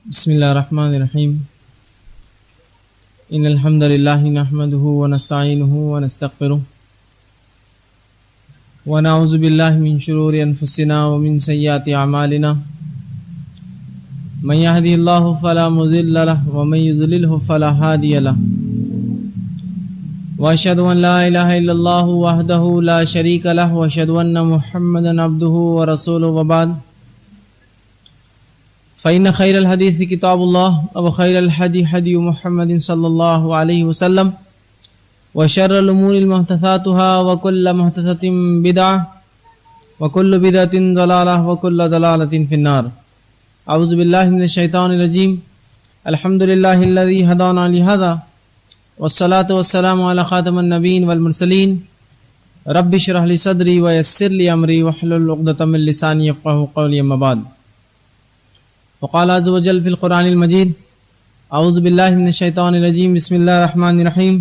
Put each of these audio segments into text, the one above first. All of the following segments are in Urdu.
بسم الله الرحمن الرحيم إن الحمد لله نحمده ونستعينه ونستغفره ونعوذ بالله من شرور أنفسنا ومن سيئات أعمالنا من يهدي الله فلا مضل له ومن يضلله فلا هادي له وأشهد أن لا إله إلا الله وحده لا شريك له وأشهد أن محمدا عبده ورسوله وبعد فإن خير الحديث كتاب الله وخير الهدي هدي محمد صلى الله عليه وسلم وشر الأمور محدثاتها وكل محدثة بدعة وكل بدعة ضلالة وكل ضلالة في النار. أعوذ بالله من الشيطان الرجيم. الحمد لله الذي هدانا لهذا والصلاة والسلام على خاتم النبيين والمرسلين. رب اشرح لي صدري ويسر لي أمري واحلل عقدة من لساني يفقهوا قولي. أما بعد، وقال عز وجل في القرآن المجيد: أعوذ بالله من الشيطان الرجيم. بسم الله الرحمن الرحيم.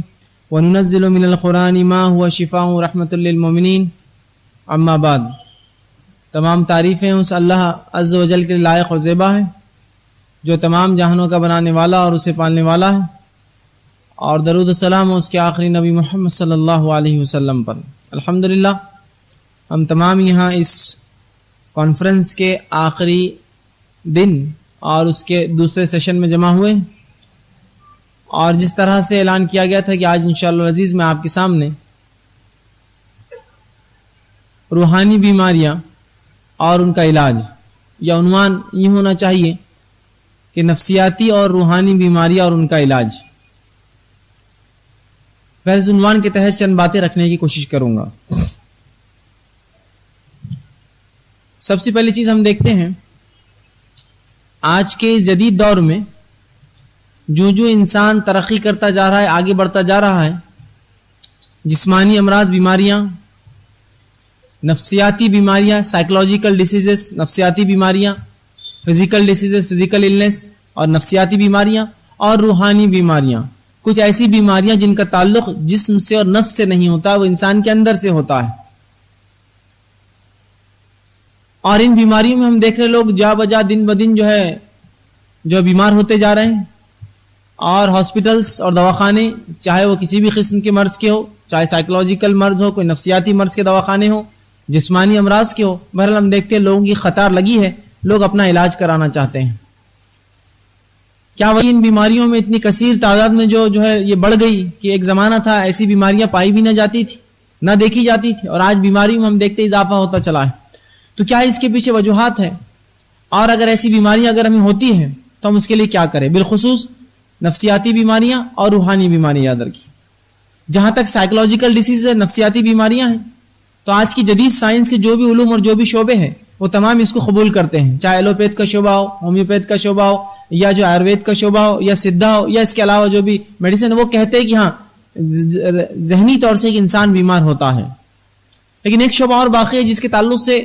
وننزل من القرآن ما هو شفاء ورحمة للمؤمنين. اما بعد، تمام تعریفیں اس اللہ عز وجل کے لائق و زیبا ہے جو تمام جہانوں کا بنانے والا اور اسے پالنے والا ہے، اور درود و سلام اس کے آخری نبی محمد صلی اللہ علیہ وسلم پر. الحمدللہ ہم تمام یہاں اس کانفرنس کے آخری دن اور اس کے دوسرے سیشن میں جمع ہوئے، اور جس طرح سے اعلان کیا گیا تھا کہ آج انشاءاللہ العزیز میں آپ کے سامنے روحانی بیماریاں اور ان کا علاج، یا عنوان یہ ہونا چاہیے کہ نفسیاتی اور روحانی بیماریاں اور ان کا علاج. میں اس عنوان کے تحت چند باتیں رکھنے کی کوشش کروں گا. سب سے پہلی چیز ہم دیکھتے ہیں، آج کے جدید دور میں جو انسان ترقی کرتا جا رہا ہے، آگے بڑھتا جا رہا ہے، جسمانی امراض، بیماریاں، نفسیاتی بیماریاں، سائیکولوجیکل ڈیسیزز، نفسیاتی بیماریاں، فزیکل ڈیسیزز، فزیکل النس اور نفسیاتی بیماریاں، اور روحانی بیماریاں، کچھ ایسی بیماریاں جن کا تعلق جسم سے اور نفس سے نہیں ہوتا، وہ انسان کے اندر سے ہوتا ہے. اور ان بیماریوں میں ہم دیکھ رہے لوگ جا بجا دن بدن جو بیمار ہوتے جا رہے ہیں، اور ہاسپٹلس اور دواخانے، چاہے وہ کسی بھی قسم کے مرض کے ہو، چاہے سائیکولوجیکل مرض ہو، کوئی نفسیاتی مرض کے دواخانے ہو، جسمانی امراض کے ہو، بہرحال ہم دیکھتے ہیں لوگوں کی قطار لگی ہے، لوگ اپنا علاج کرانا چاہتے ہیں. کیا وہی ان بیماریوں میں اتنی کثیر تعداد میں جو ہے یہ بڑھ گئی کہ ایک زمانہ تھا ایسی بیماریاں پائی بھی نہ جاتی تھی، نہ دیکھی جاتی تھی، اور آج بیماریوں میں ہم دیکھتے اضافہ ہوتا چلا ہے. تو کیا اس کے پیچھے وجوہات ہیں؟ اور اگر ایسی بیماریاں اگر ہمیں ہوتی ہیں تو ہم اس کے لیے کیا کریں؟ بالخصوص نفسیاتی بیماریاں اور روحانی بیماریاں یاد رکھیں. جہاں تک سائیکولوجیکل ڈیسیز ہے، نفسیاتی بیماریاں ہیں، تو آج کی جدید سائنس کے جو بھی علوم اور جو بھی شعبے ہیں وہ تمام اس کو قبول کرتے ہیں، چاہے ایلوپیتھ کا شعبہ ہو، ہومیوپیتھ کا شعبہ ہو، یا جو آیوروید کا شعبہ ہو، یا سدھا ہو، یا اس کے علاوہ جو بھی میڈیسن، وہ کہتے ہیں کہ ہاں ذہنی طور سے ایک انسان بیمار ہوتا ہے. لیکن ایک شعبہ اور باقی ہے جس کے تعلق سے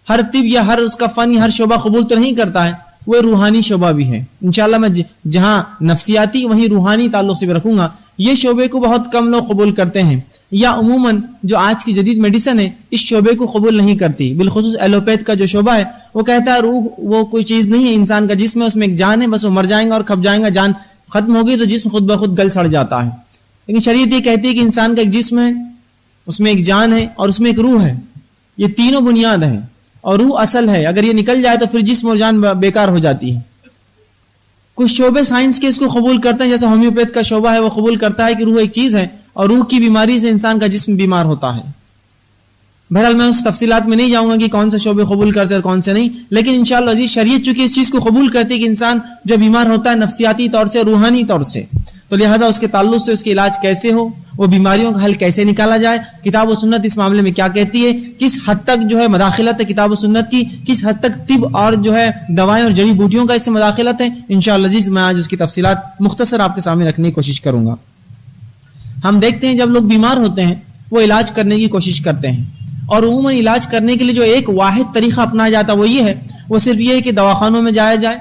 ہر طب یا ہر اس کا فن یا ہر شعبہ قبول تو نہیں کرتا ہے، وہ روحانی شعبہ بھی ہے. انشاءاللہ میں جہاں نفسیاتی وہیں روحانی تعلق سے بھی رکھوں گا. یہ شعبے کو بہت کم لوگ قبول کرتے ہیں، یا عموماً جو آج کی جدید میڈیسن ہے اس شعبے کو قبول نہیں کرتی. بالخصوص ایلوپیتھ کا جو شعبہ ہے وہ کہتا ہے روح وہ کوئی چیز نہیں ہے، انسان کا جسم ہے، اس میں ایک جان ہے، بس وہ مر جائیں گا اور کھپ جائیں گا، جان ختم ہوگی تو جسم خود بخود گل سڑ جاتا ہے. لیکن شریعت یہ کہتی ہے کہ انسان کا ایک جسم ہے، اس میں ایک جان ہے، اور اس میں ایک روح ہے. یہ تینوں بنیاد ہیں، اور روح اصل ہے. اگر یہ نکل جائے تو پھر جسم اور جان بیکار ہو جاتی ہے. کچھ شعبے سائنس کے اس کو قبول کرتے ہیں، جیسے ہومیوپیتھ کا شعبہ ہے، وہ قبول کرتا ہے کہ روح ایک چیز ہے، اور روح کی بیماری سے انسان کا جسم بیمار ہوتا ہے. بہرحال میں اس تفصیلات میں نہیں جاؤں گا کہ کون سے شعبے قبول کرتے ہیں اور کون سے نہیں، لیکن انشاءاللہ عزیز شریعت چونکہ اس چیز کو قبول کرتی ہے کہ انسان جو بیمار ہوتا ہے نفسیاتی طور سے، روحانی طور سے، تو لہذا اس کے تعلق سے اس کے علاج کیسے ہو، وہ بیماریوں کا حل کیسے نکالا جائے، کتاب و سنت اس معاملے میں کیا کہتی ہے، کس حد تک مداخلت ہے کتاب و سنت کی، کس حد تک طب اور دوائیں اور جڑی بوٹیوں کا اس سے مداخلت ہے. انشاءاللہ عزیز میں آج اس کی تفصیلات مختصر آپ کے سامنے رکھنے کی کوشش کروں گا. ہم دیکھتے ہیں جب لوگ بیمار ہوتے ہیں وہ علاج کرنے کی کوشش کرتے ہیں، اور عموماً علاج کرنے کے لیے جو ایک واحد طریقہ اپنایا جاتا ہے وہ یہ ہے، وہ صرف یہ ہے کہ دواخانوں میں جایا جائے،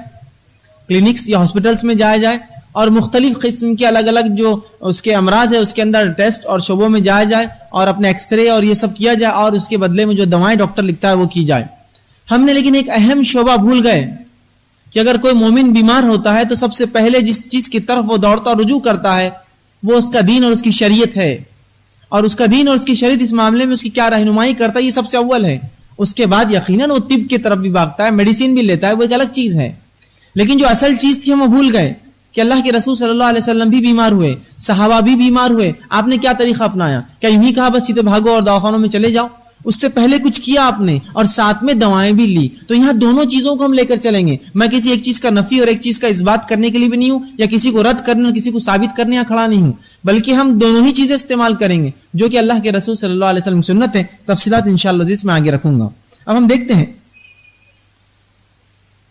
کلینکس یا ہاسپٹلس میں جایا جائے، اور مختلف قسم کے الگ الگ جو اس کے امراض ہے اس کے اندر ٹیسٹ اور شعبوں میں جایا جائے، اور اپنے ایکس رے اور یہ سب کیا جائے، اور اس کے بدلے میں جو دوائیں ڈاکٹر لکھتا ہے وہ کی جائے. ہم نے لیکن ایک اہم شعبہ بھول گئے کہ اگر کوئی مومن بیمار ہوتا ہے تو سب سے پہلے جس چیز کی طرف وہ دوڑتا اور رجوع کرتا ہے وہ اس کا دین اور اس کی شریعت ہے، اور اس کا دین اور اس کی شریعت اس معاملے میں اس کی کیا رہنمائی کرتا ہے یہ سب سے اول ہے. اس کے بعد یقیناً وہ طب کی طرف بھی بھاگتا ہے، میڈیسن بھی لیتا ہے، وہ ایک الگ چیز ہے. لیکن جو اصل چیز تھی ہم وہ بھول گئے کہ اللہ کے رسول صلی اللہ علیہ وسلم بھی بیمار ہوئے، صحابہ بھی بیمار ہوئے. آپ نے کیا طریقہ اپنایا؟ کیا یوں ہی کہا بس سیدھے بھاگو اور دواخانوں میں چلے جاؤ؟ اس سے پہلے کچھ کیا آپ نے، اور ساتھ میں دوائیں بھی لی. تو یہاں دونوں چیزوں کو ہم لے کر چلیں گے. میں کسی ایک چیز کا نفی اور ایک چیز کا اثبات کرنے کے لیے بھی نہیں ہوں، یا کسی کو رد کرنے اور کسی کو ثابت کرنے یا کھڑا نہیں ہوں، بلکہ ہم دونوں ہی چیزیں استعمال کریں گے جو کہ اللہ کے رسول صلی اللہ علیہ وسلم سنت ہے. تفصیلات انشاءاللہ جس میں آگے رکھوں گا. اب ہم دیکھتے ہیں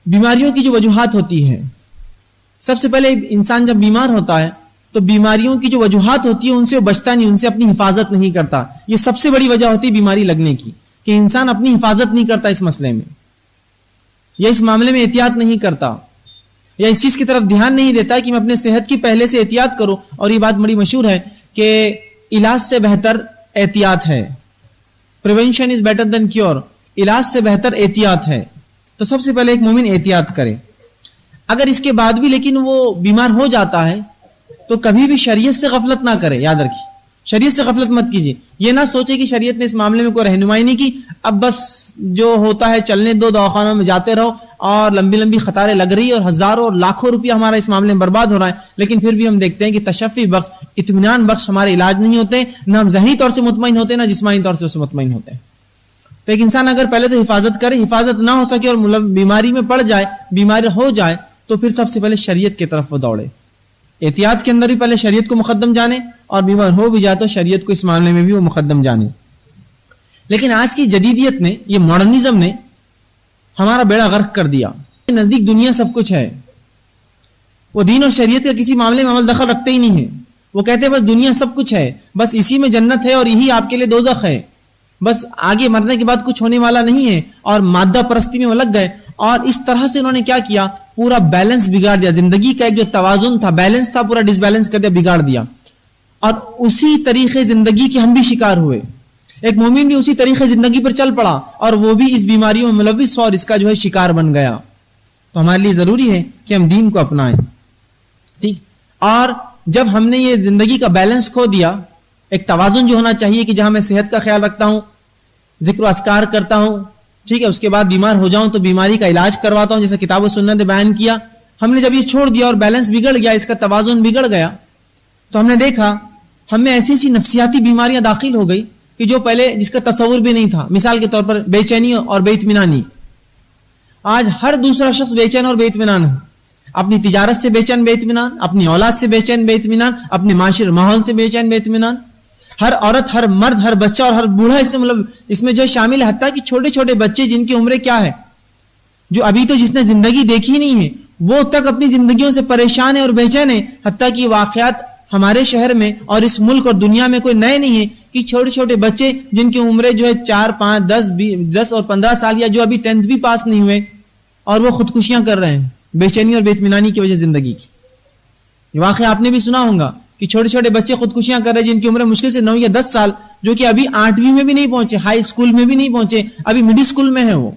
بیماریوں کی جو وجوہات ہوتی ہے. سب سے پہلے انسان جب بیمار ہوتا ہے تو بیماریوں کی جو وجوہات ہوتی ہے ان سے وہ بچتا نہیں، ان سے اپنی حفاظت نہیں کرتا. یہ سب سے بڑی وجہ ہوتی ہے بیماری لگنے کی، کہ انسان اپنی حفاظت نہیں کرتا اس مسئلے میں، یا اس معاملے میں احتیاط نہیں کرتا، یا اس چیز کی طرف دھیان نہیں دیتا کہ میں اپنے صحت کی پہلے سے احتیاط کروں. اور یہ بات بڑی مشہور ہے کہ علاج سے بہتر احتیاط ہے. Prevention is better than cure. علاج سے بہتر احتیاط ہے. تو سب سے پہلے ایک مومن احتیاط کرے. اگر اس کے بعد بھی لیکن وہ بیمار ہو جاتا ہے تو کبھی بھی شریعت سے غفلت نہ کرے. یاد رکھیے، شریعت سے غفلت مت کیجیے. یہ نہ سوچے کہ شریعت نے اس معاملے میں کوئی رہنمائی نہیں کی، اب بس جو ہوتا ہے چلنے دو، دواخانوں میں جاتے رہو، اور لمبی لمبی قطاریں لگ رہی اور ہزاروں اور لاکھوں روپیہ ہمارا اس معاملے میں برباد ہو رہا ہے. لیکن پھر بھی ہم دیکھتے ہیں کہ تشفی بخش، اطمینان بخش ہمارے علاج نہیں ہوتے، نہ ہم ذہنی طور سے مطمئن ہوتے، نہ جسمانی طور سے اس سے مطمئن ہوتے ہیں. تو ایک انسان اگر پہلے تو حفاظت کرے، حفاظت نہ ہو سکے اور بیماری میں پڑ جائے، بیماری ہو جائے، تو پھر سب سے پہلے شریعت کی طرف وہ دوڑے. احتیاط کے اندر بھی پہلے شریعت کو مقدم جانے، اور بیمار ہو بھی جائے تو شریعت کو اس معاملے میں بھی وہ مقدم جانے. لیکن آج کی جدیدیت نے، یہ ماڈرنزم نے ہمارا بیڑا غرق کر دیا. نزدیک دنیا سب کچھ ہے، وہ دین اور شریعت کا کسی معاملے میں عمل دخل رکھتے ہی نہیں ہے. وہ کہتے ہیں بس دنیا سب کچھ ہے، بس اسی میں جنت ہے اور یہی آپ کے لیے دوزخ ہے، بس آگے مرنے کے بعد کچھ ہونے والا نہیں ہے. اور مادہ پرستی میں وہ لگ گئے، اور اس طرح سے انہوں نے کیا کیا، پورا بیلنس بگاڑ دیا. زندگی کا ایک جو توازن تھا، بیلنس تھا، پورا ڈس بیلنس کر دیا، بگاڑ دیا. اور اسی طریقے زندگی کے ہم بھی شکار ہوئے. ایک مومن بھی اسی طریقے زندگی پر چل پڑا اور وہ بھی اس بیماریوں میں ملوث اور اس کا جو ہے شکار بن گیا. تو ہمارے لیے ضروری ہے کہ ہم دین کو اپنائیں. ٹھیک. اور جب ہم نے یہ زندگی کا بیلنس کھو دیا، ایک توازن جو ہونا چاہیے کہ جہاں میں صحت کا خیال رکھتا ہوں، ذکر و اذکار کرتا ہوں، ٹھیک ہے، اس کے بعد بیمار ہو جاؤں تو بیماری کا علاج کرواتا ہوں جیسے کتاب و سنت نے بیان کیا. ہم نے جب یہ چھوڑ دیا اور بیلنس بگڑ گیا، اس کا توازن بگڑ گیا، تو ہم نے دیکھا ہم میں ایسی ایسی نفسیاتی بیماریاں داخل ہو گئی کہ جو پہلے جس کا تصور بھی نہیں تھا. مثال کے طور پر بے چینی اور بے اطمینانی. آج ہر دوسرا شخص بے چین اور بے اطمینان ہے. اپنی تجارت سے بے چین بے اطمینان، اپنی اولاد سے بے چین بے اطمینان، اپنے معاشرے ماحول سے بے چین بے اطمینان. ہر عورت، ہر مرد، ہر بچہ اور ہر بوڑھا اس میں جو ہے شامل ہے. حتیٰ کہ چھوٹے چھوٹے بچے جن کی عمریں کیا ہے، جو ابھی تو جس نے زندگی دیکھی نہیں ہے، وہ تک اپنی زندگیوں سے پریشان ہے اور بے چین ہے. حتیٰ کہ واقعات ہمارے شہر میں اور اس ملک اور دنیا میں کوئی نئے نہیں ہے کہ چھوٹے چھوٹے بچے جن کی عمریں جو ہے 4، 5، 10 اور 15 سال، یا جو ابھی 10th بھی پاس نہیں ہوئے، اور وہ خودکشیاں کر رہے ہیں بے چینی اور بے اطمینانی کی وجہ زندگی کی. یہ واقعہ آپ نے بھی سنا ہوگا کہ چھوٹے چھوٹے بچے خودکشیاں کر رہے ہیں جن کی عمر مشکل سے 9 یا 10 سال، جو کہ ابھی 8ویں میں بھی نہیں پہنچے، ہائی اسکول میں بھی نہیں پہنچے، ابھی مڈل اسکول میں ہے. وہ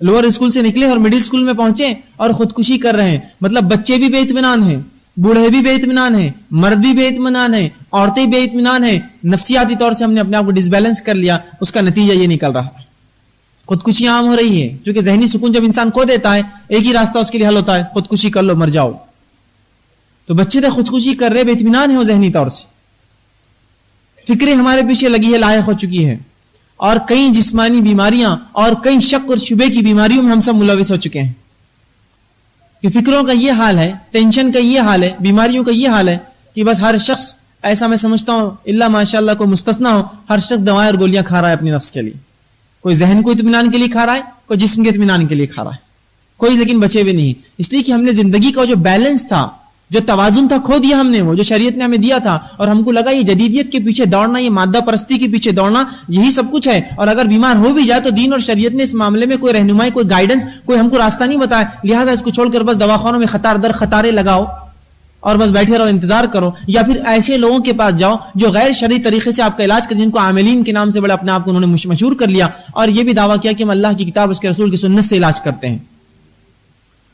لوور اسکول سے نکلے اور مڈل اسکول میں پہنچے اور خودکشی کر رہے ہیں. مطلب بچے بھی بے اطمینان ہیں، بوڑھے بھی بے اطمینان ہیں، مرد بھی بے اطمینان ہیں، عورتیں بے اطمینان ہیں. نفسیاتی طور سے ہم نے اپنے آپ کو ڈس بیلنس کر لیا. اس کا نتیجہ یہ نکل رہا ہے، خودکشیاں عام ہو رہی ہے. کیونکہ ذہنی سکون جب انسان کھو دیتا ہے، ایک ہی راستہ اس کے لیے حل ہوتا ہے، خودکشی کر لو، مر جاؤ. تو بچے تو خودکشی کر رہے، بے اطمینان ہے وہ ذہنی طور سے. فکریں ہمارے پیچھے لگی ہے، لائق ہو چکی ہے، اور کئی جسمانی بیماریاں اور کئی شک اور شبے کی بیماریوں میں ہم سب ملوث ہو چکے ہیں. کہ فکروں کا یہ حال ہے، ٹینشن کا یہ حال ہے، بیماریوں کا یہ حال ہے کہ بس ہر شخص، ایسا میں سمجھتا ہوں اللہ ماشاءاللہ کو مستثنا ہو، ہر شخص دوائیں اور گولیاں کھا رہا ہے اپنے نفس کے لیے. کوئی ذہن کو اطمینان کے لیے کھا رہا ہے، کوئی جسم کے اطمینان کے لیے کھا رہا ہے، کوئی لیکن بچے بھی نہیں. اس لیے کہ ہم نے زندگی کا جو بیلنس تھا، جو توازن تھا، کھو دیا ہم نے. وہ جو شریعت نے ہمیں دیا تھا، اور ہم کو لگا یہ جدیدیت کے پیچھے دوڑنا، یہ مادہ پرستی کے پیچھے دوڑنا، یہی سب کچھ ہے. اور اگر بیمار ہو بھی جائے تو دین اور شریعت نے اس معاملے میں کوئی رہنمائی، کوئی گائیڈنس، کوئی ہم کو راستہ نہیں بتایا. لہٰذا اس کو چھوڑ کر بس دواخانوں میں قطار در قطاریں لگاؤ اور بس بیٹھے رہو، انتظار کرو. یا پھر ایسے لوگوں کے پاس جاؤ جو غیر شرعی طریقے سے آپ کا علاج کریں، جن کو عاملین کے نام سے بڑے اپنے آپ کو انہوں نے مشہور کر لیا، اور یہ بھی دعویٰ کیا کہ ہم اللہ کی کتاب، اس کے رسول کی سنت سے علاج کرتے ہیں.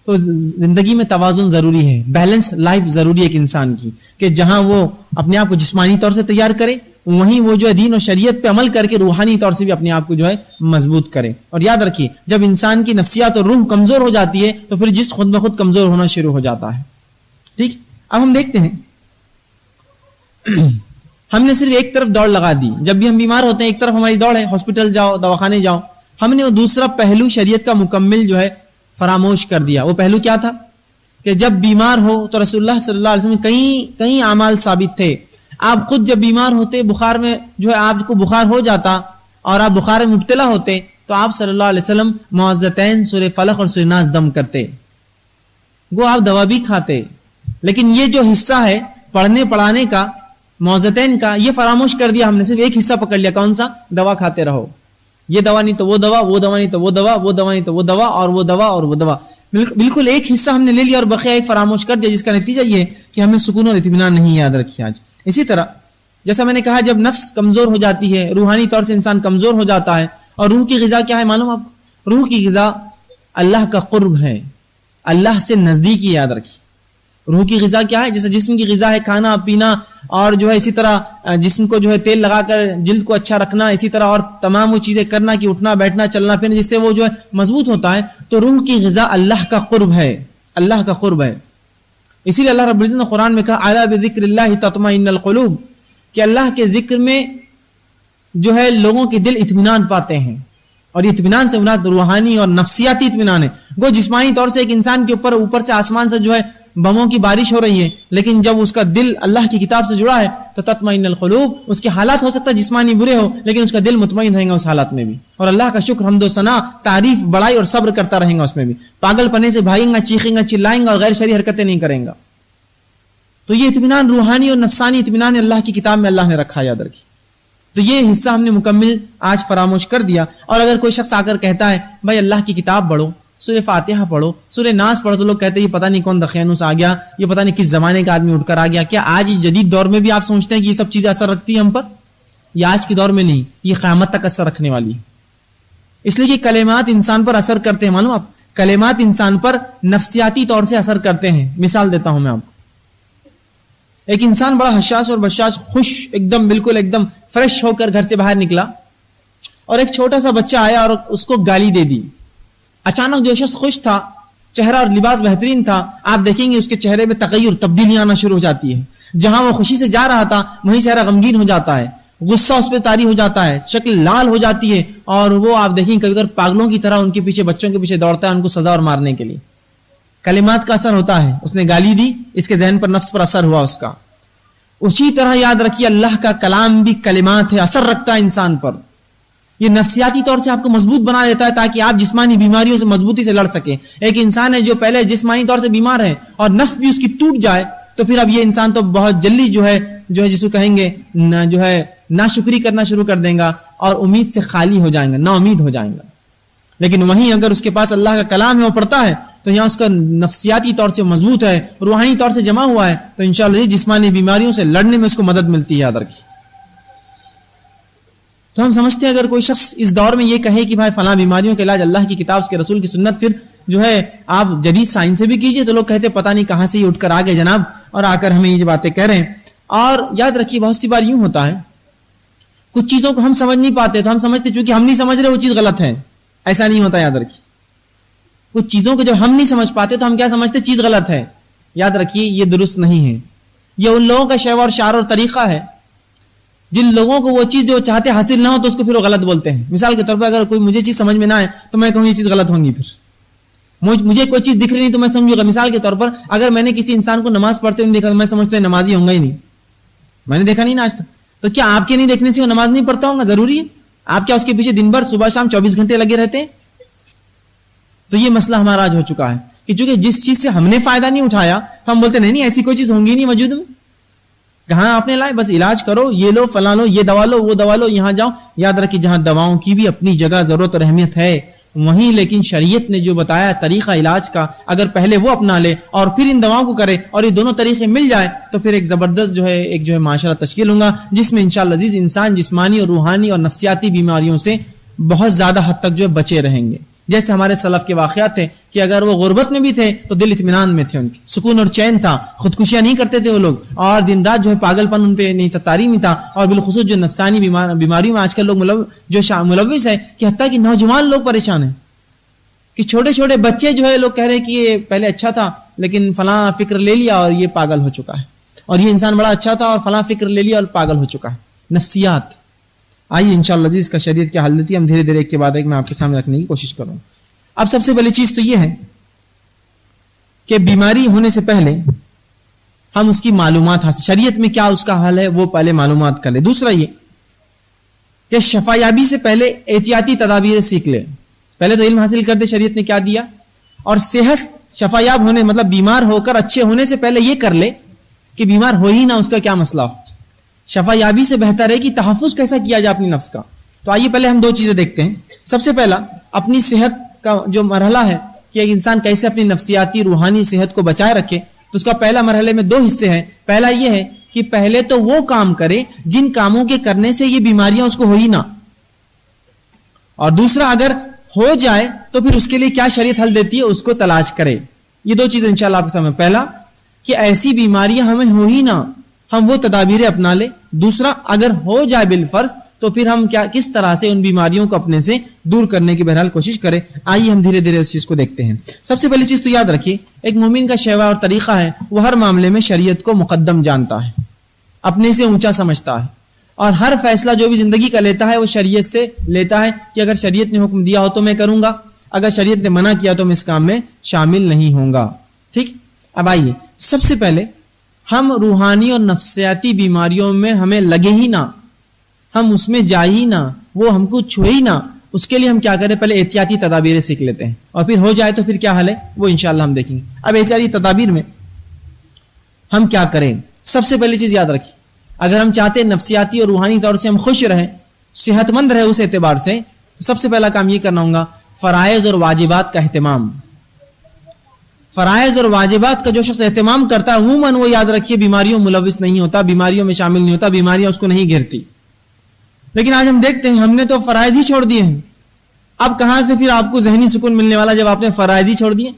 تو زندگی میں توازن ضروری ہے, بیلنس لائف ضروری ہے ایک انسان کی, کہ جہاں وہ اپنے آپ کو جسمانی طور سے تیار کرے, وہیں وہ جو ہے دین اور شریعت پہ عمل کر کے روحانی طور سے بھی اپنے آپ کو جو ہے مضبوط کرے. اور یاد رکھیے, جب انسان کی نفسیات اور روح کمزور ہو جاتی ہے تو پھر جسم خود بخود کمزور ہونا شروع ہو جاتا ہے. ٹھیک, اب ہم دیکھتے ہیں, ہم نے صرف ایک طرف دوڑ لگا دی. جب بھی ہم بیمار ہوتے ہیں ایک طرف ہماری دوڑ ہے ہاسپٹل جاؤ, دواخانے جاؤ, ہم نے وہ دوسرا پہلو شریعت کا مکمل جو ہے فراموش کر دیا. وہ پہلو کیا تھا کہ جب بیمار ہو تو رسول اللہ صلی اللہ علیہ وسلم کئی اعمال ثابت تھے. آپ خود جب بیمار ہوتے, بخار میں جو ہے آپ کو بخار ہو جاتا اور آپ بخار میں مبتلا ہوتے, تو آپ صلی اللہ علیہ وسلم معوذتین, سورہ فلق اور سورہ ناس دم کرتے. وہ آپ دوا بھی کھاتے, لیکن یہ جو حصہ ہے پڑھنے پڑھانے کا, معوذتین کا, یہ فراموش کر دیا ہم نے. صرف ایک حصہ پکڑ لیا, کون سا؟ دوا کھاتے رہو. یہ دوا نہیں تو وہ دوا, وہ دوا نہیں تو وہ دوا, وہ دوا نہیں تو وہ دوا, اور وہ دوا اور وہ دوا. بالکل ایک حصہ ہم نے لے لیا اور بقیہ ایک فراموش کر دیا, جس کا نتیجہ یہ ہے کہ ہمیں سکون اور اطمینان نہیں. یاد رکھیے آج اسی طرح جیسا میں نے کہا, جب نفس کمزور ہو جاتی ہے, روحانی طور سے انسان کمزور ہو جاتا ہے, اور روح کی غذا کیا ہے معلوم آپ کو؟ روح کی غذا اللہ کا قرب ہے, اللہ سے نزدیکی. یاد رکھیے روح کی غذا کیا ہے؟ جیسے جسم کی غذا ہے کھانا پینا, اور جو ہے اسی طرح جسم کو جو ہے تیل لگا کر جلد کو اچھا رکھنا, اسی طرح اور تمام وہ چیزیں کرنا کہ اٹھنا بیٹھنا چلنا پھرنا, جس سے وہ جو ہے مضبوط ہوتا ہے. تو روح کی غذا اللہ کا قرب ہے, اللہ کا قرب ہے. اسی لیے اللہ رب العزت نے قرآن میں کہا الا بذکر اللہ تطمئن القلوب, کہ اللہ کے ذکر میں جو ہے لوگوں کے دل اطمینان پاتے ہیں. اور یہ اطمینان سے مراد روحانی اور نفسیاتی اطمینان ہے. گو جسمانی طور سے ایک انسان کے اوپر سے آسمان سے جو ہے بموں کی بارش ہو رہی ہے, لیکن جب اس کا دل اللہ کی کتاب سے جڑا ہے تو تطمئن القلوب, اس کے حالات ہو سکتا ہے جسمانی برے ہو, لیکن اس کا دل مطمئن رہے گا اس حالات میں بھی, اور اللہ کا شکر حمد و ثنا تعریف بڑائی اور صبر کرتا رہے گا اس میں بھی. پاگل پنے سے بھاگیں گا, چیخیں گا, چلائیں گا, اور غیر شرعی حرکتیں نہیں کریں گا. تو یہ اطمینان روحانی اور نفسانی اطمینان اللہ کی کتاب میں اللہ نے رکھا. یاد رکھیے, تو یہ حصہ ہم نے مکمل آج فراموش کر دیا. اور اگر کوئی شخص آ کر کہتا ہے بھائی اللہ کی کتاب پڑھو, سورہ فاتحہ پڑھو, سورہ ناس پڑھو, تو لوگ کہتے ہیں یہ پتہ نہیں کون دخیانوس آ گیا, یہ پتہ نہیں کس زمانے کا آدمی اٹھ کر آ گیا. کیا آج جدید دور میں بھی آپ سوچتے ہیں کہ یہ سب چیزیں اثر رکھتی ہیں ہم پر؟ یہ آج کے دور میں نہیں, یہ قیامت تک اثر رکھنے والی ہے. اس لیے کہ کلمات انسان پر اثر کرتے ہیں. معلوم آپ, کلمات انسان پر نفسیاتی طور سے اثر کرتے ہیں. مثال دیتا ہوں میں آپ کو. ایک انسان بڑا حساس اور بشاش, خوش, ایک دم بالکل ایک دم فریش ہو کر گھر سے باہر نکلا, اور ایک چھوٹا سا بچہ آیا اور اس کو گالی دے دی. اچانک جو شخص خوش تھا, چہرہ اور لباس بہترین تھا, آپ دیکھیں گے اس کے چہرے میں تغیر, تبدیلیاں آنا شروع ہو جاتی ہے. جہاں وہ خوشی سے جا رہا تھا وہیں چہرہ غمگین ہو جاتا ہے, غصہ اس پہ طاری ہو جاتا ہے, شکل لال ہو جاتی ہے, اور وہ آپ دیکھیں کبھی کبھی پاگلوں کی طرح ان کے پیچھے, بچوں کے پیچھے دوڑتا ہے ان کو سزا اور مارنے کے لیے. کلمات کا اثر ہوتا ہے. اس نے گالی دی, اس کے ذہن پر, نفس پر اثر ہوا اس کا. اسی طرح یاد رکھیے اللہ کا کلام بھی کلمات ہے, اثر رکھتا ہے انسان پر. یہ نفسیاتی طور سے آپ کو مضبوط بنا دیتا ہے تاکہ آپ جسمانی بیماریوں سے مضبوطی سے لڑ سکیں. ایک انسان ہے جو پہلے جسمانی طور سے بیمار ہے اور نفس بھی اس کی ٹوٹ جائے, تو پھر اب یہ انسان تو بہت جلدی جو ہے جس کو کہیں گے جو ہے ناشکری کرنا شروع کر دیں گا, اور امید سے خالی ہو جائیں گا, نا امید ہو جائیں گا. لیکن وہیں اگر اس کے پاس اللہ کا کلام ہے, وہ پڑھتا ہے, تو یہاں اس کا نفسیاتی طور سے مضبوط ہے, روحانی طور سے جمع ہوا ہے, تو انشاءاللہ جسمانی بیماریوں سے لڑنے میں اس کو مدد ملتی ہے. یاد رکھیے. تو ہم سمجھتے ہیں اگر کوئی شخص اس دور میں یہ کہے کہ بھائی فلاں بیماریوں کا علاج اللہ کی کتاب, اس کے رسول کی سنت, پھر جو ہے آپ جدید سائنس سے بھی کیجئے, تو لوگ کہتے ہیں پتہ نہیں کہاں سے یہ اٹھ کر آ گئے جناب, اور آ کر ہمیں یہ باتیں کہہ رہے ہیں. اور یاد رکھیے بہت سی بار یوں ہوتا ہے, کچھ چیزوں کو ہم سمجھ نہیں پاتے تو ہم سمجھتے چونکہ ہم نہیں سمجھ رہے وہ چیز غلط ہے. ایسا نہیں ہوتا. یاد رکھیے کچھ چیزوں کو جب ہم نہیں سمجھ پاتے تو ہم کیا سمجھتے, چیز غلط ہے. یاد رکھیے یہ درست نہیں ہے. یہ ان لوگوں کا شیوہ اور شعار اور طریقہ ہے جن لوگوں کو وہ چیز جو چاہتے حاصل نہ ہو تو اس کو پھر وہ غلط بولتے ہیں. مثال کے طور پر اگر کوئی مجھے چیز سمجھ میں نہ آئے تو میں کہوں یہ چیز غلط ہوگی, پھر مجھے کوئی چیز دکھ رہی نہیں تو میں سمجھوں گا. مثال کے طور پر اگر میں نے کسی انسان کو نماز پڑھتے ہوئے دیکھا تو میں سمجھتا ہوں نمازی ہوں گا ہی نہیں, میں نے دیکھا نہیں نا آج تک, تو کیا آپ کے نہیں دیکھنے سے وہ نماز نہیں پڑھتا ہوں گا؟ ضروری ہے. آپ کیا اس کے پیچھے دن بھر صبح شام 24 گھنٹے لگے رہتے ہیں؟ تو یہ مسئلہ ہمارا آج ہو چکا ہے کہ چونکہ جس چیز سے ہم نے فائدہ نہیں اٹھایا تو ہم بولتے نہیں ایسی کوئی چیز ہوں گی نہیں وجود میں. کہاں آپ نے لائے, بس علاج کرو, یہ لو فلاں لو, یہ دوا لو, وہ دوا لو, یہاں جاؤ. یاد رکھیے جہاں دواؤں کی بھی اپنی جگہ ضرورت اور اہمیت ہے وہیں, لیکن شریعت نے جو بتایا طریقہ علاج کا, اگر پہلے وہ اپنا لے اور پھر ان دواؤں کو کرے اور یہ دونوں طریقے مل جائے تو پھر ایک زبردست جو ہے ایک جو ہے معاشرہ تشکیل ہوگا جس میں انشاءاللہ عزیز انسان جسمانی اور روحانی اور نفسیاتی بیماریوں سے بہت زیادہ حد تک جو ہے بچے رہیں گے. جیسے ہمارے سلف کے واقعات تھے کہ اگر وہ غربت میں بھی تھے تو دل اطمینان میں تھے، ان کی سکون اور چین تھا، خودکشیاں نہیں کرتے تھے وہ لوگ، اور دن رات جو ہے پاگل پن ان پہ نہیں تھا، تاری نہیں تھا. اور بالخصوص جو نفسانی بیماریوں میں آج کل لوگ ملوث ہے کہ حتیٰ کہ نوجوان لوگ پریشان ہیں کہ چھوٹے چھوٹے بچے جو ہے لوگ کہہ رہے ہیں کہ یہ پہلے اچھا تھا لیکن فلاں فکر لے لیا اور یہ پاگل ہو چکا ہے، اور یہ انسان بڑا اچھا تھا اور فلاں فکر لے لیا اور پاگل ہو چکا ہے. نفسیات. آئیے انشاءاللہ اس کا شریعت کیا حل دیتی ہے، ہم دھیرے دھیرے ایک کے بعد ایک میں آپ کے سامنے رکھنے کی کوشش کروں. اب سب سے پہلی چیز تو یہ ہے کہ بیماری ہونے سے پہلے ہم اس کی معلومات حاصل، شریعت میں کیا اس کا حل ہے وہ پہلے معلومات کر لیں. دوسرا یہ کہ شفا یابی سے پہلے احتیاطی تدابیر سیکھ لیں. پہلے تو علم حاصل کر دے شریعت نے کیا دیا، اور صحت شفا یاب ہونے مطلب بیمار ہو کر اچھے ہونے سے پہلے یہ کر لے کہ بیمار ہو ہی نہ، اس کا کیا مسئلہ ہو. شفا یابی سے بہتر ہے کہ تحفظ کیسا کیا جائے اپنی نفس کا. تو آئیے پہلے ہم دو چیزیں دیکھتے ہیں. سب سے پہلا اپنی صحت کا جو مرحلہ ہے کہ ایک انسان کیسے اپنی نفسیاتی روحانی صحت کو بچائے رکھے، تو اس کا پہلا مرحلے میں دو حصے ہیں. پہلا یہ ہے کہ پہلے تو وہ کام کرے جن کاموں کے کرنے سے یہ بیماریاں اس کو ہو ہی نہ، اور دوسرا اگر ہو جائے تو پھر اس کے لیے کیا شریعت حل دیتی ہے اس کو تلاش کرے. یہ دو چیزیں انشاءاللہ آپ کے سامنے. پہلا کہ ایسی بیماریاں ہمیں ہو ہی نہ، ہم وہ تدابیریں اپنا لیں. دوسرا اگر ہو جائے بالفرض تو پھر ہم کس طرح سے ان بیماریوں کو اپنے سے دور کرنے کی بہرحال کوشش کریں. آئیے ہم دھیرے دھیرے اس چیز کو دیکھتے ہیں. سب سے پہلی چیز تو یاد رکھیے ایک مومن کا شیوا اور طریقہ ہے وہ ہر معاملے میں شریعت کو مقدم جانتا ہے، اپنے سے اونچا سمجھتا ہے، اور ہر فیصلہ جو بھی زندگی کا لیتا ہے وہ شریعت سے لیتا ہے کہ اگر شریعت نے حکم دیا ہو تو میں کروں گا، اگر شریعت نے منع کیا تو میں اس کام میں شامل نہیں ہوں گا. ٹھیک. اب آئیے سب سے پہلے ہم روحانی اور نفسیاتی بیماریوں میں ہمیں لگے ہی نہ، ہم اس میں جائے ہی نہ، وہ ہم کو چھوئے ہی نہ. اس کے لیے ہم کیا کریں، پہلے احتیاطی تدابیریں سیکھ لیتے ہیں، اور پھر ہو جائے تو پھر کیا حل ہے وہ انشاءاللہ ہم دیکھیں گے. اب احتیاطی تدابیر میں ہم کیا کریں. سب سے پہلی چیز یاد رکھیے، اگر ہم چاہتے ہیں نفسیاتی اور روحانی طور سے ہم خوش رہیں، صحت مند رہے اس اعتبار سے، تو سب سے پہلا کام یہ کرنا ہوگا فرائض اور واجبات کا اہتمام. فرائض اور واجبات کا جو شخص اہتمام کرتا ہے عموماً وہ یاد رکھیے بیماریوں ملوث نہیں ہوتا، بیماریوں میں شامل نہیں ہوتا، بیماریاں اس کو نہیں گھیرتی. لیکن آج ہم دیکھتے ہیں ہم نے تو فرائض ہی چھوڑ دیے ہیں. اب کہاں سے پھر آپ کو ذہنی سکون ملنے والا جب آپ نے فرائض ہی چھوڑ دیے.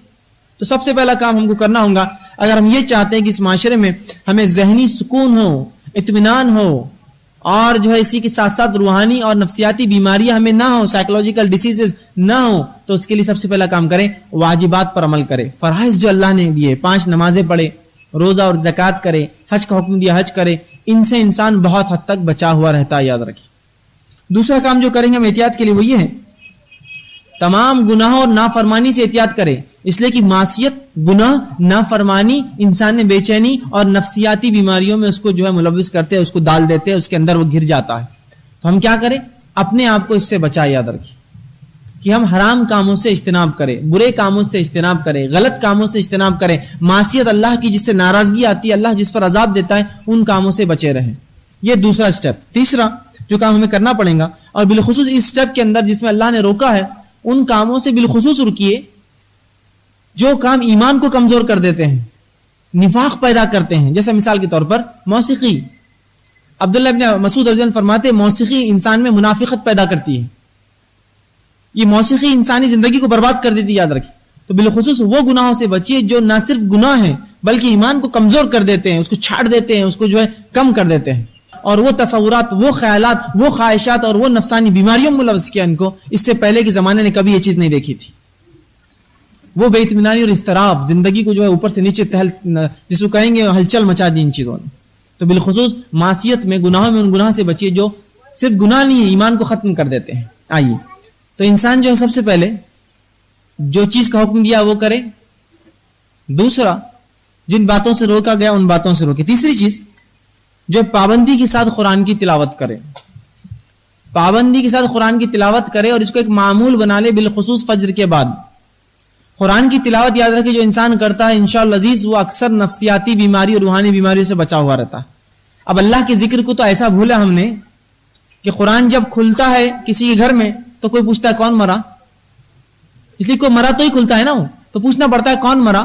تو سب سے پہلا کام ہم کو کرنا ہوگا اگر ہم یہ چاہتے ہیں کہ اس معاشرے میں ہمیں ذہنی سکون ہو، اطمینان ہو، اور جو ہے اسی کے ساتھ ساتھ روحانی اور نفسیاتی بیماریاں ہمیں نہ ہو، سائیکولوجیکل ڈیسیزز نہ ہو، تو اس کے لیے سب سے پہلا کام کریں واجبات پر عمل کرے. فرائض جو اللہ نے دیے، 5 نمازیں پڑھے، روزہ اور زکوٰۃ کرے، حج کا حکم دیا حج کرے، ان سے انسان بہت حد تک بچا ہوا رہتا ہے، یاد رکھیے. دوسرا کام جو کریں گے ہم احتیاط کے لیے وہ یہ ہے تمام گناہوں اور نافرمانی سے احتیاط کرے. اس لیے کہ معصیت، گناہ، نافرمانی انسان نے بے چینی اور نفسیاتی بیماریوں میں اس کو جو ہے ملوث کرتے ہیں، اس کو ڈال دیتے ہیں، اس کے اندر وہ گر جاتا ہے. تو ہم کیا کریں، اپنے آپ کو اس سے بچائے. یاد رکھیے کہ ہم حرام کاموں سے اجتناب کریں، برے کاموں سے اجتناب کریں، غلط کاموں سے اجتناب کریں، معصیت اللہ کی جس سے ناراضگی آتی ہے، اللہ جس پر عذاب دیتا ہے، ان کاموں سے بچے رہیں. یہ دوسرا سٹیپ. تیسرا جو کام ہمیں کرنا پڑے گا، اور بالخصوص اس سٹیپ کے اندر جس میں اللہ نے روکا ہے، ان کاموں سے بالخصوص رکیے جو کام ایمان کو کمزور کر دیتے ہیں، نفاق پیدا کرتے ہیں. جیسے مثال کے طور پر موسیقی. عبداللہ ابن مسعود رضی اللہ عنہ فرماتے ہیں موسیقی انسان میں منافقت پیدا کرتی ہے. یہ موسیقی انسانی زندگی کو برباد کر دیتی ہے، یاد رکھیے. تو بالخصوص وہ گناہوں سے بچیے جو نہ صرف گناہ ہیں بلکہ ایمان کو کمزور کر دیتے ہیں، اس کو چھاڑ دیتے ہیں، اس کو جو ہے کم کر دیتے ہیں. اور وہ تصورات، وہ خیالات، وہ خواہشات اور وہ نفسانی بیماریوں میں ملوث کیا ان کو. اس سے پہلے کے زمانے نے کبھی یہ چیز نہیں دیکھی تھی. وہ بے اطمینانی اور اضطراب زندگی کو جو ہے اوپر سے نیچے جس کو کہیں گے ہلچل مچا دی ان چیزوں نے. تو بالخصوص معصیت میں، گناہوں میں، ان گناہ سے بچیے جو صرف گناہ نہیں ہے، ایمان کو ختم کر دیتے ہیں. آئیے تو انسان جو ہے سب سے پہلے جو چیز کا حکم دیا وہ کرے. دوسرا جن باتوں سے روکا گیا ان باتوں سے روکے. تیسری چیز جو پابندی کے ساتھ قرآن کی تلاوت کرے. پابندی کے ساتھ قرآن کی تلاوت کرے اور اس کو ایک معمول بنا لے، بالخصوص فجر کے بعد قرآن کی تلاوت. یاد رکھے جو انسان کرتا ہے انشاءاللہ عزیز وہ اکثر نفسیاتی بیماری اور روحانی بیماریوں سے بچا ہوا رہتا ہے. اب اللہ کے ذکر کو تو ایسا بھولا ہم نے کہ قرآن جب کھلتا ہے کسی کے گھر میں تو کوئی پوچھتا ہے کون مرا، اس لیے کوئی مرا تو ہی کھلتا ہے نا، وہ تو پوچھنا پڑتا ہے کون مرا،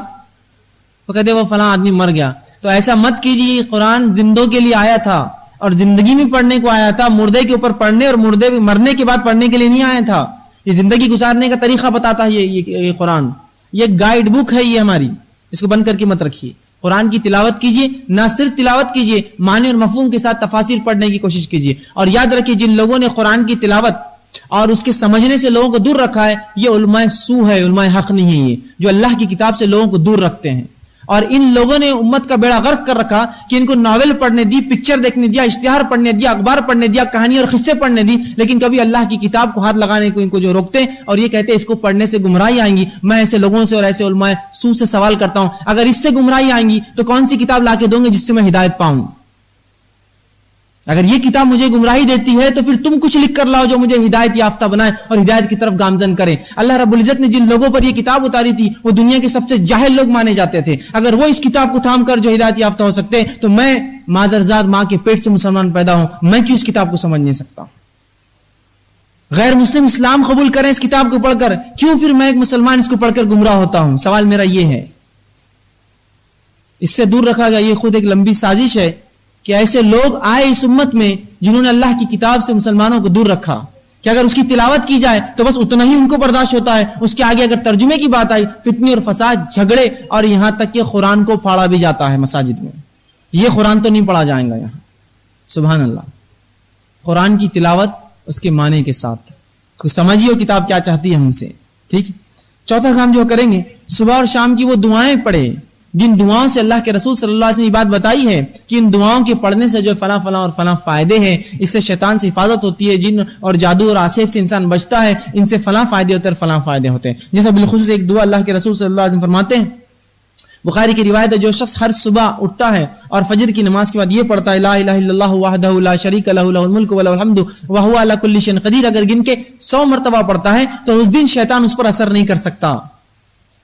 تو کہتے وہ فلاں آدمی مر گیا. تو ایسا مت کیجیے. قرآن زندوں کے لیے آیا تھا اور زندگی میں پڑھنے کو آیا تھا، مردے کے اوپر پڑھنے اور مردے مرنے کے بعد پڑھنے کے لیے نہیں آیا تھا. یہ زندگی گزارنے کا طریقہ بتاتا ہے یہ قرآن. یہ گائیڈ بک ہے یہ ہماری, اس کو بند کر کے مت رکھیے. قرآن کی تلاوت کیجیے, نہ صرف تلاوت کیجیے, معنی اور مفہوم کے ساتھ تفاسیر پڑھنے کی کوشش کیجیے. اور یاد رکھیے جن لوگوں نے قرآن کی تلاوت اور اس کے سمجھنے سے لوگوں کو دور رکھا ہے, یہ علماء سو ہے, علماء حق نہیں ہے. یہ جو اللہ کی کتاب سے لوگوں کو دور رکھتے ہیں, اور ان لوگوں نے امت کا بیڑا غرق کر رکھا کہ ان کو ناول پڑھنے دی, پکچر دیکھنے دیا, اشتہار پڑھنے دیا, اخبار پڑھنے دیا, کہانی اور قصے پڑھنے دی, لیکن کبھی اللہ کی کتاب کو ہاتھ لگانے کو ان کو جو روکتے ہیں اور یہ کہتے ہیں اس کو پڑھنے سے گمراہی آئیں گی. میں ایسے لوگوں سے اور ایسے علماء سو سے سوال کرتا ہوں, اگر اس سے گمراہی آئیں گی تو کون سی کتاب لا کے دوں گے جس سے میں ہدایت پاؤں؟ اگر یہ کتاب مجھے گمراہی دیتی ہے تو پھر تم کچھ لکھ کر لاؤ جو مجھے ہدایت یافتہ بنائے اور ہدایت کی طرف گامزن کرے. اللہ رب العزت نے جن لوگوں پر یہ کتاب اتاری تھی وہ دنیا کے سب سے جاہل لوگ مانے جاتے تھے. اگر وہ اس کتاب کو تھام کر جو ہدایت یافتہ ہو سکتے تو میں مادرزاد ماں کے پیٹ سے مسلمان پیدا ہوں, میں کیوں اس کتاب کو سمجھ نہیں سکتا؟ غیر مسلم اسلام قبول کریں اس کتاب کو پڑھ کر, کیوں پھر میں ایک مسلمان اس کو پڑھ کر گمراہ ہوتا ہوں؟ سوال میرا یہ ہے. اس سے دور رکھا گیا, یہ خود ایک لمبی سازش ہے کہ ایسے لوگ آئے اس امت میں جنہوں نے اللہ کی کتاب سے مسلمانوں کو دور رکھا کہ اگر اس کی تلاوت کی جائے تو بس اتنا ہی ان کو برداشت ہوتا ہے, اس کے آگے اگر ترجمے کی بات آئی فتنی اور فساد, جھگڑے, اور یہاں تک کہ قرآن کو پھاڑا بھی جاتا ہے مساجد میں. یہ قرآن تو نہیں پڑھا جائے گا یہاں. سبحان اللہ. قرآن کی تلاوت اس کے معنی کے ساتھ, اس کو سمجھیے وہ کتاب کیا چاہتی ہے ہم سے. ٹھیک. چوتھا کام جو کریں گے, صبح اور شام کی وہ دعائیں پڑھے جن دعاؤں سے اللہ کے رسول صلی اللہ علیہ وسلم نے بات بتائی ہے کہ ان دعاؤں کے پڑھنے سے جو فلاں فلاں اور فلاں فائدے ہیں, اس سے شیطان سے حفاظت ہوتی ہے, جن اور جادو اور آصف سے انسان بچتا ہے, ان سے فلاں فائدے ہوتے ہیں اور فلاں فائدے ہوتے ہیں. جیسا بالخصوص ایک دعا اللہ کے رسول صلی اللہ علیہ وسلم فرماتے ہیں, بخاری کی روایت ہے, جو شخص ہر صبح اٹھتا ہے اور فجر کی نماز کے بعد یہ پڑھتا ہے لا الہ الا اللہ وحدہ لا شریک لہ لہ الملک ولہ الحمد وہو علی کل شیء قدیر, اگر گن کے 100 مرتبہ پڑھتا ہے تو اس دن شیطان اس پر اثر نہیں کر سکتا,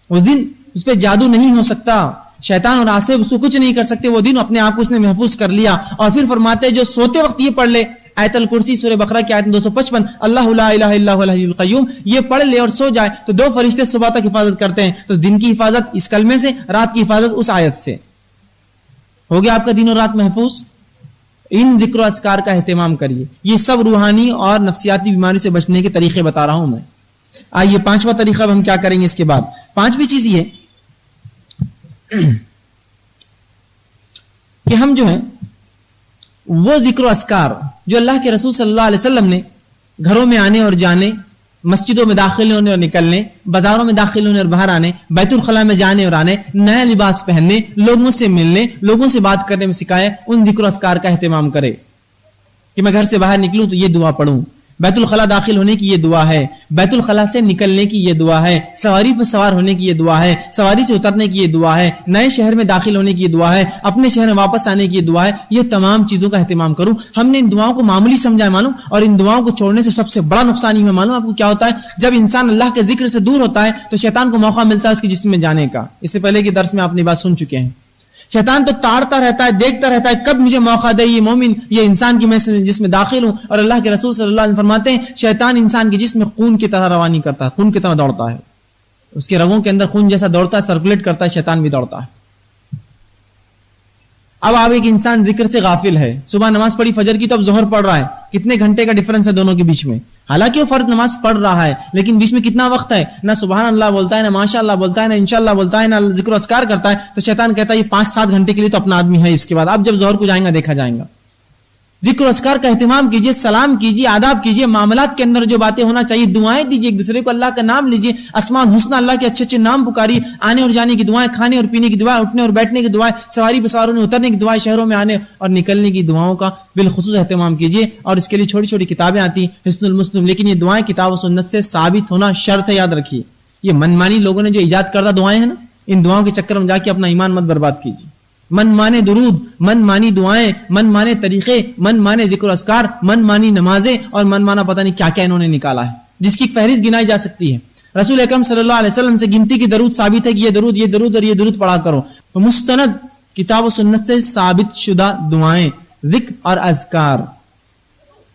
اس دن اس پہ جادو نہیں ہو سکتا, شیطان اور آصف اس کو کچھ نہیں کر سکتے. وہ دن اپنے آپ کو اس نے محفوظ کر لیا. اور پھر فرماتے ہیں جو سوتے وقت یہ پڑھ لے, آیت الکرسی سورہ بقرہ کی آیت 255, اللہ لا الہ الا هو الحی القیوم, یہ پڑھ لے اور سو جائے تو 2 فرشتے صبح تک حفاظت کرتے ہیں. تو دن کی حفاظت اس کلمے سے, رات کی حفاظت اس آیت سے. ہو گیا آپ کا دن اور رات محفوظ. ان ذکر و اذکار کا اہتمام کریے. یہ سب روحانی اور نفسیاتی بیماری سے بچنے کے طریقے بتا رہا ہوں میں. آئیے 5واں طریقہ ہم کیا کریں گے اس کے بعد. 5ویں چیز یہ کہ ہم جو ہے وہ ذکر و اذکار جو اللہ کے رسول صلی اللہ علیہ وسلم نے گھروں میں آنے اور جانے, مسجدوں میں داخل ہونے اور نکلنے, بازاروں میں داخل ہونے اور باہر آنے, بیت الخلاء میں جانے اور آنے, نیا لباس پہننے, لوگوں سے ملنے, لوگوں سے بات کرنے میں سکھائے, ان ذکر و اذکار کا اہتمام کرے. کہ میں گھر سے باہر نکلوں تو یہ دعا پڑھوں, بیت الخلاء داخل ہونے کی یہ دعا ہے, بیت الخلاء سے نکلنے کی یہ دعا ہے, سواری پر سوار ہونے کی یہ دعا ہے, سواری سے اترنے کی یہ دعا ہے, نئے شہر میں داخل ہونے کی یہ دعا ہے, اپنے شہر میں واپس آنے کی یہ دعا ہے. یہ تمام چیزوں کا اہتمام کروں. ہم نے ان دعاؤں کو معمولی سمجھا ہے معلوم, اور ان دعاؤں کو چھوڑنے سے سب سے بڑا نقصان ہی ہے معلوم آپ کو کیا ہوتا ہے. جب انسان اللہ کے ذکر سے دور ہوتا ہے تو شیطان کو موقع ملتا ہے اس کے جسم میں جانے کا. اس سے پہلے کے درس میں آپ نے بات سن چکے ہیں. شیطان تو تاڑتا رہتا ہے, دیکھتا رہتا ہے کب مجھے موقع دے یہ مومن, یہ انسان کی میں جس میں داخل ہوں. اور اللہ کے رسول صلی اللہ علیہ وسلم فرماتے ہیں شیطان انسان کے جسم میں خون کی طرح روانی کرتا ہے, خون کی طرح دوڑتا ہے, اس کے رگوں کے اندر خون جیسا دوڑتا ہے, سرکولیٹ کرتا ہے, شیطان بھی دوڑتا ہے. اب آپ ایک انسان ذکر سے غافل ہے, صبح نماز پڑھی فجر کی تو اب ظہر پڑھ رہا ہے, کتنے گھنٹے کا ڈفرنس ہے دونوں کے بیچ میں. حالانکہ وہ فرض نماز پڑھ رہا ہے لیکن بیچ میں کتنا وقت ہے, نہ سبحان اللہ بولتا ہے, نہ ماشاء اللہ بولتا ہے, نہ انشاءاللہ بولتا ہے, نہ ذکر و اذکار کرتا ہے. تو شیطان کہتا ہے یہ 5-7 گھنٹے کے لیے تو اپنا آدمی ہے, اس کے بعد اب جب ظہر کو جائیں گا دیکھا جائیں گا. ذکر و اذکار کا اہتمام کیجیے, سلام کیجیے, آداب کیجیے, معاملات کے اندر جو باتیں ہونا چاہیے, دعائیں دیجیے ایک دوسرے کو, اللہ کا نام لیجیے, اسماء الحسنی اللہ کے اچھے اچھے نام پکاریے, آنے اور جانے کی دعائیں, کھانے اور پینے کی دعائیں, اٹھنے اور بیٹھنے کی دعائیں, سواری پہ سوار ہونے اترنے کی دعائیں, شہروں میں آنے اور نکلنے کی دعاؤں کا بالخصوص اہتمام کیجیے. اور اس کے لیے چھوٹی چھوٹی کتابیں آتی ہیں, حسن المسلم, لیکن یہ دعائیں کتاب و سنت سے ثابت ہونا شرط ہے, یاد رکھیے. یہ من مانی لوگوں نے جو ایجاد کردہ دعائیں ہیں نا, ان دعاؤں کے چکر میں جا کے اپنا ایمان مت برباد کیجیے. من مانے درود, من مانی دعائیں, من مانے طریقے, من مانے ذکر و اذکار, من مانی نمازیں, اور من مانا پتہ نہیں کیا کیا انہوں نے نکالا ہے جس کی فہرست گنائی جا سکتی ہے. رسول اکرم صلی اللہ علیہ وسلم سے گنتی کی درود ثابت ہے کہ یہ درود یہ درود اور یہ درود پڑھا کرو. تو مستند کتاب و سنت سے ثابت شدہ دعائیں, ذکر اور اذکار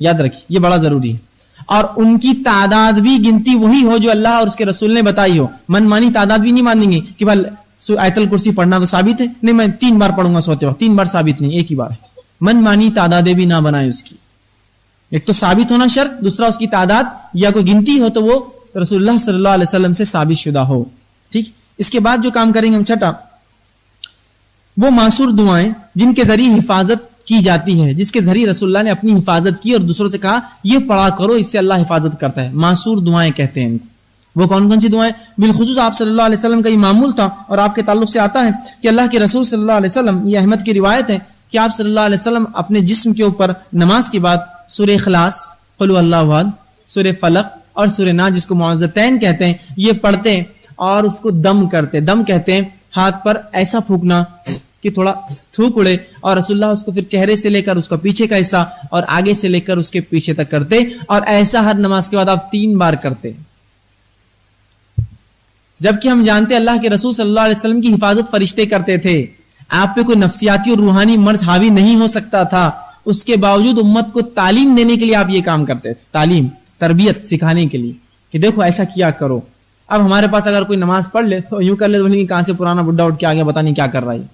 یاد رکھیے, یہ بڑا ضروری ہے. اور ان کی تعداد بھی گنتی وہی ہو جو اللہ اور اس کے رسول نے بتائی ہو. من مانی تعداد بھی نہیں مانیں گے کہ بھائی آیت الکرسی پڑھنا تو ثابت ہے, نہیں میں 3 بار پڑھوں گا سوتے وقت, 3 بار ثابت نہیں, ایک ہی بار ہے. من مانی تعدادیں بھی نہ بنائے اس کی. ایک تو ثابت ہونا شرط, دوسرا اس کی تعداد یا کوئی گنتی ہو تو وہ تو رسول اللہ صلی اللہ علیہ وسلم سے ثابت شدہ ہو. ٹھیک. اس کے بعد جو کام کریں گے ہم چھٹا، وہ معصور دعائیں جن کے ذریعے حفاظت کی جاتی ہے، جس کے ذریعے رسول اللہ نے اپنی حفاظت کی اور دوسروں سے کہا یہ پڑھا کرو، اس سے اللہ حفاظت کرتا ہے. معصور دعائیں کہتے ہیں ان کو. وہ کون کون سی دعائیں؟ بالخصوص آپ صلی اللہ علیہ وسلم کا یہ معمول تھا اور آپ کے تعلق سے آتا ہے کہ اللہ کے رسول صلی اللہ علیہ وسلم، یہ احمد کی روایت ہے کہ آپ صلی اللہ علیہ وسلم اپنے جسم کے اوپر نماز کے بعد سورہ اخلاص، قل هو اللہ احد، سورہ فلق اور سورہ ناس جس کو معوذتین کہتے ہیں یہ پڑھتے اور اس کو دم کرتے. دم کہتے ہیں ہاتھ پر ایسا پھونکنا کہ تھوڑا تھوک اڑے، اور رسول اللہ اس کو پھر چہرے سے لے کر اس کا پیچھے کا حصہ اور آگے سے لے کر اس کے پیچھے تک کرتے، اور ایسا ہر نماز کے بعد آپ 3 بار کرتے. جبکہ ہم جانتے ہیں اللہ کے رسول صلی اللہ علیہ وسلم کی حفاظت فرشتے کرتے تھے، آپ پہ کوئی نفسیاتی اور روحانی مرض حاوی نہیں ہو سکتا تھا، اس کے باوجود امت کو تعلیم دینے کے لیے آپ یہ کام کرتے تھے، تعلیم تربیت سکھانے کے لیے کہ دیکھو ایسا کیا کرو. اب ہمارے پاس اگر کوئی نماز پڑھ لے تو یوں کر لے بولیں گے کہاں سے پرانا بڈھا اٹھ کے آ گیا پتہ نہیں کیا کر رہا ہے.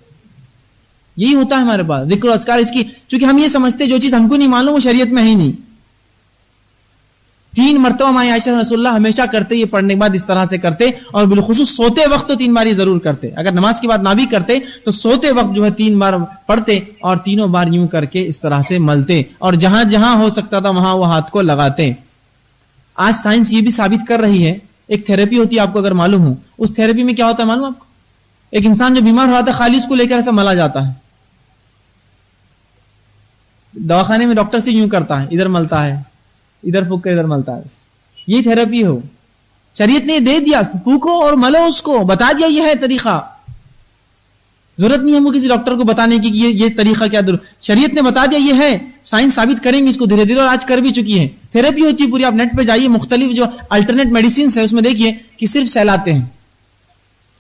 یہی ہوتا ہے ہمارے پاس ذکر و اذکار اس کی، چونکہ ہم یہ سمجھتے جو چیز ہم کو نہیں معلوم وہ شریعت میں ہے ہی نہیں. 3 مرتبہ ماں عائشہ رسول اللہ ہمیشہ کرتے، یہ پڑھنے کے بعد اس طرح سے کرتے، اور بالخصوص سوتے وقت تو 3 بار یہ ضرور کرتے. اگر نماز کے بعد نہ بھی کرتے تو سوتے وقت جو ہے 3 بار پڑھتے اور تینوں بار یوں کر کے اس طرح سے ملتے، اور جہاں جہاں ہو سکتا تھا وہاں وہ ہاتھ کو لگاتے. آج سائنس یہ بھی ثابت کر رہی ہے، ایک تھیراپی ہوتی ہے آپ کو اگر معلوم ہو، اس تھیراپی میں کیا ہوتا ہے معلوم آپ کو؟ ایک انسان جو بیمار ہو جاتا ہے خالی اس کو لے کر ایسا ملا جاتا ہے. دواخانے میں ڈاکٹر سے یوں کرتا ہے، ادھر ملتا ہے، ادھر پھونک کر ادھر ملتا ہے. یہ تھیراپی ہو، شریعت نے دے دیا، پھونکو اور ملو، اس کو بتا دیا یہ ہے طریقہ. ضرورت نہیں ہم کو کسی ڈاکٹر کو بتانے کی کہ یہ طریقہ کیا شریعت نے بتا دیا یہ ہے. سائنس ثابت کریں گے اس کو دھیرے دھیرے، اور آج کر بھی چکی ہے. تھیراپی ہوتی ہے پوری، آپ نیٹ پہ جائیے، مختلف جو الٹرنیٹ میڈیسنس ہے اس میں دیکھیے کہ صرف سہلاتے ہیں،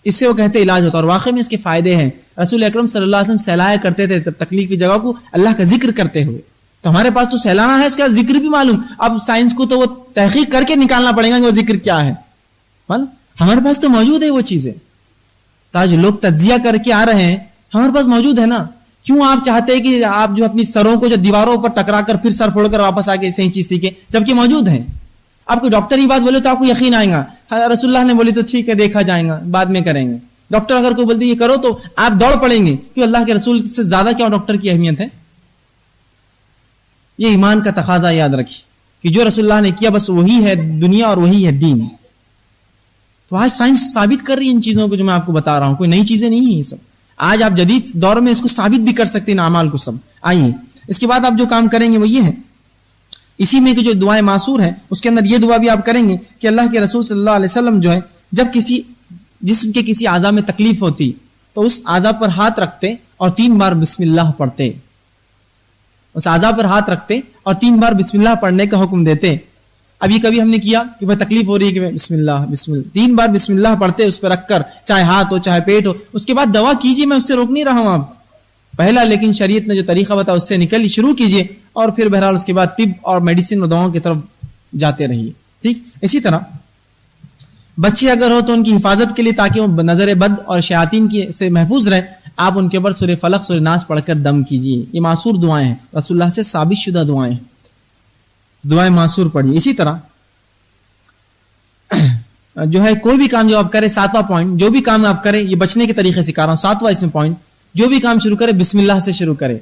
اس سے وہ کہتے ہیں علاج ہوتا ہے، اور واقعی میں اس کے فائدے ہیں. رسول اکرم صلی اللہ علیہ وسلم سہلایا کرتے تھے تکلیف کی جگہ کو اللہ کا ذکر کرتے ہوئے. تو ہمارے پاس تو سہلانا ہے، اس کا ذکر بھی معلوم. اب سائنس کو تو وہ تحقیق کر کے نکالنا پڑے گا کہ وہ ذکر کیا ہے. ہمارے پاس تو موجود ہے وہ چیزیں، تاج لوگ تجزیہ کر کے آ رہے ہیں، ہمارے پاس موجود ہے نا. کیوں آپ چاہتے ہیں کہ آپ جو اپنی سروں کو جو دیواروں پر ٹکرا کر پھر سر پھوڑ کر واپس آ کے صحیح چیز سیکھیں جبکہ موجود ہیں؟ آپ کو ڈاکٹر یہ بات بولے تو آپ کو یقین آئے گا، رسول اللہ نے بولی تو ٹھیک ہے دیکھا جائے گا بعد میں کریں گے. ڈاکٹر اگر کوئی بولتے یہ کرو تو آپ دوڑ پڑیں گے، کیوں اللہ کے رسول سے زیادہ کیا ڈاکٹر کی اہمیت ہے. یہ ایمان کا تقاضا یاد رکھیے کہ جو رسول اللہ نے کیا بس وہی ہے دنیا اور وہی ہے دین. تو آج سائنس ثابت کر رہی ہے ان چیزوں کو جو میں آپ کو بتا رہا ہوں، کوئی نئی چیزیں نہیں ہیں یہ سب. آج آپ جدید دور میں اس کو ثابت بھی کر سکتے ہیں اعمال کو سب. آئیے اس کے بعد آپ جو کام کریں گے وہ یہ ہے، اسی میں کہ جو دعائیں معصور ہیں اس کے اندر یہ دعا بھی آپ کریں گے کہ اللہ کے رسول صلی اللہ علیہ وسلم جو ہے جب کسی جسم کے کسی اعضاء میں تکلیف ہوتی تو اس اعضاء پر ہاتھ رکھتے اور 3 بار بسم اللہ پڑھتے. اس اعضاء پر ہاتھ رکھتے اور 3 بار بسم اللہ پڑھنے کا حکم دیتے. ابھی کبھی ہم نے کیا کہ بھائی تکلیف ہو رہی ہے کہ بسم اللہ بسم اللہ 3 بار بسم اللہ پڑھتے اس پہ رکھ کر، چاہے ہاتھ ہو چاہے پیٹ ہو. اس کے بعد دوا کیجیے، میں اس سے روک نہیں رہا ہوں آپ پہلا، لیکن شریعت نے جو طریقہ بتا اس سے نکل شروع کیجیے، اور پھر بہرحال اس کے بعد طب اور میڈیسن اور دواؤں کی طرف جاتے رہیے. ٹھیک. اسی طرح بچے اگر ہو تو ان کی حفاظت کے لیے تاکہ وہ نظر بد اور شیاطین کی سے محفوظ رہے، آپ ان کے اوپر سورہ فلق سورہ ناس پڑھ کر دم کیجیے. یہ معصور دعائیں ہیں، رسول اللہ سے ثابت شدہ دعائیں ہیں، دعائیں معصور پڑھیے. اسی طرح جو ہے کوئی بھی کام جو آپ کریں، 7واں پوائنٹ، جو بھی کام آپ کریں یہ بچنے کے طریقے سکھا رہا ہوں، 7واں اس میں پوائنٹ، جو بھی کام شروع کرے بسم اللہ سے شروع کرے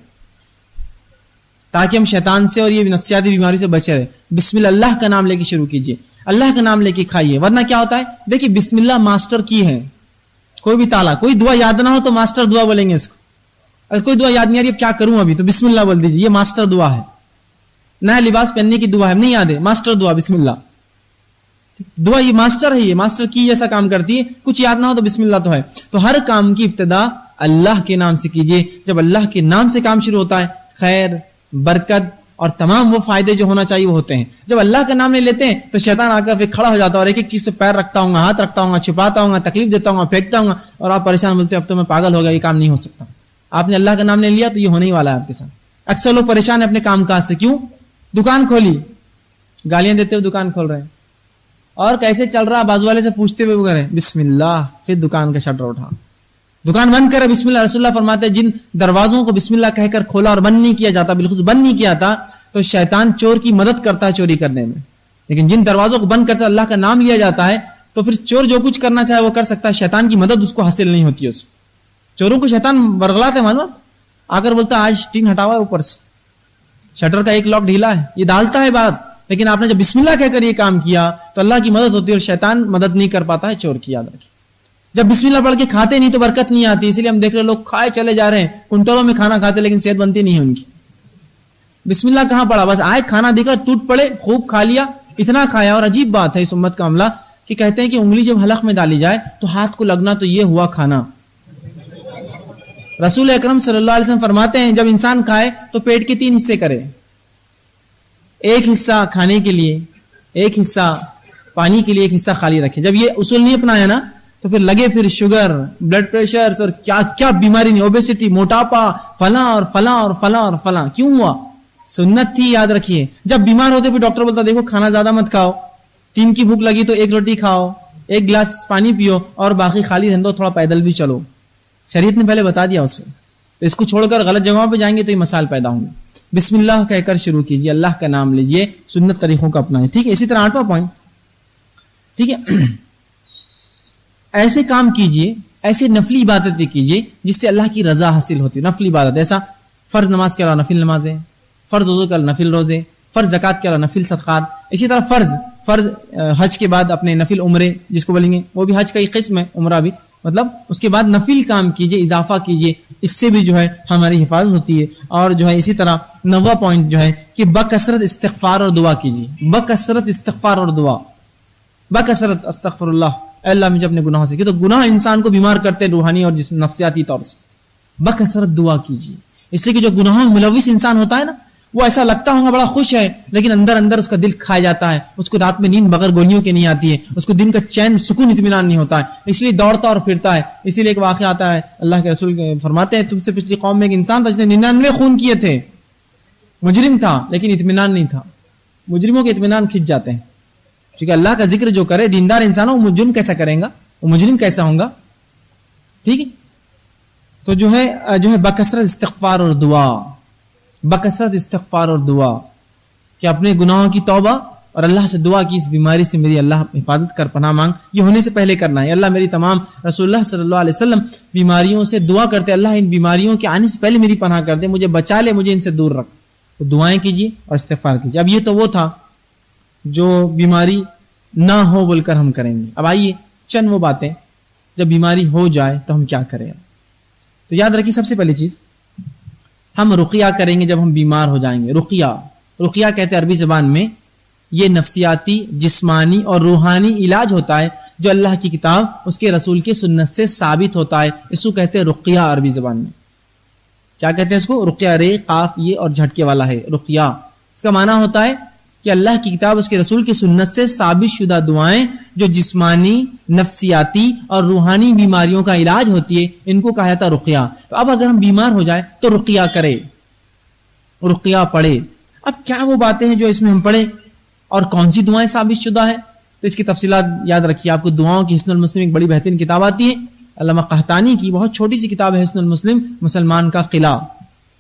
تاکہ ہم شیطان سے اور یہ نفسیاتی بیماری سے بچے رہے. بسم اللہ کا نام لے کے شروع کیجیے، اللہ کا نام لے کے کھائیے، ورنہ کیا ہوتا ہے دیکھیے بسم اللہ ماسٹر کی ہے. کوئی بھی تالا، کوئی دعا یاد نہ ہو تو ماسٹر دعا بولیں گے اس کو. اگر کوئی دعا یاد نہیں آ رہی اب کیا کروں ابھی تو بسم اللہ بول دیجیے، یہ ماسٹر دعا ہے. نیا لباس پہننے کی دعا ہے، نہیں یاد ہے، ماسٹر دعا بسم اللہ. دعا یہ ماسٹر ہے، یہ ماسٹر کی جیسا کام کرتی ہے. کچھ یاد نہ ہو تو بسم اللہ تو ہے. تو ہر کام کی ابتدا اللہ کے نام سے کیجیے. جب اللہ کے نام سے کام شروع ہوتا ہے خیر، برکت اور تمام وہ فائدے جو ہونا چاہیے وہ ہوتے ہیں. جب اللہ کا نام نہیں لیتے ہیں تو شیطان آ کر پھر کھڑا ہو جاتا ہے اور ایک ایک چیز سے پیر رکھتا ہوں گا، ہاتھ رکھتا ہوں گا، چھپاتا ہوں گا، تکلیف دیتا ہوں گا، پھینکتا ہوں گا، اور آپ پریشان بولتے اب تو میں پاگل ہو گیا، یہ کام نہیں ہو سکتا. آپ نے اللہ کا نام نہیں لیا تو یہ ہونے ہی والا ہے آپ کے ساتھ. اکثر لوگ پریشان ہیں اپنے کام کاج سے. کیوں؟ دکان کھولی، گالیاں دیتے ہوئے دکان کھول رہے ہیں، اور کیسے چل رہا بازو والے سے پوچھتے ہوئے کریں بسم اللہ، پھر دکان کا شٹر اٹھا، دکان بند کرے بسم اللہ. رسول اللہ فرماتے ہیں جن دروازوں کو بسم اللہ کہہ کر کھولا اور بند نہیں کیا جاتا، بالخصوص بند نہیں کیا تھا، تو شیطان چور کی مدد کرتا ہے چوری کرنے میں. لیکن جن دروازوں کو بند کرتے اللہ کا نام لیا جاتا ہے تو پھر چور جو کچھ کرنا چاہے وہ کر سکتا ہے, شیطان کی مدد اس کو حاصل نہیں ہوتی ہے. اس چوروں کو شیطان برگلاتا ہے, معلوم آ کر بولتا ہے آج ٹین ہٹاوا ہے اوپر سے, شٹر کا ایک لاک ڈھیلا ہے, یہ ڈالتا ہے بات, لیکن آپ نے جب بسم اللہ کہہ کر یہ کام کیا تو اللہ کی مدد ہوتی ہے اور شیطان مدد نہیں کر پاتا ہے چور کی. یاد رکھیے جب بسم اللہ پڑھ کے کھاتے نہیں تو برکت نہیں آتی, اسی لیے ہم دیکھ رہے لوگ کھائے چلے جا رہے ہیں, کنٹروں میں کھانا کھاتے لیکن صحت بنتی نہیں ہے ان کی. بسم اللہ کہاں پڑا, بس آئے کھانا دیکھا ٹوٹ پڑے, خوب کھا لیا, اتنا کھایا. اور عجیب بات ہے اس امت کا عملہ کہ کہتے ہیں کہ انگلی جب حلق میں ڈالی جائے تو ہاتھ کو لگنا تو یہ ہوا کھانا. رسول اکرم صلی اللہ علیہ وسلم فرماتے ہیں جب انسان کھائے تو پیٹ کے 3 حصے کرے, ایک حصہ کھانے کے لیے, ایک حصہ پانی کے لیے, ایک حصہ خالی رکھے. جب یہ اصول نہیں اپنایا نا تو پھر لگے پھر شوگر, بلڈ پریشر اور کیا کیا بیماری نہیں, اوبیسٹی, موٹاپا, فلاں اور فلاں اور فلاں اور فلاں. کیوں ہوا؟ سنت تھی. یاد رکھیے جب بیمار ہوتے پھر ڈاکٹر بولتا دیکھو کھانا زیادہ مت کھاؤ, 3 کی بھوک لگی تو 1 روٹی کھاؤ, 1 گلاس پانی پیو اور باقی خالی رہنے دو, تھوڑا پیدل بھی چلو. شریعت نے پہلے بتا دیا اسے. تو اس کو چھوڑ کر غلط جگہوں پہ جائیں گے تو یہ مسائل پیدا ہوں گے. بسم اللہ کہہ کر شروع کیجیے, اللہ کا نام لیجیے, سنت طریقوں کا اپنائیں. ٹھیک ہے. اسی طرح 8واں پوائنٹ, ٹھیک ہے, ایسے کام کیجیے, ایسے نفلی عبادتیں کیجیے جس سے اللہ کی رضا حاصل ہوتی ہے. نفلی عبادت ایسا فرض نماز کے علاوہ نفل نمازیں, فرض وضو کے علاوہ نفل روزے, فرض زکات کے علاوہ نفل صدقات. اسی طرح فرض حج کے بعد اپنے نفل عمرے جس کو بولیں گے, وہ بھی حج کا ایک قسم ہے, عمرہ بھی, مطلب اس کے بعد نفل کام کیجیے, اضافہ کیجیے, اس سے بھی جو ہے ہماری حفاظت ہوتی ہے. اور جو ہے اسی طرح 9واں پوائنٹ جو ہے کہ بکثرت استغفار اور دعا کیجیے. بکثرت استغفار اور دعا, بکثرت استغفر اللہ, اے اللہ مجھے اپنے گناہوں سے, کہ تو گناہ انسان کو بیمار کرتے ہیں روحانی اور نفسیاتی طور سے. بکثرت دعا کیجیے, اس لیے کہ جو گناہوں میں ملوث انسان ہوتا ہے نا, وہ ایسا لگتا ہوگا بڑا خوش ہے لیکن اندر اندر اس کا دل کھایا جاتا ہے, اس کو رات میں نیند بغیر گولیوں کے نہیں آتی ہے, اس کو دن کا چین سکون اطمینان نہیں ہوتا ہے, اس لیے دوڑتا اور پھرتا ہے. اسی لیے ایک واقعہ آتا ہے, اللہ کے رسول فرماتے ہیں تم سے پچھلی قوم میں ایک انسان تھا جس نے 99 خون کیے تھے, مجرم تھا لیکن اطمینان نہیں تھا. مجرموں کے اطمینان کھنچ جاتے ہیں, کیونکہ اللہ کا ذکر جو کرے دیندار انسان ہو, وہ مجرم کیسا کرے گا, وہ مجرم کیسا ہوگا. ٹھیک ہے. تو جو ہے بکثرت استغفار اور دعا, بکثرت استغفار اور دعا, کہ اپنے گناہوں کی توبہ اور اللہ سے دعا کی اس بیماری سے میری اللہ حفاظت کر, پناہ مانگ. یہ ہونے سے پہلے کرنا ہے. اللہ میری تمام, رسول اللہ صلی اللہ علیہ وسلم بیماریوں سے دعا کرتے, اللہ ان بیماریوں کے آنے سے پہلے میری پناہ کر دے, مجھے بچا لے, مجھے ان سے دور رکھ. تو دعائیں کیجیے اور استغفار کیجیے. اب یہ تو وہ تھا جو بیماری نہ ہو بول کر ہم کریں گے. اب آئیے چند وہ باتیں جب بیماری ہو جائے تو ہم کیا کریں. تو یاد رکھیے سب سے پہلی چیز, ہم رقیہ کریں گے جب ہم بیمار ہو جائیں گے. رقیہ کہتے ہیں عربی زبان میں, یہ نفسیاتی, جسمانی اور روحانی علاج ہوتا ہے جو اللہ کی کتاب, اس کے رسول کی سنت سے ثابت ہوتا ہے. اس کو کہتے ہیں رقیہ عربی زبان میں. کیا کہتے ہیں اس کو؟ رقیہ, رے قاف یہ اور جھٹکے والا ہے رقیہ. اس کا معنی ہوتا ہے کہ اللہ کی کتاب, اس کے رسول کی سنت سے ثابت شدہ دعائیں جو جسمانی, نفسیاتی اور روحانی بیماریوں کا علاج ہوتی ہے, ان کو کہا جاتا ہے رقیہ. تو اب اگر ہم بیمار ہو جائے تو رقیہ کرے, رقیہ پڑھے. اب کیا وہ باتیں ہیں جو اس میں ہم پڑھیں اور کون سی دعائیں ثابت شدہ ہے؟ تو اس کی تفصیلات یاد رکھیے. آپ کو دعاؤں کی حسن المسلم ایک بڑی بہترین کتاب آتی ہے, علامہ قحطانی کی بہت چھوٹی سی کتاب ہے حسن المسلم, مسلمان کا قلعہ,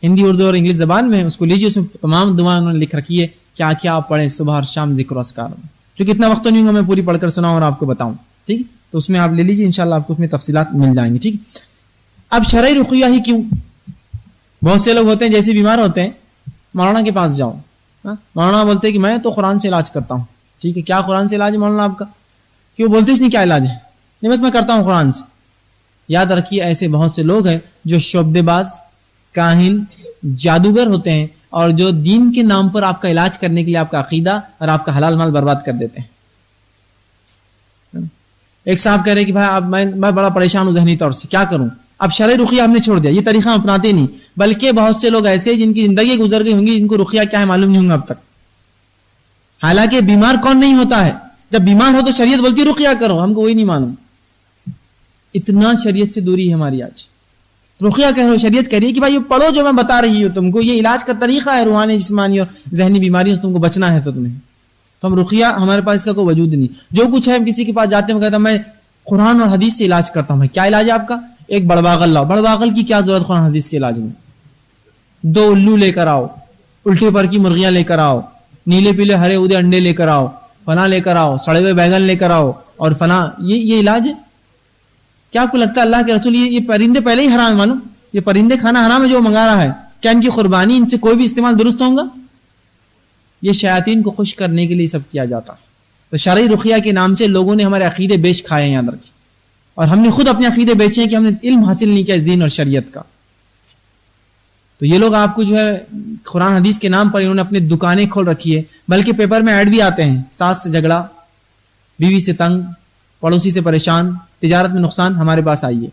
ہندی, اردو اور انگلش زبان میں. اس کو لیجیے, اس میں تمام دعائیں انہوں نے لکھ رکھی ہے, کیا کیا آپ پڑھیں صبح اور شام ذکر و اذکار میں. کیونکہ اتنا وقت تو نہیں ہوگا میں پوری پڑھ کر سناؤں اور آپ کو بتاؤں. ٹھیک, تو اس میں آپ لے لیجیے, انشاءاللہ آپ کو اس میں تفصیلات مل جائیں گی. ٹھیک. اب شرعی رقیہ ہی کیوں؟ بہت سے لوگ ہوتے ہیں جیسے بیمار ہوتے ہیں, مولانا کے پاس جاؤ, مولانا بولتے ہیں کہ میں تو قرآن سے علاج کرتا ہوں. ٹھیک ہے, کیا قرآن سے علاج ہے مولانا آپ کا؟ کہ وہ بولتے اس نہیں کیا علاج ہے, نہیں بس میں کرتا ہوں قرآن سے. یاد رکھیے ایسے بہت سے لوگ ہیں جو شعبدے باز, کاہن, جادوگر ہوتے ہیں, اور جو دین کے نام پر آپ کا علاج کرنے کے لیے آپ کا عقیدہ اور آپ کا حلال مال برباد کر دیتے ہیں. ایک صاحب کہہ رہے کہ بھائی میں بڑا پریشان ہوں ذہنی طور سے, کیا کروں؟ اب شرعی رقیہ ہم نے چھوڑ دیا, یہ طریقہ ہم اپناتے نہیں, بلکہ بہت سے لوگ ایسے جن کی زندگی گزر گئی ہوں گی, جن کو رقیہ کیا ہے معلوم نہیں ہوں گا اب تک. حالانکہ بیمار کون نہیں ہوتا ہے, جب بیمار ہو تو شریعت بولتی ہے رقیہ کرو, ہم کو وہی نہیں معلوم. اتنا شریعت سے دوری ہے ہماری آج. رقیہ کہہ رہے ہو, شریعت کہہ رہی ہے کہ بھائی یہ پڑھو جو میں بتا رہی ہوں تم کو, یہ علاج کا طریقہ ہے, روحانی, جسمانی اور ذہنی بیماریوں سے تم کو بچنا ہے. تو تمہیں تو ہم رقیہ, ہمارے پاس اس کا کوئی وجود نہیں. جو کچھ ہے ہم کسی کے پاس جاتے ہیں, کہتا میں قرآن اور حدیث سے علاج کرتا ہوں. کیا علاج ہے آپ کا؟ ایک بڑباغل لاؤ. بڑباغل کی کیا ضرورت قرآن حدیث کے علاج میں؟ 2 الو لے کر آؤ, الٹے پر کی مرغیاں لے کر آؤ, نیلے پیلے ہرے ادے انڈے لے کر آؤ, فلاں لے کر آؤ، سڑے ہوئے بیگن لے کر آؤ اور فلاں، یہ علاج ہے کیا؟ آپ کو لگتا ہے اللہ کے رسول یہ پرندے پہلے ہی حرام ہے؟ معلوم یہ پرندے کھانا حرام ہے جو منگا رہا ہے، کیا ان کی قربانی، ان سے کوئی بھی استعمال درست ہوگا؟ یہ شیاطین کو خوش کرنے کے لیے سب کیا جاتا ہے۔ تو شرعی رقیہ کے نام سے لوگوں نے ہمارے عقیدے بیچ کھائے ہیں، یاد رکھیے، اور ہم نے خود اپنے عقیدے بیچے ہیں کہ ہم نے علم حاصل نہیں کیا اس دین اور شریعت کا۔ تو یہ لوگ آپ کو جو ہے قرآن حدیث کے نام پر انہوں نے اپنی دکانیں کھول رکھی ہے، بلکہ پیپر میں ایڈ بھی آتے ہیں، ساس سے جھگڑا، بیوی سے تنگ، پڑوسی سے پریشان، تجارت میں نقصان، ہمارے پاس آئیے۔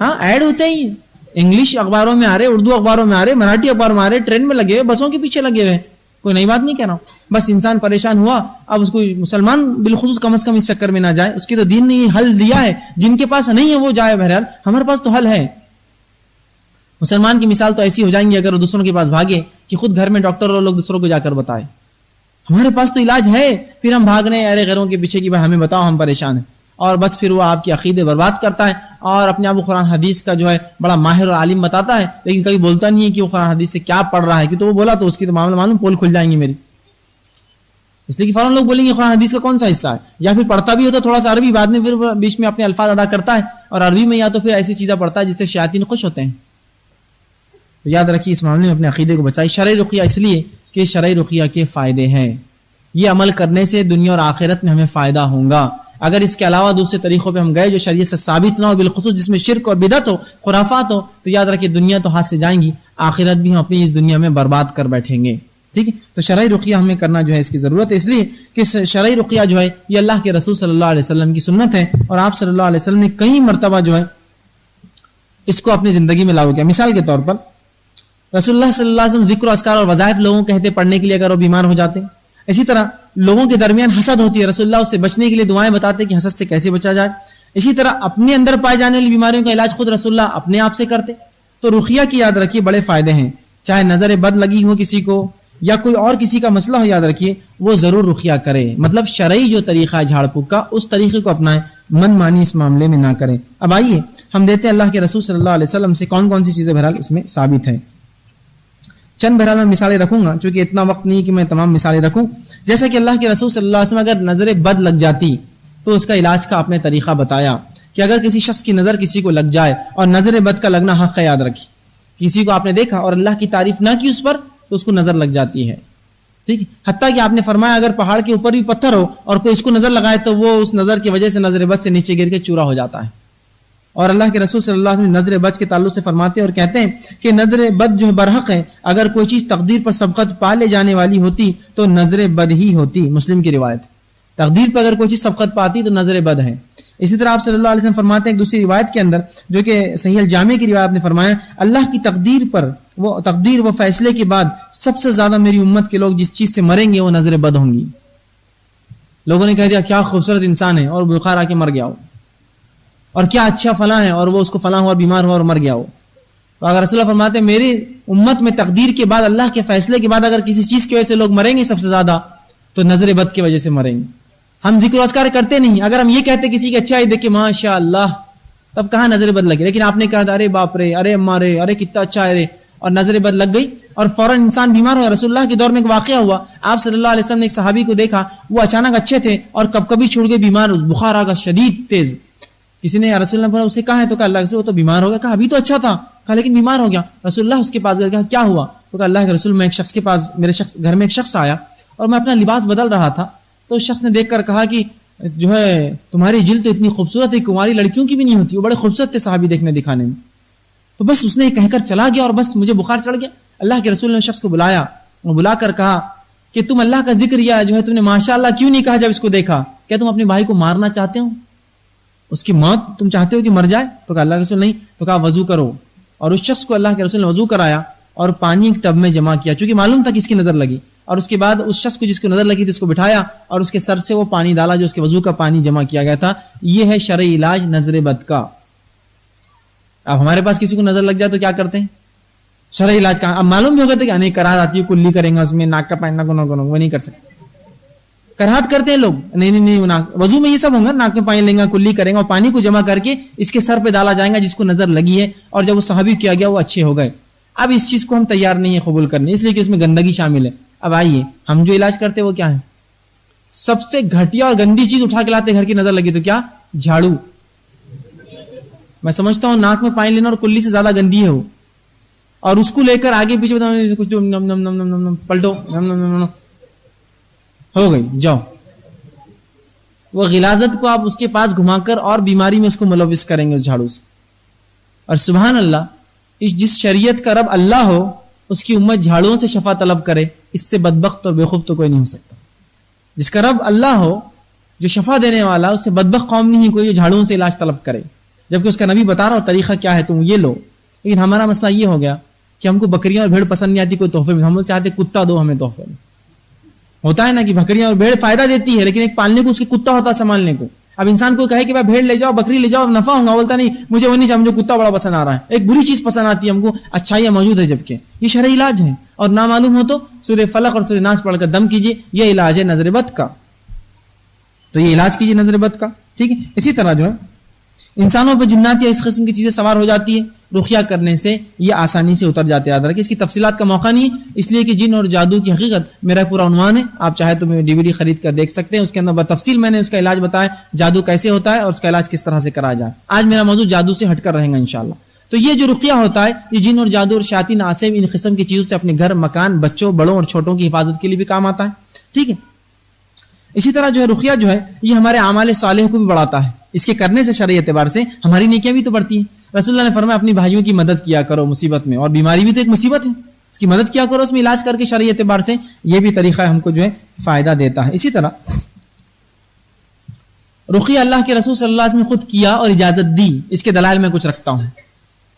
ہاں ایڈ ہوتے ہی، انگلش اخباروں میں آ رہے، اردو اخباروں میں آ رہے، مراٹھی اخباروں میں آ رہے، ٹرین میں لگے ہوئے، بسوں کے پیچھے لگے ہوئے، کوئی نئی بات نہیں کہہ رہا ہوں، بس انسان پریشان ہوا، اب اس کو مسلمان بالخصوص کم از کم اس چکر میں نہ جائے، اس کی تو دین نے حل دیا ہے، جن کے پاس نہیں ہے وہ جائے، بہرحال ہمارے پاس تو حل ہے۔ مسلمان کی مثال تو ایسی ہو جائیں گی اگر وہ دوسروں کے پاس بھاگے کہ خود گھر میں ڈاکٹر اور لوگ دوسروں کو جا کر بتائے، ہمارے پاس تو علاج ہے، پھر ہم بھاگ رہے ہیں ارے غیروں کے پیچھے کہ بھائی ہمیں بتاؤ ہم پریشان ہیں، اور بس پھر وہ آپ کی عقیدے برباد کرتا ہے اور اپنے آپ کو قرآن حدیث کا جو ہے بڑا ماہر اور عالم بتاتا ہے، لیکن کبھی بولتا نہیں ہے کہ وہ قرآن حدیث سے کیا پڑھ رہا ہے، کہ تو وہ بولا تو اس کی تو معاملہ معلوم پول کھل جائیں گی میری، اس لیے کہ فوراً لوگ بولیں گے قرآن حدیث کا کون سا حصہ ہے، یا پھر پڑھتا بھی ہوتا تھوڑا سا عربی، بعد میں پھر بیچ میں اپنے الفاظ ادا کرتا ہے اور عربی میں یا تو پھر ایسی چیزیں پڑھتا ہے جس سے شیاطین خوش ہوتے ہیں۔ تو یاد رکھیے اس معاملے میں اپنے عقیدے کو بچائیے۔ شرعی رقیہ اس لیے کہ شرعی رقیہ کے فائدے ہیں، یہ عمل کرنے سے دنیا اور آخرت میں ہمیں فائدہ ہوگا۔ اگر اس کے علاوہ دوسرے طریقوں پہ ہم گئے جو شریعت سے ثابت نہ ہو، بالخصوص جس میں شرک اور بدعت ہو، خرافات ہو، تو یاد رکھیے دنیا تو ہاتھ سے جائیں گی، آخرت بھی ہم اپنی اس دنیا میں برباد کر بیٹھیں گے۔ ٹھیک ہے، تو شرعی رقیہ ہمیں کرنا جو ہے اس کی ضرورت ہے، اس لیے کہ شرعی رقیہ جو ہے یہ اللہ کے رسول صلی اللہ علیہ وسلم کی سنت ہے، اور آپ صلی اللہ علیہ وسلم نے کئی مرتبہ جو ہے اس کو اپنی زندگی میں لاگو کیا۔ مثال کے طور پر رسول اللہ صلی اللہ علیہ وسلم ذکر و اذکار اور وظائف لوگوں کہتے پڑھنے کے لیے اگر وہ بیمار ہو جاتے، اسی طرح لوگوں کے درمیان حسد ہوتی ہے، رسول اللہ اس سے بچنے کے لیے دعائیں بتاتے کہ حسد سے کیسے بچا جائے، اسی طرح اپنے اندر پائے جانے والی بیماریوں کا علاج خود رسول اللہ اپنے آپ سے کرتے۔ تو رقیہ کی یاد رکھیے بڑے فائدے ہیں، چاہے نظر بد لگی ہو کسی کو یا کوئی اور کسی کا مسئلہ ہو، یاد رکھیے وہ ضرور رقیہ کرے، مطلب شرعی جو طریقہ ہے جھاڑ پھونک کا اس طریقے کو اپنائیں، من مانی اس معاملے میں نہ کریں۔ اب آئیے ہم دیتے ہیں اللہ کے رسول صلی اللہ علیہ وسلم سے کون کون سی چیزیں بہرحال اس میں ثابت ہیں۔ چند بہرحال میں مثالیں رکھوں گا، چونکہ اتنا وقت نہیں کہ میں تمام مثالیں رکھوں۔ جیسا کہ اللہ کے رسول صلی اللہ علیہ وسلم اگر نظر بد لگ جاتی تو اس کا علاج کا آپ نے طریقہ بتایا کہ اگر کسی شخص کی نظر کسی کو لگ جائے، اور نظر بد کا لگنا حق ہے، یاد رکھیے، کسی کو آپ نے دیکھا اور اللہ کی تعریف نہ کی اس پر تو اس کو نظر لگ جاتی ہے، ٹھیک ہے، حتیٰ کہ آپ نے فرمایا اگر پہاڑ کے اوپر بھی پتھر ہو اور کوئی اس کو نظر لگائے تو وہ اس نظر کی وجہ سے نظر بد سے نیچے گر کے چورا ہو جاتا ہے۔ اور اللہ کے رسول صلی اللہ علیہ وسلم نظر بد کے تعلق سے فرماتے ہیں اور کہتے ہیں کہ نظر بد جو ہے برحق ہے، اگر کوئی چیز تقدیر پر سبقت پا لے جانے والی ہوتی تو نظر بد ہی ہوتی، مسلم کی روایت، تقدیر پر اگر کوئی چیز سبقت پاتی تو نظر بد ہے۔ اسی طرح آپ صلی اللہ علیہ وسلم فرماتے ہیں ایک دوسری روایت کے اندر جو کہ صحیح الجامع کی روایت نے فرمایا، اللہ کی تقدیر وہ فیصلے کے بعد سب سے زیادہ میری امت کے لوگ جس چیز سے مریں گے وہ نظر بد ہوں گی۔ لوگوں نے کہہ دیا کیا خوبصورت انسان ہے اور بخار آ کے مر گیا ہو، اور کیا اچھا فلاں ہے اور وہ اس کو فلاں ہوا بیمار ہوا اور مر گیا ہو۔ تو اگر رسول اللہ فرماتے ہیں میری امت میں تقدیر کے بعد اللہ کے فیصلے کے بعد اگر کسی چیز کی وجہ سے لوگ مریں گے سب سے زیادہ تو نظر بد کی وجہ سے مریں گے۔ ہم ذکر و اذکار کرتے نہیں، اگر ہم یہ کہتے کسی کی اچھائی دیکھ کے ماشاء اللہ، تب کہاں نظر بد لگے، لیکن آپ نے کہا ارے باپ رے، ارے اماں رے، ارے کتنا اچھا ہے رے، اور نظر بد لگ گئی اور فوراً انسان بیمار ہوا۔ رسول اللہ کے دور میں ایک واقعہ ہوا، آپ صلی اللہ علیہ وسلم نے ایک صحابی کو دیکھا، وہ اچانک اچھے تھے اور کب کبھی چھوڑ گئے بیمار، بخار آ گیا شدید تیز۔ کسی نے رسول اللہ اسے کہا ہے تو کہا اللہ کے رسول وہ تو بیمار ہو گیا، کہا ابھی تو اچھا تھا، کہا لیکن بیمار ہو گیا۔ رسول اللہ اس کے پاس گئے، کہا کیا ہوا، تو کہا اللہ کے رسول میں ایک شخص کے پاس میرے گھر میں ایک شخص آیا اور میں اپنا لباس بدل رہا تھا تو اس شخص نے دیکھ کر کہا کہ جو ہے تمہاری جلد تو اتنی خوبصورت ہے، کماری لڑکیوں کی بھی نہیں ہوتی، وہ بڑے خوبصورت تھے صحابی دیکھنے دکھانے میں۔ تو بس اس نے کہہ کر چلا گیا اور بس مجھے بخار چڑھ گیا۔ اللہ کے رسول نے اس شخص کو بلایا اور بلا کر کہا کہ تم اللہ کا ذکر یا جو ہے تم نے ماشاءاللہ کیوں نہیں کہا جب اس کو دیکھا، کیا تم اپنے بھائی کو مارنا چاہتے ہو، اس کی موت تم چاہتے ہو کہ مر جائے؟ تو کہا اللہ کے رسول نہیں، تو کہا وضو کرو، اور اس شخص کو اللہ کے رسول نے وضو کرایا اور پانی ایک ٹب میں جمع کیا، چونکہ معلوم تھا کس کی نظر لگی، اور اس کے بعد اس شخص کو جس کو نظر لگی تھی اس کو بٹھایا اور اس کے سر سے وہ پانی ڈالا جو اس کے وضو کا پانی جمع کیا گیا تھا۔ یہ ہے شرعی علاج نظر بد کا۔ اب ہمارے پاس کسی کو نظر لگ جائے تو کیا کرتے ہیں؟ شرعی علاج کا اب معلوم بھی ہوگا کہ نہیں کراہت آتی ہے، کلی کریں گا اس میں، ناک کا پہننا وہ نہیں کر سکتے، کراہت کرتے ہیں لوگ، نہیں وضو میں یہ سب ہوگا، ناک میں پانی لیں گا، کلی کریں گا اور پانی کو جمع کر کے اس کے سر پہ ڈالا جائے گا جس کو نظر لگی ہے، اور جب وہ صحابی کیا گیا وہ اچھے ہو گئے۔ اب اس چیز کو ہم تیار نہیں ہے قبول کرنے، اس لیے کہ اس میں گندگی شامل ہے۔ اب آئیے ہم جو علاج کرتے وہ کیا ہے؟ سب سے گھٹیا اور گندی چیز اٹھا کے لاتے گھر کی نظر لگی تو کیا؟ جھاڑو. میں سمجھتا ہوں ناک میں پانی لینا اور کلی سے زیادہ گندی ہے وہ, اور اس کو لے کر آگے پیچھے کچھ پلٹو ہو گئی جاؤ. وہ غلاظت کو آپ اس کے پاس گھما کر اور بیماری میں اس کو ملوث کریں گے اس جھاڑو سے. اور سبحان اللہ, جس شریعت کا رب اللہ ہو اس کی امت جھاڑوؤں سے شفا طلب کرے, اس سے بدبخت اور بےخوف تو کوئی نہیں ہو سکتا. جس کا رب اللہ ہو, جو شفا دینے والا, اس سے بدبخت قوم نہیں کوئی جو جھاڑوؤں سے علاج طلب کرے, جبکہ اس کا نبی بتا رہا ہو طریقہ کیا ہے, تم یہ لو. لیکن ہمارا مسئلہ یہ ہو گیا کہ ہم کو بکریاں اور بھیڑ پسند نہیں آتی کوئی تحفے میں, ہم لوگ چاہتے کتا دو ہمیں تحفے میں. ہوتا ہے نا کہ بکریاں اور بھیڑ فائدہ دیتی ہے, لیکن ایک پالنے کو اس کے کتا ہوتا ہے سنبھالنے کو. اب انسان کو کہے کہ بھائی بھیڑ لے جاؤ, بکری لے جاؤ, نفع ہوگا, بولتا نہیں مجھے وہ نہیں چاہیے, مجھے کتا بڑا پسند آ رہا ہے. ایک بری چیز پسند آتی ہے ہم کو, اچھائیاں موجود ہے جبکہ یہ شرعی علاج ہے. اور نہ معلوم ہو تو سورہ فلق اور سورہ ناس پڑھ کر دم کیجیے, یہ علاج ہے نظر بد کا. تو یہ علاج کیجیے نظر بد کا, ٹھیک ہے. اسی طرح جو ہے انسانوں پہ جنات یا اس قسم کی چیزیں سوار ہو جاتی ہے, رقیہ کرنے سے یہ آسانی سے اتر جاتے ہیں. یاد رکھیں اس کی تفصیلات کا موقع نہیں ہے, اس لیے کہ جن اور جادو کی حقیقت میرا پورا عنوان ہے, آپ چاہے تو DVD خرید کر دیکھ سکتے ہیں. اس کے اندر بتفصیل میں نے اس کا علاج بتایا, جادو کیسے ہوتا ہے اور اس کا علاج کس طرح سے کرا جائے. آج میرا موضوع جادو سے ہٹ کر رہے گا انشاءاللہ. تو یہ جو رقیہ ہوتا ہے, یہ جن اور جادو اور شیاطین عاصب ان قسم کی چیزوں سے اپنے گھر, مکان, بچوں, بڑوں اور چھوٹوں کی حفاظت کے لیے بھی کام آتا ہے, ٹھیک ہے. اسی طرح جو ہے رقیہ جو ہے یہ ہمارے اعمال صالح کو بھی بڑھاتا ہے. اس کے کرنے سے شرعی اعتبار سے ہماری نیکیاں بھی تو بڑھتی ہیں. رسول اللہ نے فرمایا اپنی بھائیوں کی مدد کیا کرو مصیبت میں, اور بیماری بھی تو ایک مصیبت ہے, اس کی مدد کیا کرو, اس میں علاج کر کے شرعی اعتبار سے یہ بھی طریقہ ہم کو جو ہے فائدہ دیتا ہے. اسی طرح رقیہ اللہ کے رسول صلی اللہ علیہ وسلم نے خود کیا اور اجازت دی. اس کے دلائل میں کچھ رکھتا ہوں.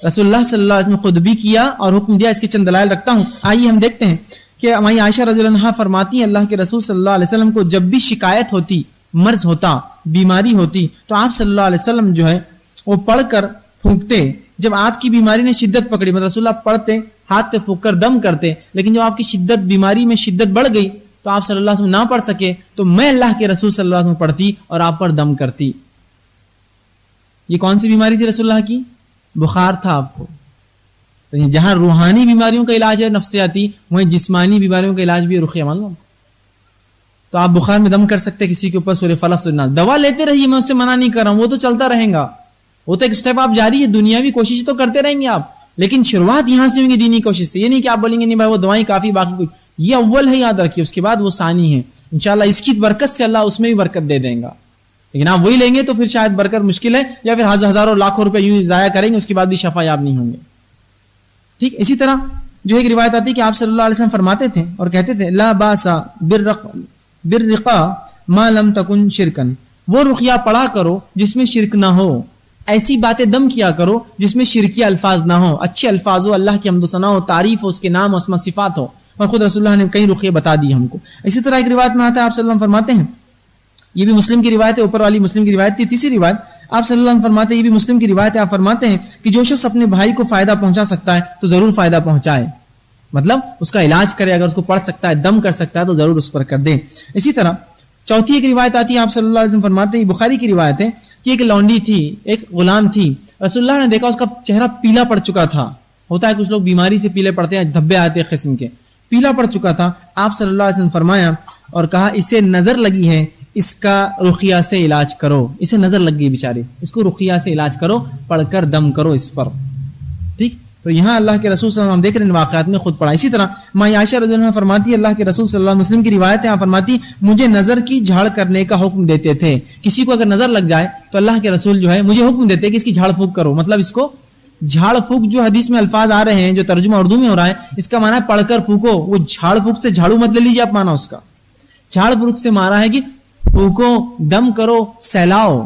رسول اللہ صلی اللہ علیہ وسلم نے خود بھی کیا اور حکم دیا, اس کے چند دلائل رکھتا ہوں. آئیے ہم دیکھتے ہیں کہ ہماری عائشہ رضی اللہ عنہا فرماتی ہیں اللہ کے رسول صلی اللہ علیہ وسلم کو جب بھی شکایت ہوتی, مرض ہوتا, بیماری ہوتی, تو آپ صلی اللہ علیہ وسلم جو ہے وہ پڑھ کر پھونکتے. جب آپ کی بیماری نے شدت پکڑی, مطلب رسول اللہ پڑھتے, ہاتھ پہ پھونک کر دم کرتے, لیکن جب آپ کی شدت, بیماری میں شدت بڑھ گئی تو آپ صلی اللہ علیہ وسلم نہ پڑھ سکے, تو میں اللہ کے رسول صلی اللہ علیہ وسلم پڑھتی اور آپ پر دم کرتی. یہ کون سی بیماری تھی رسول اللہ کی؟ بخار تھا آپ کو. تو جہاں روحانی بیماریوں کا علاج ہے نفسیاتی, وہیں جسمانی بیماریوں کا علاج بھی ہے رقیہ. معلوم, تو آپ بخار میں دم کر سکتے کسی کے اوپر, سورہ فلق سورہ ناس. دوا لیتے رہیے, میں اس سے منع نہیں کر رہا ہوں, وہ تو چلتا رہے گا, وہ تو ایک سٹیپ آپ جاری ہے, دنیاوی کوشش تو کرتے رہیں گے آپ, لیکن شروعات یہاں سے ہوگی دینی کوشش سے. یہ نہیں کہ آپ بولیں گے نہیں بھائی وہ دوائیں کافی, باقی کچھ, یہ اول ہے یاد رکھیے, اس کے بعد وہ ثانی ہے. انشاءاللہ اس کی برکت سے اللہ اس میں بھی برکت دے دیں گا, لیکن آپ وہی لیں گے تو پھر شاید برکت مشکل ہے, یا پھر ہزاروں لاکھوں روپے یوں ضائع کریں گے, اس کے بعد بھی شفا یاب نہیں ہوں گے. ٹھیک. اسی طرح جو ایک روایت آتی ہے کہ آپ صلی اللہ علیہ وسلم فرماتے تھے اور کہتے تھے لا باسا بالرقا ما لم تکن شرکن, وہ رقیہ پڑھا کرو جس میں شرک نہ ہو, ایسی باتیں دم کیا کرو جس میں شرکی الفاظ نہ ہو, اچھے الفاظ ہو, اللہ کی حمد و ثنا ہو, تعریف ہو, اس کے نام اسماء صفات ہو. اور خود رسول اللہ نے کئی رقیے بتا دی ہم کو. اسی طرح ایک روایت میں آتا ہے آپ صلی اللہ علیہ وسلم فرماتے ہیں, یہ بھی مسلم کی روایت ہے, اوپر والی مسلم کی روایت تھی. تیسری روایت آپ صلی اللہ علیہ وسلم فرماتے ہیں, یہ بھی مسلم کی روایت ہے, آپ فرماتے ہیں کہ جو شخص اپنے بھائی کو فائدہ پہنچا سکتا ہے تو ضرور فائدہ پہنچائے, مطلب اس کا علاج کرے, اگر اس کو پڑھ سکتا ہے, دم کر سکتا ہے تو ضرور اس پر کر دے. اسی طرح چوتھی ایک روایت آتی ہے, آپ صلی اللہ علیہ وسلم فرماتے ہیں, بخاری کی روایت ہے کہ ایک لونڈی تھی, ایک غلام تھی, رسول اللہ نے دیکھا اس کا چہرہ پیلا پڑ چکا تھا. ہوتا ہے کچھ لوگ بیماری سے پیلے پڑتے ہیں, دھبے آتے ہیں قسم کے, پیلا پڑ چکا تھا. آپ صلی اللہ علیہ وسلم فرمایا اور کہا اسے نظر لگی ہے, اس کا رقیہ سے علاج کرو. اسے نظر لگ گئی بیچارے, اس کو رقیہ سے علاج کرو, پڑھ کر دم کرو اس پر. ٹھیک. تو یہاں اللہ کے رسول صلی اللہ علیہ وسلم دیکھ رہے ہیں واقعات میں خود پڑھا. اسی طرح ماں عائشہ رضی اللہ عنہا فرماتی ہے اللہ کے رسول صلی اللہ علیہ وسلم کی روایت ہے, فرماتی مجھے نظر کی جھاڑ کرنے کا حکم دیتے تھے. کسی کو اگر نظر لگ جائے تو اللہ کے رسول جو ہے مجھے حکم دیتے کہ اس کی جھاڑ پھونک کرو. مطلب اس کو جھاڑ پھونک, جو حدیث میں الفاظ آ رہے ہیں جو ترجمہ اردو میں ہو رہا ہے, اس کا معنی ہے پڑھ کر پھونکو. وہ جھاڑ پھونک سے جھاڑو مت لے لیجیے آپ, مانا اس کا جھاڑ پھونک سے مارا ہے کہ پھونکو, دم کرو, سیلاؤ.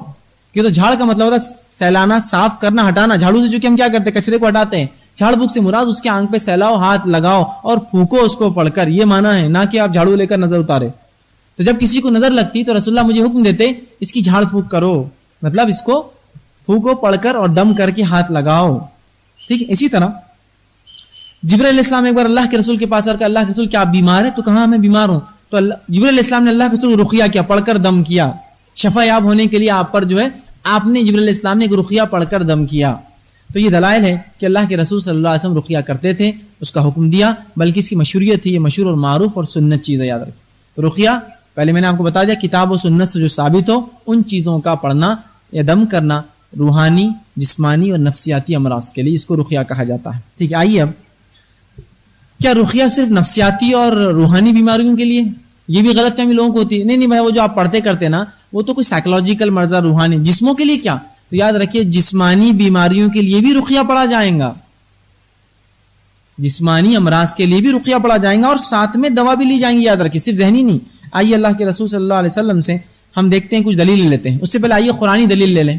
کہ تو جھاڑ کا مطلب ہوتا ہے سیلانا, صاف کرنا, ہٹانا. جھاڑو سے جو کہ ہم کیا کرتے ہیں, کچرے کو ہٹاتے ہیں. جھاڑ پھونک سے مراد اس کے آنکھ پہ سیلاؤ, ہاتھ لگاؤ اور پھونکو اس کو پڑھ کر, یہ مانا ہے, نہ کہ آپ جھاڑو لے کر نظر اتارے. تو جب کسی کو نظر لگتی تو رسول اللہ مجھے حکم دیتے اس کی جھاڑ پھونک کرو, مطلب اس کو پھونکو پڑھ کر اور دم کر کے ہاتھ لگاؤ. ٹھیک. اسی طرح جبرائیل علیہ السلام ایک بار اللہ کے رسول کے پاس آ کر اللہ کے رسول کیا آپ بیمار ہیں؟ تو کہاں میں بیمار ہوں. تو جبرائیل علیہ السلام نے اللہ کے رسول رقیہ کیا, پڑھ کر دم کیا. شفا یاب ہونے کے لیے آپ پر جو ہے آپ نے جبرائیل علیہ السلام نے ایک رقیہ پڑھ کر دم کیا. تو یہ دلائل ہے کہ اللہ کے رسول صلی اللہ علیہ وسلم رقیہ کرتے تھے, اس کا حکم دیا, بلکہ اس کی مشہوریت تھی, یہ مشہور اور معروف اور سنت چیز ہے, یاد رکھیں. تو رقیہ پہلے میں نے آپ کو بتا دیا کتاب و سنت سے جو ثابت ہو ان چیزوں کا پڑھنا یا دم کرنا روحانی، جسمانی اور نفسیاتی امراض کے لیے، اس کو رقیہ کہا جاتا ہے. ٹھیک ہے. آئیے اب کیا رقیہ صرف نفسیاتی اور روحانی بیماریوں کے لیے؟ یہ بھی غلط فہمی لوگوں کو ہوتی ہے. نہیں بھائی، وہ جو آپ پڑھتے کرتے نا وہ تو کوئی سائیکولوجیکل مرض، روحانی. جسموں کے لیے کیا؟ تو یاد رکھیے جسمانی بیماریوں کے لیے بھی رقیہ پڑھا جائے گا، جسمانی امراض کے لیے بھی رقیہ پڑھا جائے گا اور ساتھ میں دوا بھی لی جائیں گی. یاد رکھیے صرف ذہنی نہیں. آئیے اللہ کے رسول صلی اللہ علیہ وسلم سے ہم دیکھتے ہیں کچھ دلیل لیتے ہیں. اس سے پہلے آئیے قرآنی دلیل لے لیں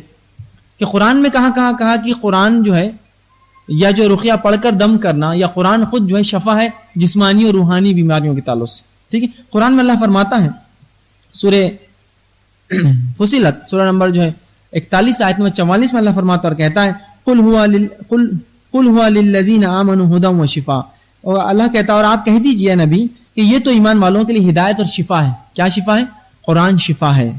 کہ قرآن میں کہا کہ قرآن جو ہے یا جو رقیہ پڑھ کر دم کرنا یا قرآن خود جو ہے شفا ہے جسمانی اور روحانی بیماریوں کے تعلق سے. ٹھیک ہے. قرآن میں اللہ فرماتا ہے سورہ فصلت سورہ نمبر جو ہے 41 آیت نمبر 44 میں اللہ فرماتا اور کہتا ہے قل هو للذین آمنوا ھدی و شفاء. اور اللہ کہتا ہے اور آپ کہہ دیجئے نبی کہ یہ تو ایمان والوں کے لیے ہدایت اور شفا ہے. کیا شفا ہے؟ قرآن شفا ہے.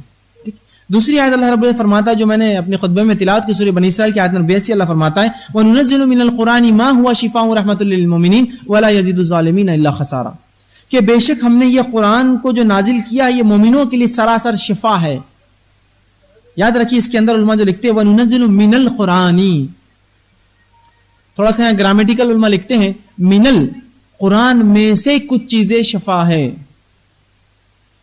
دوسری آیت اللہ رب فرماتا ہے جو میں نے اپنے خطبے میں تلاوت کی سورہ بنی اسرائیل کی آیت نمبر 82 اللہ فرماتا ہے وَنُنَزِّلُ مِنَ الْقُرْآنِ مَا هُوَ شِفَاءٌ وَرَحْمَةٌ لِّلْمُؤْمِنِينَ وَلَا يَزِيدُ الظَّالِمِينَ إِلَّا خَسَارًا. کہ بے شک ہم نے یہ قرآن کو جو نازل کیا یہ مومنوں کے لیے سراسر شفا ہے. یاد رکھیے اس کے اندر علماء جو لکھتے ہیں وَنُنَزِّلُ مِنَ الْقُرْآنِ، تھوڑا سا گرامیٹیکل علماء لکھتے ہیں من القرآن میں سے کچھ چیزیں شفا ہے،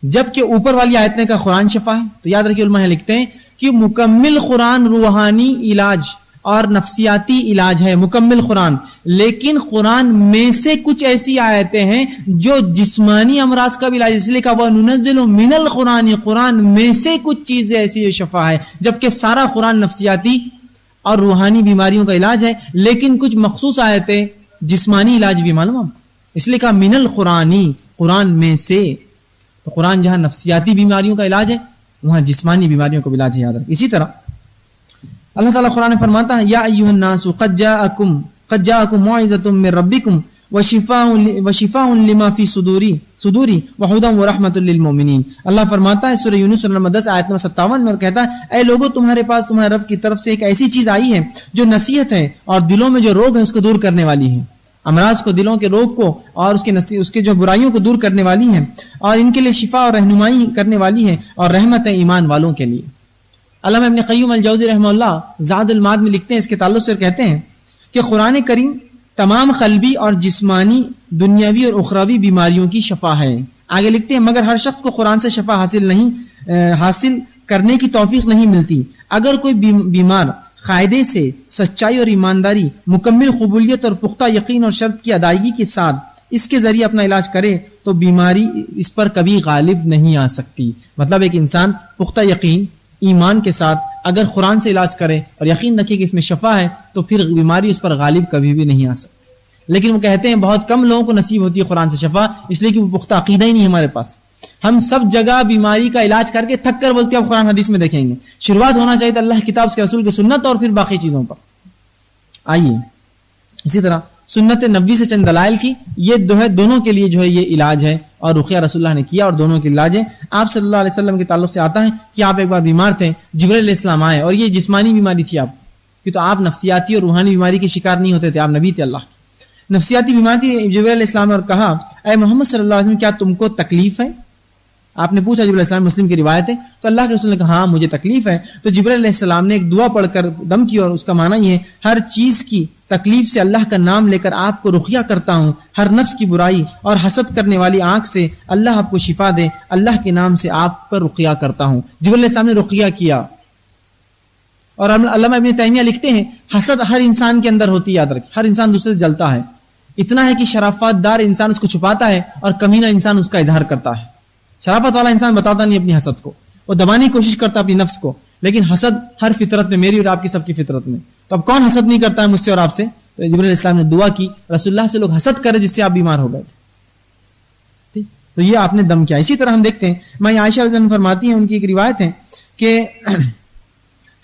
جبکہ اوپر والی آیت میں کا قرآن شفا ہے. تو یاد رکھیے علماء لکھتے ہیں کہ مکمل قرآن روحانی علاج اور نفسیاتی علاج ہے، مکمل قرآن. لیکن قرآن میں سے کچھ ایسی آیتیں ہیں جو جسمانی امراض کا بھی علاج، اس لیے کہ وَنُنَزِّلُ مِنَ الْقُرْآنِ، قرآن میں سے کچھ چیزیں ایسی جو شفا ہے، جبکہ سارا قرآن نفسیاتی اور روحانی بیماریوں کا علاج ہے. لیکن کچھ مخصوص آیتیں جسمانی علاج بھی معلوم، اس لیے کہا من القرآنی، قرآن میں سے. تو قرآن جہاں نفسیاتی بیماریوں کا علاج ہے وہاں جسمانی بیماریوں کا بھی علاج ہے. یاد رکھ. اسی طرح اللہ تعالیٰ قرآن میں فرماتا ہے یا ایھا الناس قد جاءکم موعظۃ من ربکم وشفاء لما فی صدور وہدی ورحمۃ للمؤمنین. اللہ فرماتا ہے سورہ یونس نمبر 10 آیت نمبر 57 میں اور کہتا ہے اے لوگو تمہارے پاس تمہارے رب کی طرف سے ایک ایسی چیز آئی ہے جو نصیحت ہے اور دلوں میں جو روگ ہے اس کو دور کرنے والی ہے، امراض کو، دلوں کے روگ کو اور اس کے جو برائیوں کو دور کرنے والی ہیں، اور ان کے لیے شفا اور رہنمائی کرنے والی ہے اور رحمت ہے ایمان والوں کے لیے. علامہ ابن قیم الجوزی رحمہ اللہ زاد المعاد میں لکھتے ہیں اس کے تعلق سے اور کہتے ہیں کہ قرآن کریم تمام قلبی اور جسمانی، دنیاوی اور اخروی بیماریوں کی شفا ہے. آگے لکھتے ہیں مگر ہر شخص کو قرآن سے شفا حاصل کرنے کی توفیق نہیں ملتی. اگر کوئی بیمار قاعدے سے، سچائی اور ایمانداری، مکمل قبولیت اور پختہ یقین اور شرط کی ادائیگی کے ساتھ اس کے ذریعے اپنا علاج کرے تو بیماری اس پر کبھی غالب نہیں آ سکتی. مطلب ایک انسان پختہ یقین، ایمان کے ساتھ اگر قرآن سے علاج کرے اور یقین رکھے کہ اس میں شفا ہے تو پھر بیماری اس پر غالب کبھی بھی نہیں آ سکتی. لیکن وہ کہتے ہیں بہت کم لوگوں کو نصیب ہوتی ہے قرآن سے شفا، اس لیے کہ وہ پختہ عقیدہ ہی نہیں ہمارے پاس. ہم سب جگہ بیماری کا علاج کر کے تھک کر بولتے ہیں اب قرآن حدیث میں دیکھیں گے. شروعات ہونا چاہیے اللہ کتاب کے رسول کی سنت اور پھر باقی چیزوں پر. آئیے اسی طرح سنت نبوی سے چند دلائل کی، یہ دونوں کے لیے جو ہے یہ علاج ہے اور رقیہ رسول اللہ نے کیا اور دونوں کے علاج ہے. آپ صلی اللہ علیہ وسلم کے تعلق سے آتا ہے کہ آپ ایک بار بیمار تھے، جبرائیل علیہ السلام آئے اور یہ جسمانی بیماری تھی آپ کی، تو آپ نفسیاتی اور روحانی بیماری کے شکار نہیں ہوتے تھے، آپ نبی تھے اللہ. نفسیاتی بیماری تھی، جبرائیل علیہ السلام نے اور کہا اے محمد صلی اللہ علیہ وسلم کیا تم کو تکلیف ہے؟ آپ نے پوچھا، جبرائیل علیہ السلام، مسلم کی روایت ہے. تو اللہ کے رسول نے کہا ہاں مجھے تکلیف ہے. تو جبرائیل علیہ السلام نے ایک دعا پڑھ کر دم کی اور اس کا معنی یہ ہے ہر چیز کی تکلیف سے اللہ کا نام لے کر آپ کو رقیہ کرتا ہوں، ہر نفس کی برائی اور حسد کرنے والی آنکھ سے اللہ آپ کو شفا دے، اللہ کے نام سے آپ پر رقیہ کرتا ہوں. جبرائیل علیہ السلام نے رقیہ کیا. اور علامہ ابن تیمیہ لکھتے ہیں حسد ہر انسان کے اندر ہوتی ہے، یاد رکھیں ہر انسان دوسرے سے جلتا ہے. اتنا ہے کہ شرافت دار انسان اس کو چھپاتا ہے اور کمینہ انسان اس کا اظہار کرتا ہے. شرافت والا انسان بتاتا نہیں اپنی حسد کو، وہ دبانے کی کوشش کرتا اپنی نفس کو، لیکن حسد ہر فطرت میں، میری اور آپ کی سب کی فطرت میں. تو اب کون حسد نہیں کرتا ہے مجھ سے اور آپ سے؟ تو جبرائیل علیہ السلام نے دعا کی رسول اللہ سے لوگ حسد کرے جس سے آپ بیمار ہو گئے تھے. ٹھیک، تو یہ آپ نے دم کیا. اسی طرح ہم دیکھتے ہیں میں عائشہ رضی اللہ عنہا فرماتی ہیں، ان کی ایک روایت ہے کہ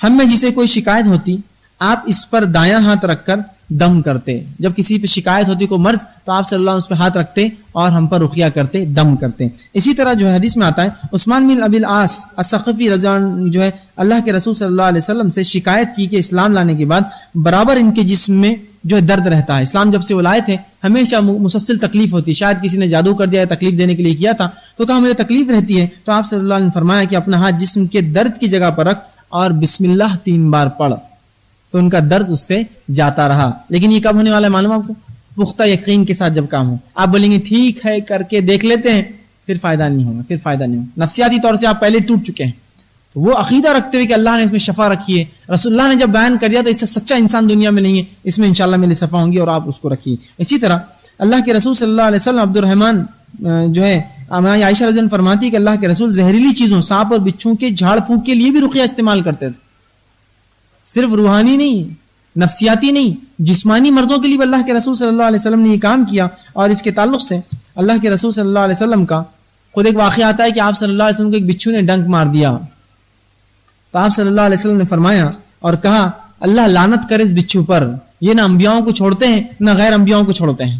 ہم میں جسے کوئی شکایت ہوتی آپ اس پر دایاں ہاتھ رکھ کر دم کرتے. جب کسی پہ شکایت ہوتی کوئی مرض تو آپ صلی اللہ علیہ وسلم اس پہ ہاتھ رکھتے اور ہم پر رقیہ کرتے، دم کرتے. اسی طرح جو ہے حدیث میں آتا ہے عثمان بن ابی العاص الثقفی رضی اللہ عنہ جو ہے اللہ کے رسول صلی اللہ علیہ وسلم سے شکایت کی کہ اسلام لانے کے بعد برابر ان کے جسم میں جو درد رہتا ہے. اسلام جب سے وہ لائے تھے ہمیشہ مسلسل تکلیف ہوتی ہے. شاید کسی نے جادو کر دیا ہے تکلیف دینے کے لیے کیا تھا تو کہا مجھے تکلیف رہتی ہے, تو آپ صلی اللہ علیہ وسلم نے فرمایا کہ اپنا ہاتھ جسم کے درد کی جگہ پر رکھ اور بسم اللہ 3 بار پڑھ, تو ان کا درد اس سے جاتا رہا. لیکن یہ کب ہونے والا ہے معلوم آپ کو؟ پختہ یقین کے ساتھ جب کام ہو. آپ بولیں گے ٹھیک ہے کر کے دیکھ لیتے ہیں, پھر فائدہ نہیں ہوگا, پھر فائدہ نہیں ہوگا. نفسیاتی طور سے آپ پہلے ٹوٹ چکے ہیں. تو وہ عقیدہ رکھتے ہوئے کہ اللہ نے اس میں شفا رکھی ہے, رسول اللہ نے جب بیان کر دیا تو اس سے سچا انسان دنیا میں نہیں ہے, اس میں انشاءاللہ میری شفا ہوں گی اور آپ اس کو رکھیے. اسی طرح اللہ کے رسول صلی اللہ علیہ وسلم عبد الرحمن جو ہے عائشہ رضی اللہ عنہا فرماتی ہے کہ اللہ کے رسول زہریلی چیزوں سانپ اور بچھوں کے جھاڑ پھونک کے لیے بھی رقیہ استعمال کرتے تھے. صرف روحانی نہیں, نفسیاتی نہیں, جسمانی مرضوں کے لیے بھی اللہ کے رسول صلی اللہ علیہ وسلم نے یہ کام کیا. اور اس کے تعلق سے اللہ کے رسول صلی اللہ علیہ وسلم کا خود ایک واقعہ آتا ہے کہ آپ صلی اللہ علیہ وسلم کو ایک بچھو نے ڈنک مار دیا. تو آپ صلی اللہ علیہ وسلم نے فرمایا اور کہا اللہ لعنت کرے اس بچھو پر, یہ نہ انبیاؤں کو چھوڑتے ہیں نہ غیر انبیاؤں کو چھوڑتے ہیں.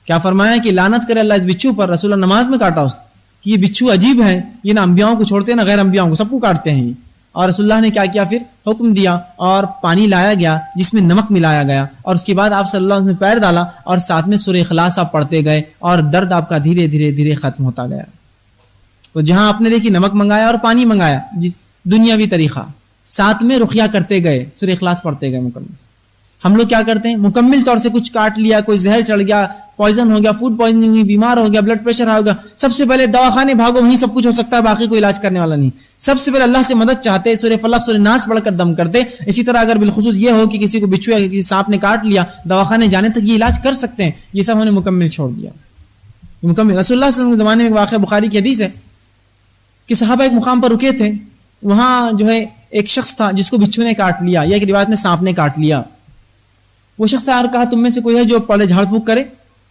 کیا فرمایا کہ لعنت کرے اللہ اس بچھو پر. رسول اللہ نماز میں کاٹا اس کہ یہ بچھو عجیب ہے, یہ نہ انبیاؤں کو چھوڑتے ہیں نہ غیر انبیاؤں کو, سب کو کاٹتے ہیں. اور رسول اللہ نے کیا کیا, پھر حکم دیا اور پانی لایا گیا جس میں نمک ملایا گیا, اور اس کے بعد آپ صلی اللہ علیہ وسلم نے پیر ڈالا اور ساتھ میں سورہ اخلاص آپ پڑھتے گئے اور درد آپ کا دھیرے دھیرے دھیرے ختم ہوتا گیا. تو جہاں آپ نے دیکھی نمک منگایا اور پانی منگایا دنیاوی طریقہ, ساتھ میں رقیہ کرتے گئے, سورہ اخلاص پڑھتے گئے مکمل. ہم لوگ کیا کرتے ہیں مکمل طور سے کچھ کاٹ لیا, کوئی زہر چڑھ گیا, پوائزن ہو گیا, فوڈ پوائزننگ ہوئی, بیمار ہو گیا, بلڈ پریشر ہو گیا, سب سے پہلے دواخانے بھاگو, وہیں سب کچھ ہو سکتا ہے, باقی کوئی علاج کرنے والا نہیں. سب سے پہلے اللہ سے مدد چاہتے, سورہ فلق سورہ ناس پڑھ کر دم کرتے. اسی طرح اگر بالخصوص یہ ہو کہ کسی کو بچھو یا کسی سانپ نے کاٹ لیا, دواخانے جانے تک یہ علاج کر سکتے ہیں, یہ سب ہم نے مکمل چھوڑ دیا. مکمل رسول اللہ صلی اللہ علیہ وسلم کے زمانے میں ایک واقعہ بخاری کی حدیث ہے کہ صحابہ ایک مقام پر رکے تھے, وہاں جو ہے ایک شخص تھا جس کو بچھو نے کاٹ لیا, یا ایک روایت میں سانپ نے کاٹ لیا. وہ شخص آ کہا تم میں سے کوئی ہے جو پڑھے جھاڑ پھونک کرے؟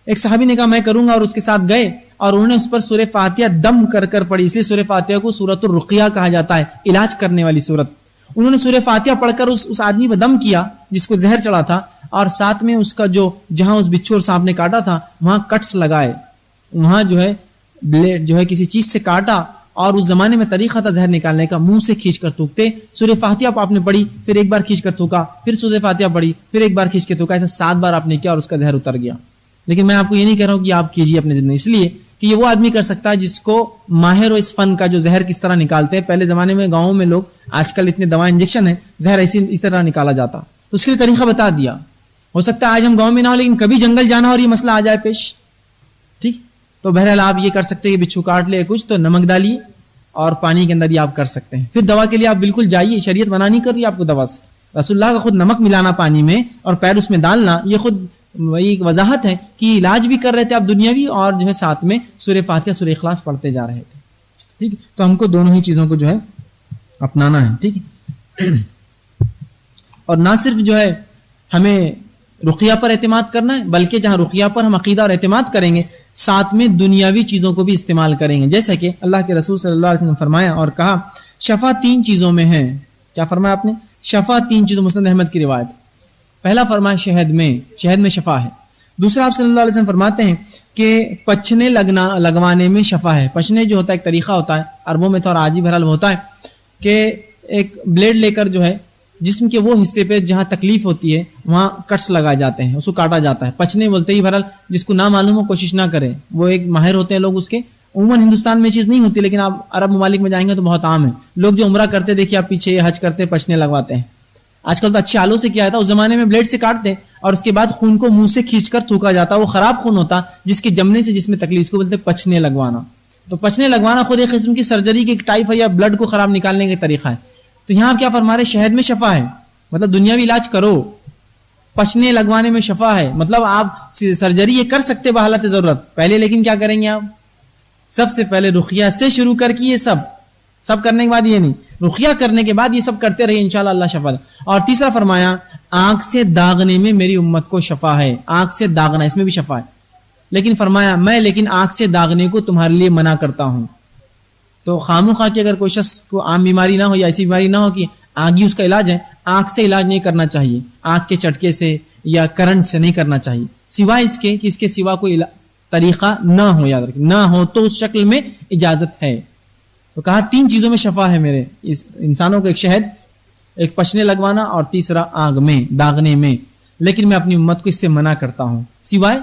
ایک صحابی نے کہا میں کروں گا, اور اس کے ساتھ گئے اور انہوں نے اس پر سورہ فاتحہ دم کر کر پڑھی. اس لیے سورہ فاتحہ کو سورۃ الرقیہ کہا جاتا ہے, علاج کرنے والی سورت. انہوں نے سورہ فاتحہ پڑھ کر اس آدمی پر دم کیا جس کو زہر چڑھا تھا, اور ساتھ میں اس کا جو جہاں اس بچھو اور سانپ نے کاٹا تھا وہاں کٹس لگائے, وہاں جو ہے بلیڈ جو ہے کسی چیز سے کاٹا. اور اس زمانے میں طریقہ تھا زہر نکالنے کا, منہ سے کھینچ کر تھوکتے. سورہ فاتحہ آپ نے پڑھی, پھر ایک بار کھینچ کر تھوکا, پھر سورہ فاتحہ پڑھی, پھر ایک بار کھینچ کے تھوکا, ایسا 7 بار آپ نے کیا اور اس کا زہر اتر گیا. لیکن میں آپ کو یہ نہیں کہہ رہا ہوں کہ آپ کیجیے اپنے زندگی, اس لیے کہ یہ وہ آدمی کر سکتا ہے جس کو ماہر ہو اس فن کا, جو زہر کس طرح نکالتے ہیں. پہلے زمانے میں گاؤں میں لوگ, آج کل اتنے دوا انجیکشن ہے, زہر اس طرح نکالا جاتا, تو اس کے لیے طریقہ بتا دیا. ہو سکتا ہے آج ہم گاؤں میں نہ ہو, لیکن کبھی جنگل جانا اور یہ مسئلہ آ جائے پیش, ٹھیک. تو بہرحال آپ یہ کر سکتے ہیں کہ بچھو کاٹ لے کچھ تو نمک ڈالیے اور پانی کے اندر یہ آپ کر سکتے ہیں. پھر دوا کے لیے آپ بالکل جائیے, شریعت منع نہیں کر رہی آپ کو دوا سے. رسول اللہ کا خود نمک ملانا پانی میں اور پیر اس میں ڈالنا, یہ خود وہی ایک وضاحت ہے کہ علاج بھی کر رہے تھے آپ دنیاوی, اور جو ہے ساتھ میں سورہ فاتحہ سورہ اخلاص پڑھتے جا رہے تھے, ٹھیک. تو ہم کو دونوں ہی چیزوں کو جو ہے اپنانا ہے, ٹھیک ہے. اور نہ صرف جو ہے ہمیں رقیہ پر اعتماد کرنا ہے, بلکہ جہاں رقیہ پر ہم عقیدہ اور اعتماد کریں گے, ساتھ میں دنیاوی چیزوں کو بھی استعمال کریں گے. جیسا کہ اللہ کے رسول صلی اللہ علیہ وسلم نے فرمایا اور کہا شفا 3 چیزوں میں ہے. کیا فرمایا آپ نے؟ شفا 3 چیزوں, مسند احمد کی روایت. پہلا فرمایا شہد میں شفا ہے. دوسرا آپ صلی اللہ علیہ وسلم فرماتے ہیں کہ پچھنے لگوانے میں شفا ہے. پچھنے جو ہوتا ہے ایک طریقہ ہوتا ہے, عربوں میں تو اور آج ہی بہرحال ہوتا ہے کہ ایک بلیڈ لے کر جو ہے جسم کے وہ حصے پہ جہاں تکلیف ہوتی ہے وہاں کٹس لگائے جاتے ہیں, اس کو کاٹا جاتا ہے. پچھنے بولتے ہی بہرحال, جس کو نہ معلوم ہو کوشش نہ کرے, وہ ایک ماہر ہوتے ہیں لوگ اس کے. عموماً ہندوستان میں چیز نہیں ہوتی, لیکن آپ عرب ممالک میں جائیں گے تو بہت عام ہے. لوگ جو عمرہ کرتے دیکھیے آپ پیچھے, حج کرتے پچھنے لگواتے ہیں. آج کل تو اچھے آلوں سے کیا تھا, اس زمانے میں بلیڈ سے کاٹتے اور اس کے بعد خون کو منہ سے کھینچ کر تھوکا جاتا. وہ خراب خون ہوتا جس کے جمنے سے جس میں تکلیف, اس کو بولتے پچھنے لگوانا. تو پچھنے لگوانا خود ایک قسم کی سرجری کی ٹائپ ہے, یا بلڈ کو خراب نکالنے کا طریقہ ہے. تو یہاں آپ کیا فرما رہے, شہد میں شفا ہے, مطلب دنیاوی علاج کرو, پچھنے لگوانے میں شفا ہے, مطلب آپ سرجری یہ کر سکتے بحالت ضرورت پہلے, لیکن کیا کریں گے آپ, سب سے پہلے رقیہ سے شروع کر کے یہ سب کرنے کے بعد, یہ نہیں, رقیہ کرنے کے بعد یہ سب کرتے رہیے, انشاءاللہ اللہ شفا دے. اور تیسرا فرمایا آنکھ سے داغنے میں میری امت کو شفا ہے. آنکھ سے داغنا اس میں بھی شفا ہے, لیکن فرمایا میں آنکھ سے داغنے کو تمہارے لیے منع کرتا ہوں. تو خاموخواہ کہ اگر کوئی شخص کو عام بیماری نہ ہو یا ایسی بیماری نہ ہو کہ آنکھ ہی اس کا علاج ہے, آنکھ سے علاج نہیں کرنا چاہیے, آنکھ کے چٹکے سے یا کرنٹ سے نہیں کرنا چاہیے, سوائے اس کے کہ اس کے سوا کوئی طریقہ نہ ہو. یاد رکھیں, نہ ہو تو اس شکل میں اجازت ہے. تو کہا 3 چیزوں میں شفا ہے میرے اس انسانوں کو, ایک شہد, ایک پچھنے لگوانا, اور تیسرا آگ میں داغنے میں. لیکن میں اپنی امت کو اس سے منع کرتا ہوں، سوائے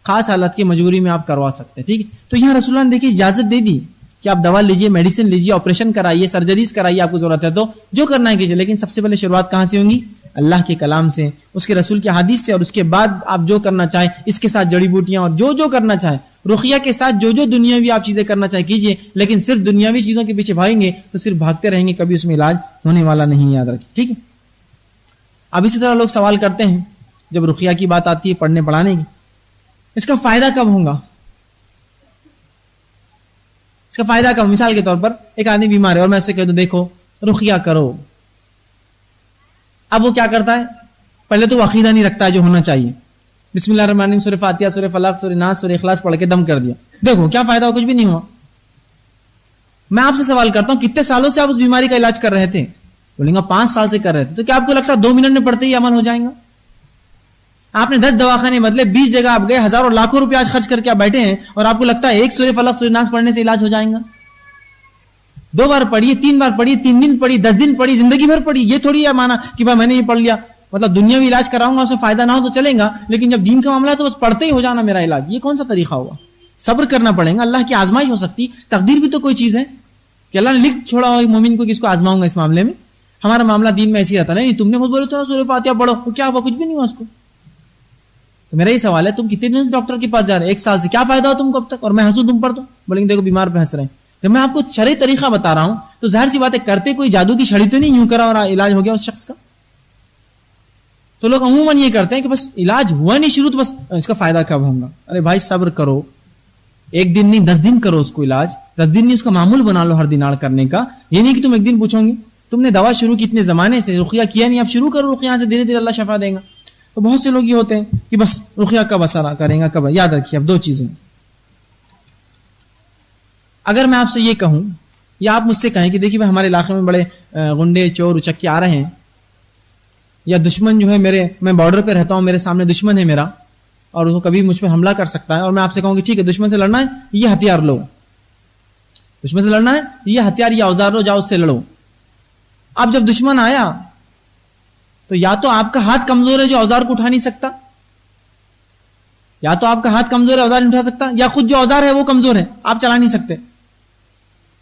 خاص حالت کی مجبوری میں آپ کروا سکتے ہیں. ٹھیک ہے، تو یہاں رسول اللہ نے دیکھیے اجازت دے دی کہ آپ دوا لیجئے، میڈیسن لیجئے، آپریشن کرائیے، سرجریز کرائیے، آپ کو ضرورت ہے تو جو کرنا ہے کیجئے، لیکن سب سے پہلے شروعات کہاں سے ہوں گی؟ اللہ کے کلام سے، اس کے رسول کی حدیث سے، اور اس کے بعد آپ جو کرنا چاہیں اس کے ساتھ جڑی بوٹیاں اور جو کرنا چاہیں، رقیہ کے ساتھ جو دنیاوی آپ چیزیں کرنا چاہیں کیجئے، لیکن صرف دنیاوی چیزوں کے پیچھے بھاگیں گے تو صرف بھاگتے رہیں گے، کبھی اس میں علاج ہونے والا نہیں، یاد رکھیے. ٹھیک ہے. اب اسی طرح لوگ سوال کرتے ہیں جب رقیہ کی بات آتی ہے، پڑھنے پڑھانے کی، اس کا فائدہ کب ہوگا؟ اس کا فائدہ کب؟ مثال کے طور پر ایک آدمی بیمار ہے اور میں اس سے کہہ دوں دیکھو رقیہ کرو، اب وہ کیا کرتا ہے؟ پہلے تو وہ عقیدہ نہیں رکھتا ہے جو ہونا چاہیے، بسم اللہ الرحمن الرحیم، سورہ فاتحہ، سورہ فلق، سورہ ناس، سورہ اخلاص پڑھ کے دم کر دیا. دیکھو کیا فائدہ ہوا؟ کچھ بھی نہیں ہوا. میں آپ سے سوال کرتا ہوں کتنے سالوں سے آپ اس بیماری کا علاج کر رہے تھے؟ بولیں گا 5 سال سے کر رہے تھے. تو کیا آپ کو لگتا ہے 2 منٹ میں پڑھتے ہی عمل ہو جائیں گا؟ آپ نے 10 دواخانے بدلے، 20 جگہ آپ گئے، ہزاروں لاکھوں روپے آج خرچ کر کے آپ بیٹھے ہیں اور آپ کو لگتا ہے ایک سورہ فلق، سورہ ناس پڑھنے سے علاج ہو جائیں گا؟ 2 بار پڑھیے، 3 بار پڑھیے، 3 دن پڑھی، 10 دن پڑھی، زندگی بھر پڑھی. یہ تھوڑی ہے مانا کہ بھائی میں نے یہ پڑھ لیا مطلب دنیاوی علاج کراؤں گا اس میں فائدہ نہ ہو تو چلے گا، لیکن جب دین کا معاملہ ہے تو بس پڑھتے ہی ہو جانا میرا علاج. یہ کون سا طریقہ ہوا؟ صبر کرنا پڑے گا. اللہ کی آزمائش ہو سکتی، تقدیر بھی تو کوئی چیز ہے کہ اللہ نے لکھ چھوڑا ہو مومن کو کہ اس کو آزماؤں گا. اس معاملے میں ہمارا معاملہ دین میں ایسے ہی رہتا نہیں، تم نے مجھ بولے تو سورہ فاتحہ پڑھو، تو کیا ہوا؟ کچھ بھی نہیں ہوا اس کو. تو میرا یہ سوال ہے تم کتنے دن ڈاکٹر کے پاس جا رہے ہیں؟ 1 سال سے، کیا فائدہ ہو تم کو اب تک؟ اور میں ہنسوں تم پر تو بولیں گے دیکھو بیمار پہ ہنس رہے ہیں. جب میں آپ کو شرعی طریقہ بتا رہا ہوں تو ظاہر سی بات ہے کرتے کوئی جادو کی چھڑی تو نہیں، یوں کرا اور علاج ہو گیا اس شخص کا. تو لوگ عموماً یہ کرتے ہیں کہ بس علاج ہوا نہیں شروع تو بس اس کا فائدہ کب ہوگا؟ ارے بھائی صبر کرو، 1 دن نہیں 10 دن کرو اس کو علاج، 10 دن نہیں اس کا معمول بنا لو ہر دن کرنے کا. یہ نہیں کہ تم 1 دن پوچھو گے تم نے دوا شروع کی اتنے زمانے سے، رقیہ کیا نہیں، اب شروع کرو رقیہ سے، دھیرے دھیرے اللہ شفا دے گا. تو بہت سے لوگ یہ ہوتے ہیں کہ بس رقیہ کب اثر کریں گا کب. یاد رکھیے اب 2 چیزیں، اگر میں آپ سے یہ کہوں یا آپ مجھ سے کہیں کہ دیکھیے بھائی ہمارے علاقے میں بڑے غنڈے چور اچکے آ رہے ہیں، یا دشمن جو ہے میں بارڈر پہ رہتا ہوں، میرے سامنے دشمن ہے میرا اور وہ کبھی مجھ پہ حملہ کر سکتا ہے، اور میں آپ سے کہوں کہ ٹھیک ہے دشمن سے لڑنا ہے یہ ہتھیار لو، دشمن سے لڑنا ہے یہ ہتھیار یہ اوزار لو، جاؤ اس سے لڑو. اب جب دشمن آیا تو یا تو آپ کا ہاتھ کمزور ہے جو اوزار کو اٹھا نہیں سکتا، یا تو آپ کا ہاتھ کمزور ہے اوزار نہیں اٹھا سکتا، یا خود جو اوزار ہے وہ کمزور ہے آپ چلا نہیں سکتے،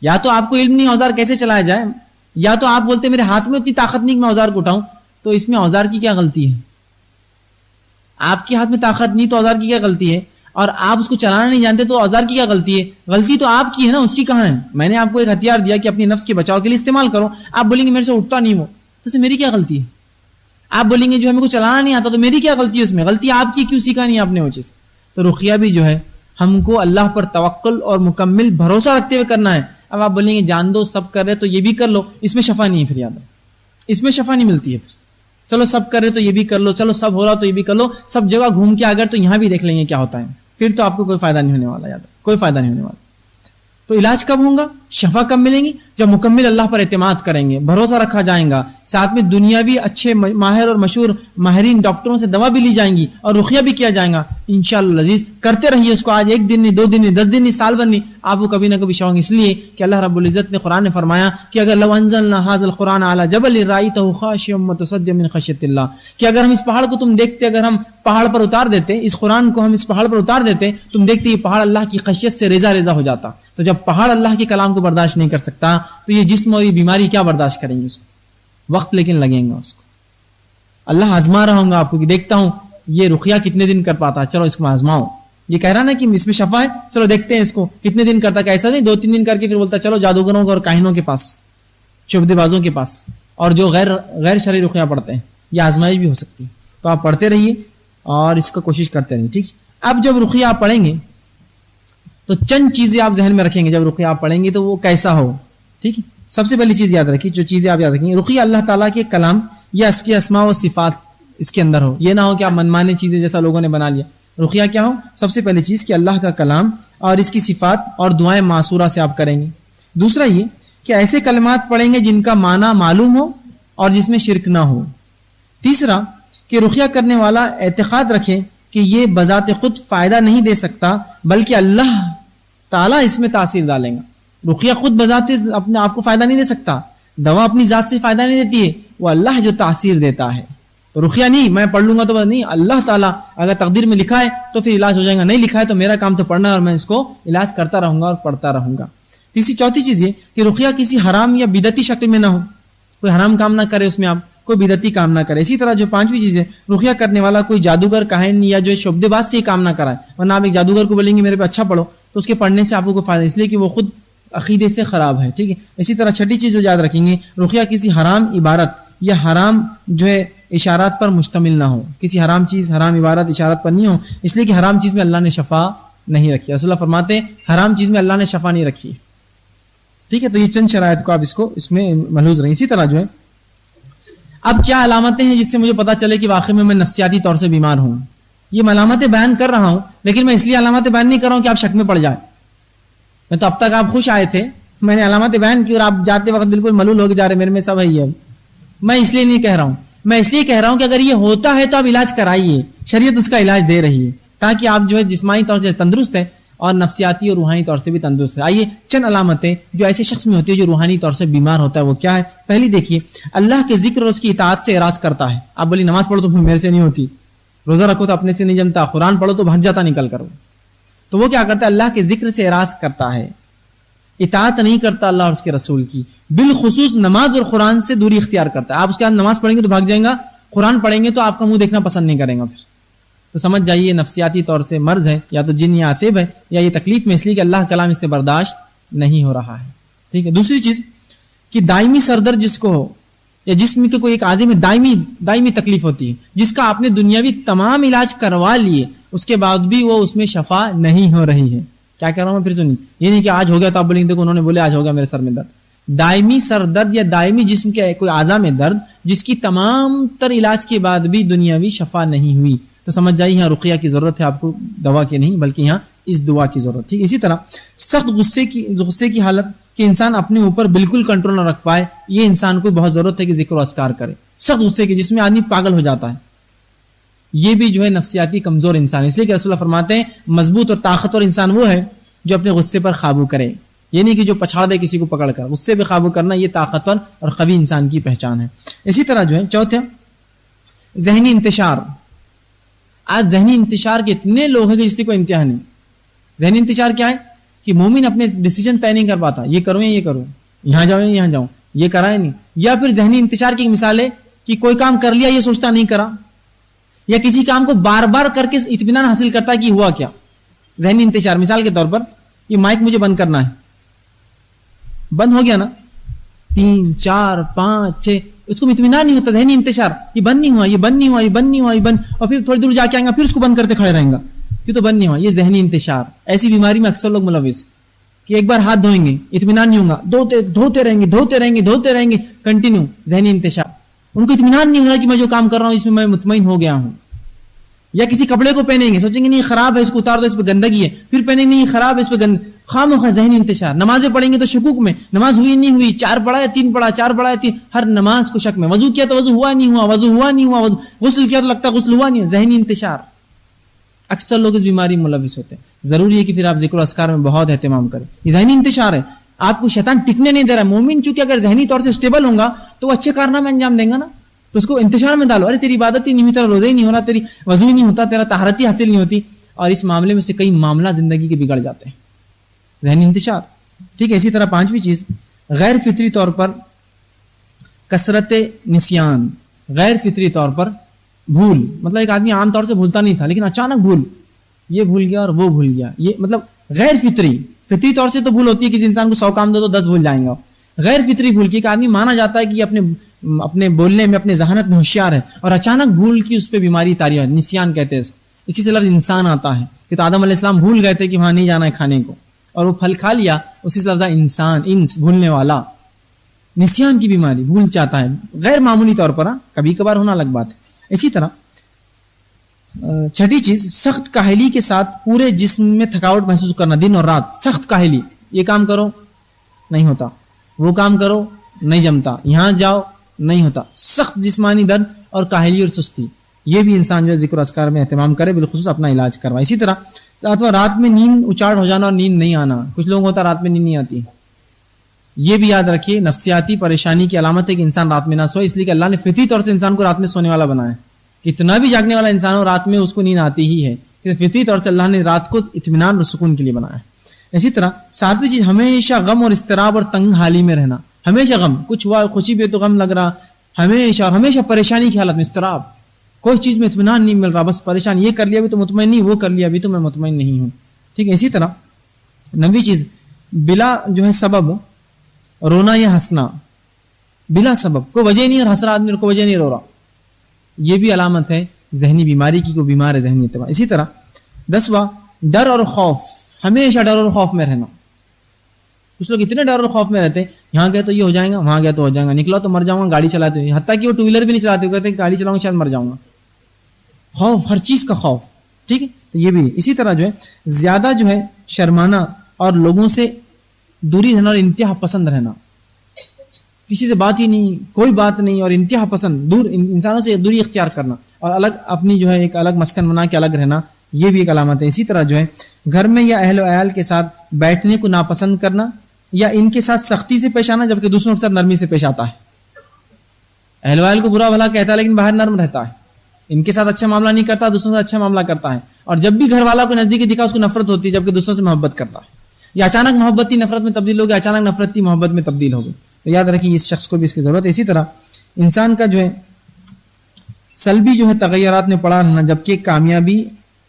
یا تو آپ کو علم نہیں اوزار کیسے چلایا جائے، یا تو آپ بولتے میرے ہاتھ میں اتنی طاقت نہیں کہ میں اوزار کو اٹھاؤں. تو اس میں اوزار کی کیا غلطی ہے؟ آپ کے ہاتھ میں طاقت نہیں تو اوزار کی کیا غلطی ہے؟ اور آپ اس کو چلانا نہیں جانتے تو اوزار کی کیا غلطی ہے؟ غلطی تو آپ کی ہے نا، اس کی کہاں ہے؟ میں نے آپ کو ایک ہتھیار دیا کہ اپنی نفس کے بچاؤ کے لیے استعمال کرو، آپ بولیں گے میرے سے اٹھتا نہیں وہ، تو اس میں میری کیا غلطی ہے؟ آپ بولیں گے جو ہمیں کو چلانا نہیں آتا تو میری کیا غلطی ہے اس میں؟ غلطی آپ کی، کیوں سیکھا نہیں آپ نے وہ چیز؟ تو رقیہ بھی جو ہے ہم کو اللہ پر توکل اور مکمل بھروسہ رکھتے ہوئے کرنا ہے. اب آپ بولیں گے جان دو سب کر رہے تو یہ بھی کر لو، اس میں شفا نہیں ہے، پھر یاد ہے اس میں شفا نہیں ملتی ہے. پھر چلو سب کر رہے تو یہ بھی کر لو، چلو سب ہو رہا تو یہ بھی کر لو، سب جگہ گھوم کے اگر تو یہاں بھی دیکھ لیں گے کیا ہوتا ہے، پھر تو آپ کو کوئی فائدہ نہیں ہونے والا. یاد ہے کوئی فائدہ نہیں ہونے والا. تو علاج کب ہوگا، شفا کب ملیں گی؟ جب مکمل اللہ پر اعتماد کریں گے، بھروسہ رکھا جائیں گا، ساتھ میں دنیاوی اچھے ماہر اور مشہور ماہرین ڈاکٹروں سے دوا بھی لی جائیں گی اور رقیہ بھی کیا جائے گا. انشاءاللہ عزیز کرتے رہیے اس کو، آج 1 دن نہیں 2 دن نہیں 10 دن نہیں سال بھر نہیں، آپ کو کبھی نہ کبھی شوق. اس لیے کہ اللہ رب العزت نے قرآن میں فرمایا کہ اگر لو انزلنا ھذا القرآن علی جبل رأیتہ خاشعا متصدعا من خشیۃ اللہ، کہ اگر ہم اس پہاڑ کو تم دیکھتے، اگر ہم پہاڑ پر اتار دیتے، اس قرآن کو ہم اس پہاڑ پر اتار دیتے، تم دیکھتے یہ پہاڑ اللہ کی خشیت سے ریزہ ریزہ ہو جاتا. تو جب پہاڑ اللہ کے کلام کو برداشت نہیں کر سکتا تو یہ جسم اور یہ بیماری کیا برداشت کریں گے اس کو؟ وقت لیکن لگیں گا اس کو. اللہ آزما رہا ہوں گا آپ کو کہ دیکھتا ہوں یہ رقیہ کتنے دن کر پاتا ہے، چلو اس کو آزماؤ. یہ کہہ رہا نا کہ اس میں شفا ہے، چلو دیکھتے ہیں اس کو کتنے دن کرتا ہے. ایسا نہیں 2-3 دن کر کے پھر بولتا چلو جادوگروں اور کاہنوں کے پاس، شبدے بازوں کے پاس، اور جو غیر شرعی رقیہ پڑھتے ہیں. یہ آزمائش بھی ہو سکتی ہے. تو آپ پڑھتے رہیے اور اس کا کوشش کرتے رہیے. ٹھیک. اب جب رقیہ آپ پڑھیں گے تو چند چیزیں آپ ذہن میں رکھیں گے. جب رقیہ آپ پڑھیں گے تو وہ کیسا ہو. ٹھیک ہے. سب سے پہلی چیز یاد رکھیے، جو چیزیں آپ یاد رکھیں گے، رقیہ اللہ تعالیٰ کے کلام یا اس کے اسماء و صفات اس کے اندر ہو. یہ نہ ہو کہ آپ منمانے چیزیں جیسا لوگوں نے بنا لیا. رقیہ کیا ہو؟ سب سے پہلی چیز کہ اللہ کا کلام اور اس کی صفات اور دعائیں معصورہ سے آپ کریں گے. دوسرا یہ کہ ایسے کلمات پڑھیں گے جن کا معنی معلوم ہو اور جس میں شرک نہ ہو. تیسرا کہ رقیہ کرنے والا اعتقاد رکھے کہ یہ بذات خود فائدہ نہیں دے سکتا بلکہ اللہ تعالیٰ اس میں تاثیر ڈالیں گا. رقیہ خود بذات اپنے آپ کو فائدہ نہیں دے سکتا، دوا اپنی ذات سے فائدہ نہیں دیتی ہے، وہ اللہ جو تاثیر دیتا ہے تو رقیہ نہیں میں پڑھ لوں گا تو بس نہیں, اللہ تعالیٰ اگر تقدیر میں لکھا ہے تو پھر علاج ہو جائے گا, نہیں لکھا ہے تو میرا کام تو پڑھنا ہے اور میں اس کو علاج کرتا رہوں گا اور پڑھتا رہوں گا. چوتھی چیز یہ کہ رقیہ کسی حرام یا بدعتی شکل میں نہ ہو, کوئی حرام کام نہ کرے اس میں, آپ کوئی بدعتی کام نہ کرے. اسی طرح جو پانچویں چیز ہے, رقیہ کرنے والا کوئی جادوگر, کاہن یا جو شعبدے باز سے یہ کام نہ کرائے, ورنہ آپ ایک جادوگر کو بولیں گے میرے پہ اچھا پڑھو تو اس کے پڑھنے سے آپ کو فائدہ, اس لیے کہ وہ خود عقیدے سے خراب ہے. ٹھیک ہے. اسی طرح چھٹی چیز جو یاد رکھیں گے, رقیہ کسی حرام عبارت یا حرام جو ہے اشارات پر مشتمل نہ ہو, کسی حرام چیز, حرام عبارت, اشارات پر نہیں ہو, اس لیے کہ حرام چیز میں اللہ نے شفا نہیں رکھی. رسول اللہ فرماتے ہیں حرام چیز میں اللہ نے شفا نہیں رکھی. ٹھیک ہے. تو یہ چند شرائط کو آپ اس میں ملحوظ رہیں. اسی طرح جو ہے اب کیا علامتیں ہیں جس سے مجھے پتا چلے کہ واقعی میں نفسیاتی طور سے بیمار ہوں. یہ میں علامتیں بیان کر رہا ہوں, لیکن میں اس لیے علامتیں بیان نہیں کر رہا ہوں کہ آپ شک میں پڑ جائیں. میں تو اب تک آپ خوش آئے تھے, میں نے علامتیں بیان کی اور آپ جاتے وقت بالکل ملول ہو کے جا رہے میرے میں سب ہے یہ. میں اس لیے نہیں کہہ رہا ہوں, میں اس لیے کہہ رہا ہوں کہ اگر یہ ہوتا ہے تو آپ علاج کرائیے, شریعت اس کا علاج دے رہی ہے تاکہ آپ جو ہے جسمانی طور سے تندرست ہیں اور نفسیاتی اور روحانی طور سے بھی تندرست ہے. آئیے چند علامتیں جو ایسے شخص میں ہوتی ہے جو روحانی طور سے بیمار ہوتا ہے وہ کیا ہے. پہلی دیکھیے, اللہ کے ذکر اور اس کی اطاعت سے اعراض کرتا ہے. آپ بولی نماز پڑھو تو میرے سے نہیں ہوتی, روزہ رکھو تو اپنے سے نہیں جمتا, قرآن پڑھو تو بھاگ جاتا نکل کر. تو وہ کیا کرتا ہے, اللہ کے ذکر سے اعراض کرتا ہے, اطاعت نہیں کرتا اللہ اور اس کے رسول کی, بالخصوص نماز اور قرآن سے دوری اختیار کرتا ہے. آپ اس کے بعد نماز پڑھیں گے تو بھاگ جائیں گا, قرآن پڑھیں گے تو آپ کا منہ دیکھنا پسند نہیں کریں گا. پھر تو سمجھ جائیے نفسیاتی طور سے مرض ہے, یا تو جن یا عصب ہے, یا یہ تکلیف میں اس لیے کہ اللہ کلام اس سے برداشت نہیں ہو رہا ہے. ٹھیک ہے. دوسری چیز کہ دائمی سر درد جس کو ہو, یا جسم کے کوئی ایک اعضے میں دائمی تکلیف ہوتی ہے, جس کا آپ نے دنیاوی تمام علاج کروا لیے, اس کے بعد بھی وہ اس میں شفا نہیں ہو رہی ہے. کیا کہہ رہا ہوں میں پھر سنیے, یہ نہیں کہ آج ہو گیا تو آپ بولیں دیکھو انہوں نے بولے آج ہو گیا میرے سر میں درد. دائمی سر درد یا دائمی جسم کے کوئی اعضاء میں درد جس کی تمام تر علاج کے بعد بھی دنیاوی شفا نہیں ہوئی, تو سمجھ جائیے یہاں رقیہ کی ضرورت ہے آپ کو, دوا کی نہیں بلکہ یہاں اس دعا کی ضرورت. ٹھیک. اسی طرح سخت غصے کی حالت کہ انسان اپنے اوپر بالکل کنٹرول نہ رکھ پائے, یہ انسان کو بہت ضرورت ہے کہ ذکر و اذکار کرے. سخت غصے کی جس میں آدمی پاگل ہو جاتا ہے, یہ بھی جو ہے نفسیاتی کمزور انسان. اس لیے کہ رسول اللہ فرماتے ہیں مضبوط اور طاقتور انسان وہ ہے جو اپنے غصے پر قابو کرے, یہ نہیں کہ جو پچھاڑ دے کسی کو پکڑ کر. غصے پہ قابو کرنا یہ طاقتور اور قوی انسان کی پہچان ہے. اسی طرح جو ہے چوتھے ذہنی انتشار. آج ذہنی انتشار کے اتنے لوگ ہیں کہ جس سے کوئی انتہا نہیں. ذہنی انتشار کیا ہے کہ مومن اپنے ڈیسیجن طے نہیں کر پاتا, یہ کروں یا یہ کروں, یہاں جاؤں یا یہاں جاؤں, یہ کرائے نہیں. یا پھر ذہنی انتشار کی ایک مثال ہے کہ کوئی کام کر لیا یہ سوچتا نہیں کرا, یا کسی کام کو بار بار کر کے اطمینان حاصل کرتا ہے کہ ہوا کیا. ذہنی انتشار مثال کے طور پر یہ مائک مجھے بند کرنا ہے, بند ہو گیا نا, 3 4 5 6, اس کو اطمینان نہیں ہوتا. ذہنی انتشار, یہ بند نہیں ہوا, یہ بند نہیں ہوا, یہ بند نہیں ہوا, یہ بند, اور پھر تھوڑی دور جا کے آئیں گا پھر اس کو بند کرتے کھڑے رہیں گا کہ تو بند نہیں ہوا. یہ ذہنی انتشار, ایسی بیماری میں اکثر لوگ ملوث کہ ایک بار ہاتھ دھوئیں گے اطمینان نہیں ہوگا, دھوتے رہیں گے کنٹینیو. ذہنی انتشار, ان کو اطمینان نہیں ہوگا کہ میں جو کام کر رہا ہوں اس میں میں مطمئن ہو گیا ہوں. یا کسی کپڑے کو پہنیں گے, سوچیں گے نہیں خراب ہے اس کو اتار دو, اس پہ گندگی ہے, پھر پہنیں گے نہیں خراب ہے اس پہ خواہ ذہنی انتشار. نمازیں پڑھیں گے تو شکوک میں, نماز ہوئی نہیں ہوئی, 4 پڑھا یا 3 پڑھا, 4 پڑھا یا 3, ہر نماز کو شک میں. وضو کیا تو وضو ہوا نہیں ہوا, وضو ہوا نہیں ہوا, غسل کیا تو لگتا غسل ہوا نہیں. ذہنی انتشار, اکثر لوگ اس بیماری میں ملوث ہوتے ہیں. ضروری ہے کہ پھر آپ ذکر و اذکار میں بہت اہتمام کریں. یہ ذہنی انتشار ہے, آپ کو شیطان ٹکنے نہیں دے رہا. مومن چونکہ اگر ذہنی طور سے اسٹیبل ہوگا تو وہ اچھے کارنامے انجام دیں گا نا, تو اس کو انتشار میں ڈالو. ارے تیری عبادت ہی نہیں ہوئی, تیرا روزہ ہی نہیں ہو رہا, تیری وضو ہی نہیں ہوتا, تیرا طہارت ہی حاصل نہیں ہوتی, اور اس معاملے میں سے کئی معاملہ زندگی کے بگڑ جاتے ہیں. ذہنی انتشار. ٹھیک ہے. اسی طرح پانچویں چیز غیر فطری طور پر کثرت نسیان. غیر فطری طور پر بھول, مطلب ایک آدمی عام طور سے بھولتا نہیں تھا لیکن اچانک بھول, یہ بھول گیا اور وہ بھول گیا. یہ مطلب غیر فطری. فطری طور سے تو بھول ہوتی ہے, کسی انسان کو 100 کام دو تو 10 بھول جائیں گا. غیر فطری بھول کی ایک آدمی مانا جاتا ہے کہ یہ اپنے بولنے میں اپنے ذہانت میں ہوشیار ہے, اور اچانک بھول کی اس پہ بیماری طاری ہے. نسیان کہتے ہیں اس کو. اسی سے لفظ انسان آتا ہے کہ تو آدم علیہ السلام بھول گئے تھے کہ وہاں نہیں جانا ہے کھانے کو, اور وہ پھل کھا لیا, اسی سے لفظ انسان, انس, بھولنے والا. نسیان کی بیماری, بھول چاہتا ہے غیر معمولی طور پر, کبھی کبھار ہونا الگ بات ہے. اسی طرح چھٹی چیز سخت کاہلی کے ساتھ پورے جسم میں تھکاوٹ محسوس کرنا دن اور رات. سخت کاہلی, یہ کام کرو نہیں ہوتا, وہ کام کرو نہیں جمتا, یہاں جاؤ نہیں ہوتا. سخت جسمانی درد اور کاہلی اور سستی, یہ بھی انسان جو ہے ذکر و اذکار میں اہتمام کرے, بالخصوص اپنا علاج کروائے. اسی طرح رات میں نیند اچاڑ ہو جانا اور نیند نہیں آنا. کچھ لوگوں کو ہوتا رات میں نیند نہیں آتی, یہ بھی یاد رکھیے نفسیاتی پریشانی کی علامت ہے کہ انسان رات میں نہ سوئے، اس لیے کہ اللہ نے فطری طور سے انسان کو رات میں سونے والا بنایا ہے. کتنا بھی جاگنے والا انسان ہو رات میں اس کو نیند آتی ہی ہے، فطری طور سے اللہ نے رات کو اطمینان اور سکون کے لیے بنایا ہے. اسی طرح ساتویں چیز، ہمیشہ غم اور اضطراب اور تنگ حالی میں رہنا. ہمیشہ غم، کچھ ہوا خوشی پہ تو غم لگ رہا، ہمیشہ پریشانی کی حالت میں اضطراب، کوئی چیز میں اطمینان نہیں مل رہا، بس پریشان، یہ کر لیا ابھی تو مطمئن نہیں، وہ کر لیا ابھی تو میں مطمئن نہیں ہوں. ٹھیک ہے. اسی طرح 9ویں چیز، بلا جو ہے سبب رونا یا ہنسنا، بلا سبب، کوئی وجہ نہیں اور ہنس رہا آدمی، کوئی وجہ نہیں رو رہا، یہ بھی علامت ہے ذہنی بیماری کی، کوئی بیمار ہے ذہنی اعتبار. اسی طرح 10واں، ڈر اور خوف، ہمیشہ ڈر اور خوف میں رہنا. کچھ لوگ اتنے ڈر اور خوف میں رہتے ہیں، یہاں گئے تو یہ ہو جائے گا، وہاں گیا تو ہو جائے گا، نکلا تو مر جاؤں گا، گاڑی چلاتے ہوئے، حتیٰ کہ وہ 2 ویلر بھی نہیں چلاتے ہوئے کہتے ہیں گاڑی چلاؤں گا شاید مر جاؤں گا. خوف، ہر چیز کا خوف. ٹھیک ہے. تو یہ بھی. اسی طرح جو ہے زیادہ جو ہے شرمانا اور لوگوں سے دوری رہنا اور انتہا پسند رہنا، کسی سے بات ہی نہیں، کوئی بات نہیں، اور انتہا پسند، دور انسانوں سے دوری اختیار کرنا اور الگ اپنی جو ہے ایک الگ مسکن بنا کے الگ رہنا، یہ بھی ایک علامت ہے. اسی طرح جو ہے گھر میں یا اہل و عیال کے ساتھ بیٹھنے کو ناپسند کرنا یا ان کے ساتھ سختی سے پیش آنا جبکہ دوسروں کے ساتھ نرمی سے پیش آتا ہے. اہل و عیال کو برا بھلا کہتا ہے لیکن باہر نرم رہتا ہے، ان کے ساتھ اچھا معاملہ نہیں کرتا، دوسروں سے اچھا معاملہ کرتا ہے، اور جب بھی گھر والا کو نزدیکی دکھا اس کو نفرت ہوتی ہے جبکہ دوسروں سے محبت کرتا ہے. یا اچانک محبت تھی نفرت میں تبدیل ہو گئی، اچانک نفرت تھی محبت میں تبدیل ہو گئی. تو یاد رکھیے اس شخص کو بھی اس کی ضرورت ہے. اسی طرح انسان کا جو ہے سلبی جو ہے تغیرات میں پڑا رہنا جبکہ کامیابی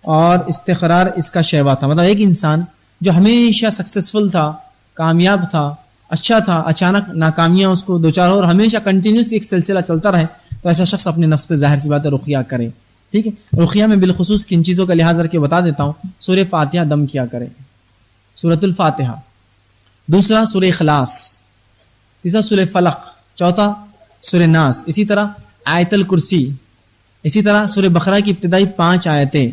اور استقرار اس کا شیوا تھا. مطلب ایک انسان جو ہمیشہ سکسیسفل تھا، کامیاب تھا، اچھا تھا، اچانک ناکامیاں اس کو دوچار ہو اور ہمیشہ کنٹینیوس ایک سلسلہ چلتا رہے، تو ایسا شخص اپنے نفس پہ ظاہر سی بات ہے رقیہ کرے. ٹھیک ہے. رقیہ میں بالخصوص کن چیزوں کا لحاظ رکھ کے بتا دیتا ہوں. سورہ فاتحہ دم کیا کرے، سورۃ الفاتحہ. دوسرا سورہ اخلاص. تیسرا سورہ فلق. چوتھا سورہ ناس. اسی طرح آیت الکرسی. اسی طرح سورہ بقرہ کی ابتدائی 5 آیتیں،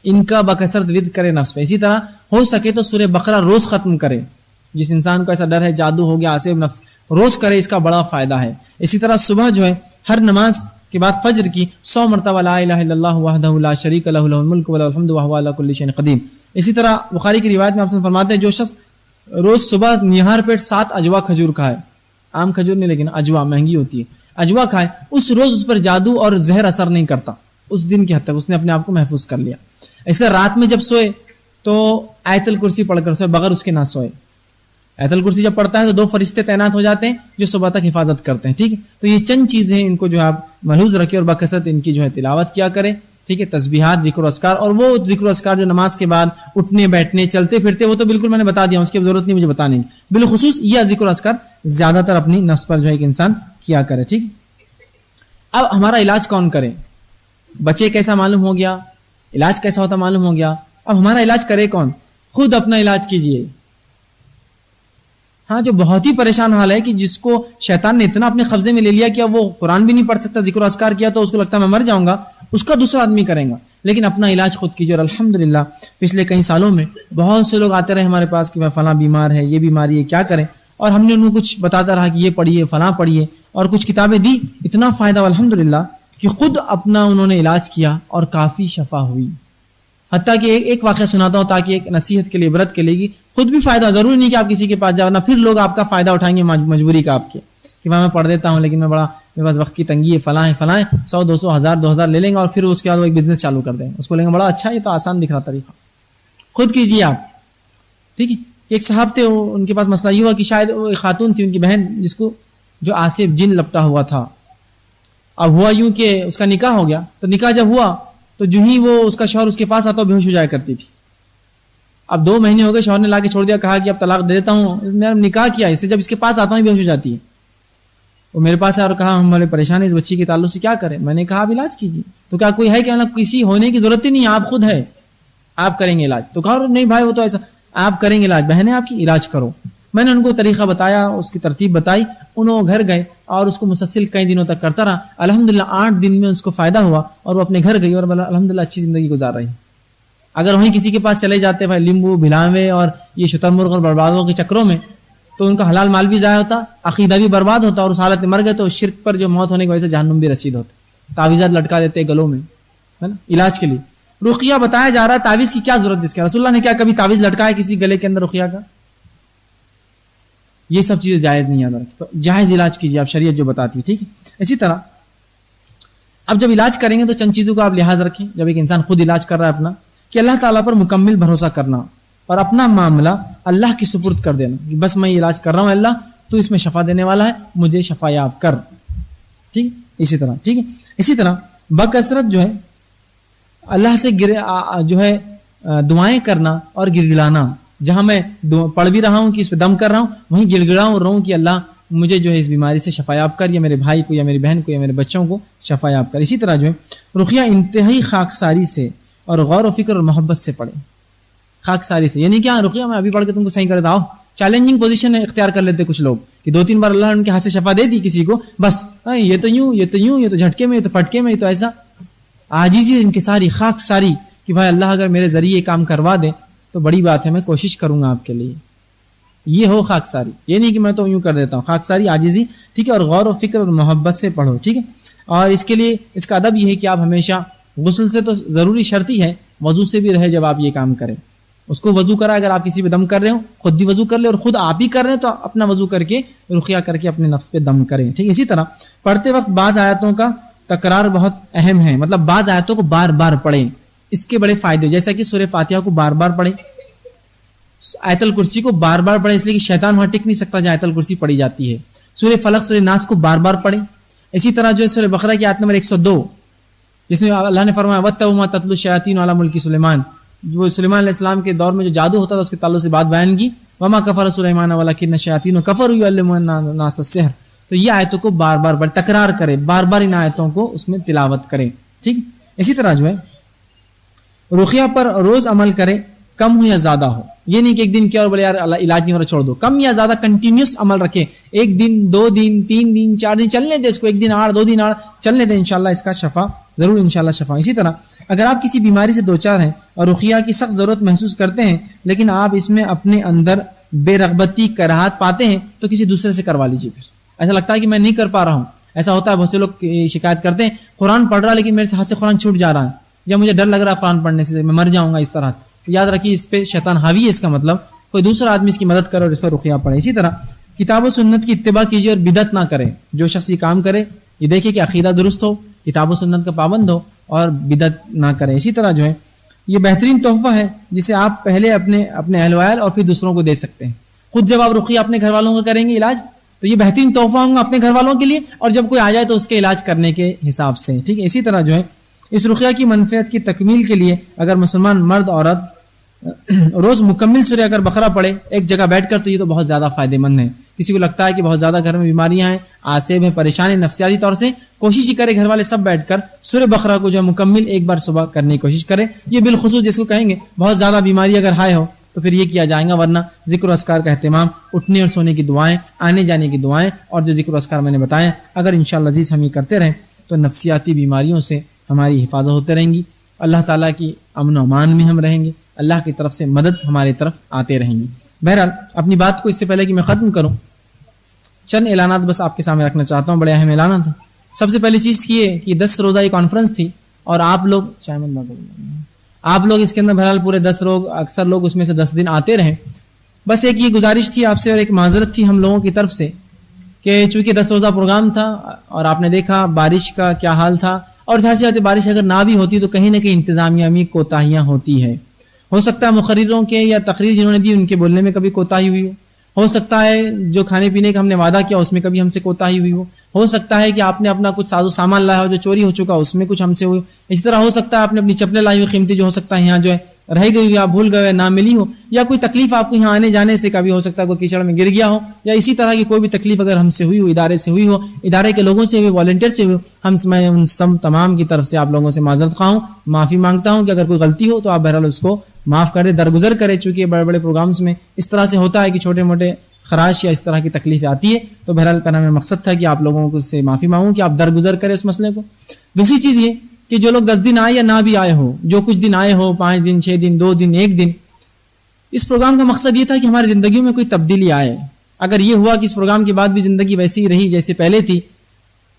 ان کا بکثرت ورد کرے نفس پہ. اسی طرح ہو سکے تو سورہ بقرہ روز ختم کرے. جس انسان کو ایسا ڈر ہے جادو ہو گیا، آصف نفس، روز کرے، اس کا بڑا فائدہ ہے. اسی طرح صبح جو ہے ہر نماز کے بعد فجر کی 100 مرتبہ لا الہ الا اللہ وحدہ لا شریک لہ لہ الملک ولہ الحمد وہو علی کل شیء قدیر. اسی طرح بخاری کی روایت میں آپ سے فرماتے ہیں جو شخص روز صبح نہار پیٹ 7 اجوا کھجور کھائے، عام کھجور نہیں لیکن اجوا مہنگی ہوتی ہے، اجوا کھائے، اس روز اس پر جادو اور زہر اثر نہیں کرتا، اس دن کی حد تک اس نے اپنے آپ کو محفوظ کر لیا. اس طرح رات میں جب سوئے تو آیت الکرسی پڑھ کر سوئے، بغیر اس کے نہ سوئے. آیت الکرسی جب پڑھتا ہے تو 2 فرشتے تعینات ہو جاتے ہیں جو صبح تک حفاظت کرتے ہیں. ٹھیک ہے. تو یہ چند چیزیں ہیں، ان کو جو آپ ملحوظ رکھیں اور بکثرت ان کی جو ہے تلاوت کیا کریں. ٹھیک ہے. تسبیحات، ذکر و اذکار، اور وہ ذکر و اذکار جو نماز کے بعد اٹھنے بیٹھنے چلتے پھرتے، وہ تو بالکل میں نے بتا دیا، اس کی ضرورت نہیں مجھے بتانے کی. بالخصوص یہ ذکر و اذکار زیادہ تر اپنی نفس پر جو ہے ایک انسان کیا کرے. ٹھیک. اب ہمارا علاج کون کرے؟ بچے کیسا معلوم ہو گیا، علاج کیسا ہوتا معلوم ہو گیا. اب ہمارا علاج کرے کون؟ خود اپنا علاج کیجئے. ہاں، جو بہت ہی پریشان حال ہے کہ جس کو شیطان نے اتنا اپنے قبضے میں لے لیا کہ اب وہ قرآن بھی نہیں پڑھ سکتا، ذکر و اذکار کیا تو اس کو لگتا ہے میں مر جاؤں گا، اس کا دوسرا آدمی کرے گا. لیکن اپنا علاج خود کیجیے. اور الحمدللہ پچھلے کئی سالوں میں بہت سے لوگ آتے رہے ہمارے پاس کہ میں فلاں بیمار ہے، یہ بیماری ہے، کیا کریں، اور ہم نے ان کو کچھ بتاتا رہا کہ یہ پڑھیے، فلاں پڑھیے، اور کچھ کتابیں دی. اتنا فائدہ الحمدللہ کہ خود اپنا انہوں نے علاج کیا اور کافی شفا ہوئی. حتیٰ کہ ایک واقعہ سناتا ہوں تاکہ ایک نصیحت کے لیے، عبرت کے لیے، خود بھی فائدہ. ضروری نہیں کہ آپ کسی کے پاس جاؤ، نہ پھر لوگ آپ کا فائدہ اٹھائیں گے مجبوری کا آپ کے کہ میں پڑھ دیتا ہوں لیکن میرے پاس وقت کی تنگی ہے، فلاں 100 200 1000 2000 لے لیں گے اور پھر اس کے بعد وہ ایک بزنس چالو کر دیں گے. اس کو لیں گے بڑا اچھا، یہ تو آسان دکھ رہا طریقہ. خود کیجیے آپ. ٹھیک ہے. ایک صاحب تھے، ان کے پاس مسئلہ یہ ہوا کہ شاید وہ ایک خاتون تھی، ان کی بہن، جس کو جو آصف جن لپٹا ہوا تھا. اب ہوا یوں کہ اس کا نکاح ہو گیا، تو نکاح جب ہوا تو جو ہی وہ اس کا شوہر اس کے پاس آتا بے ہوش ہو جایا کرتی تھی. اب 2 مہینے ہو گئے، شوہر نے لا کے چھوڑ دیا، کہا کہ اب طلاق دے دیتا ہوں، میں نکاح کیا، اس سے جب اس کے پاس آتا ہوں بے ہوش ہو جاتی ہے. وہ میرے پاس آیا اور کہا ہم بڑے پریشان ہیں اس بچی کے تعلق سے، کیا کریں؟ میں نے کہا آپ علاج کیجیے. تو کیا کوئی ہے کہ کسی ہونے کی ضرورت ہی نہیں، آپ خود ہے، آپ کریں گے علاج. تو کہا نہیں بھائی وہ تو ایسا، آپ کریں گے علاج، بہن ہے آپ کی، علاج کرو. میں نے ان کو طریقہ بتایا، اس کی ترتیب بتائی، انہوں گھر گئے اور اس کو مسلسل کئی دنوں تک کرتا رہا. الحمدللہ 8 دن میں اس کو فائدہ ہوا اور وہ اپنے گھر گئی اور الحمدللہ اچھی زندگی گزار رہی. اگر وہیں کسی کے پاس چلے جاتے بھائی لیمبو بھلاوے اور یہ شتر مرغ اور بربادوں کے چکروں میں، تو ان کا حلال مال بھی ضائع ہوتا، عقیدہ بھی برباد ہوتا، اور اس حالت میں مر گئے تو شرک پر جو موت ہونے کی وجہ سے جہنم بھی رسید ہوتے. تعویذات لٹکا دیتے گلوں میں، ہے نا، علاج کے لیے. رقیہ بتایا جا رہا ہے، تعویذ کی کیا ضرورت ہے؟ اس کے رسول اللہ نے کیا کبھی تعویذ لٹکایا کسی گلے کے اندر رقیہ کا؟ یہ سب چیزیں جائز نہیں یاد رکھیں. تو جائز علاج کیجیے آپ, شریعت جو بتاتی ہے, ٹھیک ہے. اسی طرح اب جب علاج کریں گے تو چند چیزوں کا آپ لحاظ رکھیں. جب ایک انسان خود علاج کر رہا ہے اپنا, کہ اللہ تعالیٰ پر مکمل بھروسہ کرنا اور اپنا معاملہ اللہ کی سپرد کر دینا کہ بس میں یہ علاج کر رہا ہوں, اللہ تو اس میں شفا دینے والا ہے, مجھے شفا یاب کر. ٹھیک, اسی طرح ٹھیک ہے. اسی طرح بکثرت جو ہے اللہ سے جو ہے دعائیں کرنا اور گر گڑانا. جہاں میں پڑھ بھی رہا ہوں کہ اس پہ دم کر رہا ہوں, وہیں گر گڑاؤں رہا ہوں کہ اللہ مجھے جو ہے اس بیماری سے شفا یاب کر, یا میرے بھائی کو یا میری بہن کو یا میرے بچوں کو شفا یاب کر. اسی طرح جو ہے رقیہ انتہائی خاکساری سے اور غور و فکر اور محبت سے پڑھیں. خاکساری سے یعنی کیا, رقیہ میں ابھی پڑھ کے تم کو صحیح کر دیتا ہوں. چیلنجنگ پوزیشن اختیار کر لیتے کچھ لوگ کہ 2-3 بار اللہ نے ان کے ہاتھ سے شفا دے دی کسی کو, بس یہ تو یوں, یہ تو یوں, یہ تو جھٹکے میں, یہ تو پٹکے میں, یہ تو ایسا. عاجزی ان کی ساری خاکساری کہ بھائی اللہ اگر میرے ذریعے کام کروا دے تو بڑی بات ہے, میں کوشش کروں گا آپ کے لیے. یہ ہو خاکساری, یہ نہیں کہ میں تو یوں کر دیتا ہوں. خاکساری, عاجزی, ٹھیک ہے. اور غور و فکر اور محبت سے پڑھو, ٹھیک ہے. اور اس کے لیے اس کا ادب یہ ہے کہ آپ ہمیشہ غسل سے تو ضروری شرط ہی ہے, وضو سے بھی رہے جب آپ یہ کام کریں. اس کو وضو کرا, اگر آپ کسی پہ دم کر رہے ہو خود بھی وضو کر لے, اور خود آپ ہی کر رہے ہیں تو اپنا وضو کر کے رقیہ کر کے اپنے نفس پہ دم کریں, ٹھیک ہے. اسی طرح پڑھتے وقت بعض آیتوں کا تکرار بہت اہم ہے, مطلب بعض آیتوں کو بار بار پڑھیں. اس کے بڑے فائدے, جیسا کہ سورہ فاتحہ کو بار بار پڑھیں, آیت الکرسی کو بار بار پڑھیں, اس لیے کہ شیطان وہاں ٹک نہیں سکتا جہاں آیت الکرسی پڑھی جاتی ہے. سورہ فلق, سورہ ناس کو بار بار پڑھیں. اسی طرح جو ہے سورہ بقرہ کی آیت نمبر 102 جس میں اللہ نے فرمایا وَاتَّبَعُوا مَا تَتْلُو الشَّيَاطِينُ عَلَىٰ مُلْكِ سُلَيْمَانَ, جو سلیمان علیہ السلام کے دور میں جو جادو ہوتا تھا اس کے تعلق سے بات بیان کی. وَمَا كَفَرَ سُلَيْمَانَ وَلَٰكِنَّ الشَّيَاطِينَ كَفَرُوا يُعَلِّمُونَ النَّاسَ السِّحْرَ. تو یہ آیتوں کو بار بار تکرار کریں, بار بار ان آیتوں کو اس میں تلاوت کریں, ٹھیک. اسی طرح جو ہے رقیہ پر روز عمل کریں, کم ہو یا زیادہ ہو. یہ نہیں کہ ایک دن کیا اور بولے یار علاج نہیں ہو رہا چھوڑ دو. کم یا زیادہ کنٹینیوس عمل رکھیں. 1 دن 2 دن 3 دن 4 دن چلنے دیں اس کو, 1 دن 8 2 دن 8 چلنے دیں, انشاءاللہ اس کا شفا ضرور, انشاءاللہ شفا. اسی طرح اگر آپ کسی بیماری سے دوچار ہیں اور رقیہ کی سخت ضرورت محسوس کرتے ہیں لیکن آپ اس میں اپنے اندر بے رغبتی کراہت پاتے ہیں تو کسی دوسرے سے کروا لیجیے. پھر ایسا لگتا ہے کہ میں نہیں کر پا رہا ہوں, ایسا ہوتا ہے, بہت سے لوگ شکایت کرتے ہیں قرآن پڑھ رہا لیکن میرے ہاتھ سے قرآن چھوٹ جا رہا ہے, یا مجھے ڈر لگ رہا ہے قرآن پڑھنے سے, میں مر جاؤں گا اس طرح. تو یاد رکھیے اس پہ شیطان حاوی ہے, اس کا مطلب کوئی دوسرا آدمی اس کی مدد کرے اور اس پر رقیہ پڑھے. اسی طرح کتاب و سنت کی اتباع کیجیے اور بدعت نہ کرے. جو شخص یہ کام کرے یہ دیکھے کہ عقیدہ درست ہو, کتاب و سنت کا پابند ہو اور بدعت نہ کرے. اسی طرح جو ہے یہ بہترین تحفہ ہے جسے آپ پہلے اپنے اہل وعیال اور پھر دوسروں کو دے سکتے ہیں. خود جب آپ رقیہ اپنے گھر والوں کا کریں گے علاج تو یہ بہترین تحفہ ہوں گا اپنے گھر والوں کے لیے, اور جب کوئی آ جائے تو اس کے علاج کرنے کے حساب سے, ٹھیک ہے. اسی طرح جو ہے اس رقیہ کی منفعت کی تکمیل کے لیے اگر مسلمان مرد عورت روز مکمل سورہ اگر بقرہ پڑھے ایک جگہ بیٹھ کر تو یہ تو بہت زیادہ فائدہ مند ہے. کسی کو لگتا ہے کہ بہت زیادہ گھر میں بیماریاں ہیں, آسیب ہیں, پریشانی نفسیاتی طور سے, کوشش ہی کرے گھر والے سب بیٹھ کر سورہ بقرہ کو جو ہے مکمل ایک بار صبح کرنے کی کوشش کرے. یہ بالخصوص جس کو کہیں گے بہت زیادہ بیماری اگر ہائے ہو تو پھر یہ کیا جائے گا, ورنہ ذکر و اذکار کا اہتمام, اٹھنے اور سونے کی دعائیں, آنے جانے کی دعائیں اور جو ذکر و اذکار میں نے بتائے اگر انشاءاللہ عزیز ہم یہ کرتے رہیں تو نفسیاتی بیماریوں سے ہماری حفاظت ہوتے رہیں گی. اللہ تعالیٰ کی امن و امان میں ہم رہیں گے, اللہ کی طرف سے مدد ہماری طرف آتے رہیں گی. بہرحال اپنی بات کو اس سے پہلے کہ میں ختم کروں چند اعلانات بس آپ کے سامنے رکھنا چاہتا ہوں, بڑے اہم اعلانات ہیں. سب سے پہلی چیز یہ ہے کہ 10 روزہ یہ کانفرنس تھی اور آپ لوگ اس کے اندر بہرحال پورے 10 لوگ, اکثر لوگ اس میں سے 10 دن آتے رہے. بس ایک یہ گزارش تھی آپ سے اور ایک معذرت تھی ہم لوگوں کی طرف سے کہ چونکہ 10 روزہ پروگرام تھا اور آپ نے دیکھا بارش کا کیا حال تھا, اور ظاہر سی بات ہے بارش اگر نہ بھی ہوتی تو کہیں نہ کہیں انتظامیہ میں کوتاہیاں ہوتی ہے. ہو سکتا ہے مقرروں کے یا تقریر جنہوں نے دی ان کے بولنے میں کبھی کوتاہی ہوئی ہو سکتا ہے جو کھانے پینے کا ہم نے وعدہ کیا اس میں کبھی ہم سے کوتاہی ہوئی ہو سکتا ہے کہ آپ نے اپنا کچھ ساز و سامان لایا ہو جو چوری ہو چکا اس میں کچھ ہم سے ہوئی. اسی طرح ہو سکتا ہے آپ نے اپنی چپلیں لائی ہوئی قیمتی جو ہو سکتا ہے یہاں جو ہے رہ گئی ہوئی, آپ بھول گئے, نہ ملی ہو, یا کوئی تکلیف آپ کو یہاں آنے جانے سے کبھی ہو سکتا ہے کوئی کیچڑ میں گر گیا ہو, یا اسی طرح کی کوئی بھی تکلیف اگر ہم سے ہوئی ہو, ادارے سے ہوئی ہو, ادارے کے لوگوں سے ہوئی, والنٹیئر سے ہوئی, میں ان سب تمام کی طرف سے آپ لوگوں سے معذرت خواہ ہوں, معافی مانگتا ہوں کہ اگر کوئی غلطی ہو تو آپ بہرحال اس کو معاف کر دیں, درگزر کریں. چونکہ بڑے بڑے پروگرامز میں اس طرح سے ہوتا ہے کہ چھوٹے موٹے خراش یا اس طرح کی تکلیفیں آتی ہے, تو بہرحال کا نام مقصد تھا کہ آپ لوگوں کو سے معافی مانگوں کہ آپ درگزر کریں اس مسئلے کو. دوسری چیز یہ کہ جو لوگ 10 دن آئے یا نہ بھی آئے ہو, جو کچھ دن آئے ہو, 5 دن 6 دن 2 دن 1 دن, اس پروگرام کا مقصد یہ تھا کہ ہماری زندگیوں میں کوئی تبدیلی آئے. اگر یہ ہوا کہ اس پروگرام کے بعد بھی زندگی ویسی ہی رہی جیسے پہلے تھی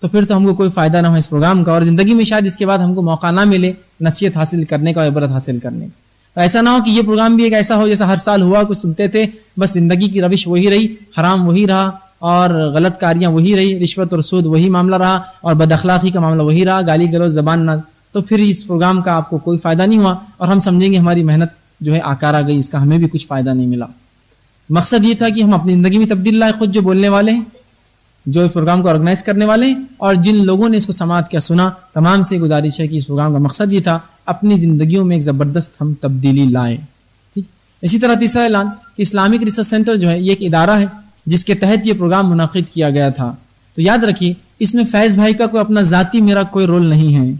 تو پھر تو ہم کو کوئی فائدہ نہ ہو اس پروگرام کا, اور زندگی میں شاید اس کے بعد ہم کو موقع نہ ملے نصیحت حاصل کرنے کا, عبرت حاصل کرنے کا. تو ایسا نہ ہو کہ یہ پروگرام بھی ایک ایسا ہو جیسا ہر سال ہوا, کچھ سنتے تھے, بس زندگی کی روش وہی رہی, حرام وہی رہا اور غلط کاریاں وہی رہی, رشوت اور سود وہی معاملہ رہا اور بد اخلاقی کا معاملہ وہی رہا, گالی گلوچ زبان نہ, تو پھر اس پروگرام کا آپ کو کوئی فائدہ نہیں ہوا اور ہم سمجھیں گے ہماری محنت جو ہے آکارا گئی, اس کا ہمیں بھی کچھ فائدہ نہیں ملا. مقصد یہ تھا کہ ہم اپنی زندگی میں تبدیل لائے, خود جو بولنے والے ہیں, جو اس پروگرام کو آرگنائز کرنے والے ہیں, اور جن لوگوں نے اس کو سماعت کیا سنا, تمام سے گزارش ہے کہ اس پروگرام کا مقصد یہ تھا اپنی زندگیوں میں ایک زبردست ہم تبدیلی لائیں. ٹھیک. اسی طرح تیسرا اعلان کہ اسلامک ریسرچ سینٹر جو ہے یہ ایک ادارہ ہے جس کے تحت یہ پروگرام منعقد کیا گیا تھا. تو یاد رکھیے اس میں فیض بھائی کا کوئی اپنا ذاتی میرا کوئی رول نہیں ہے.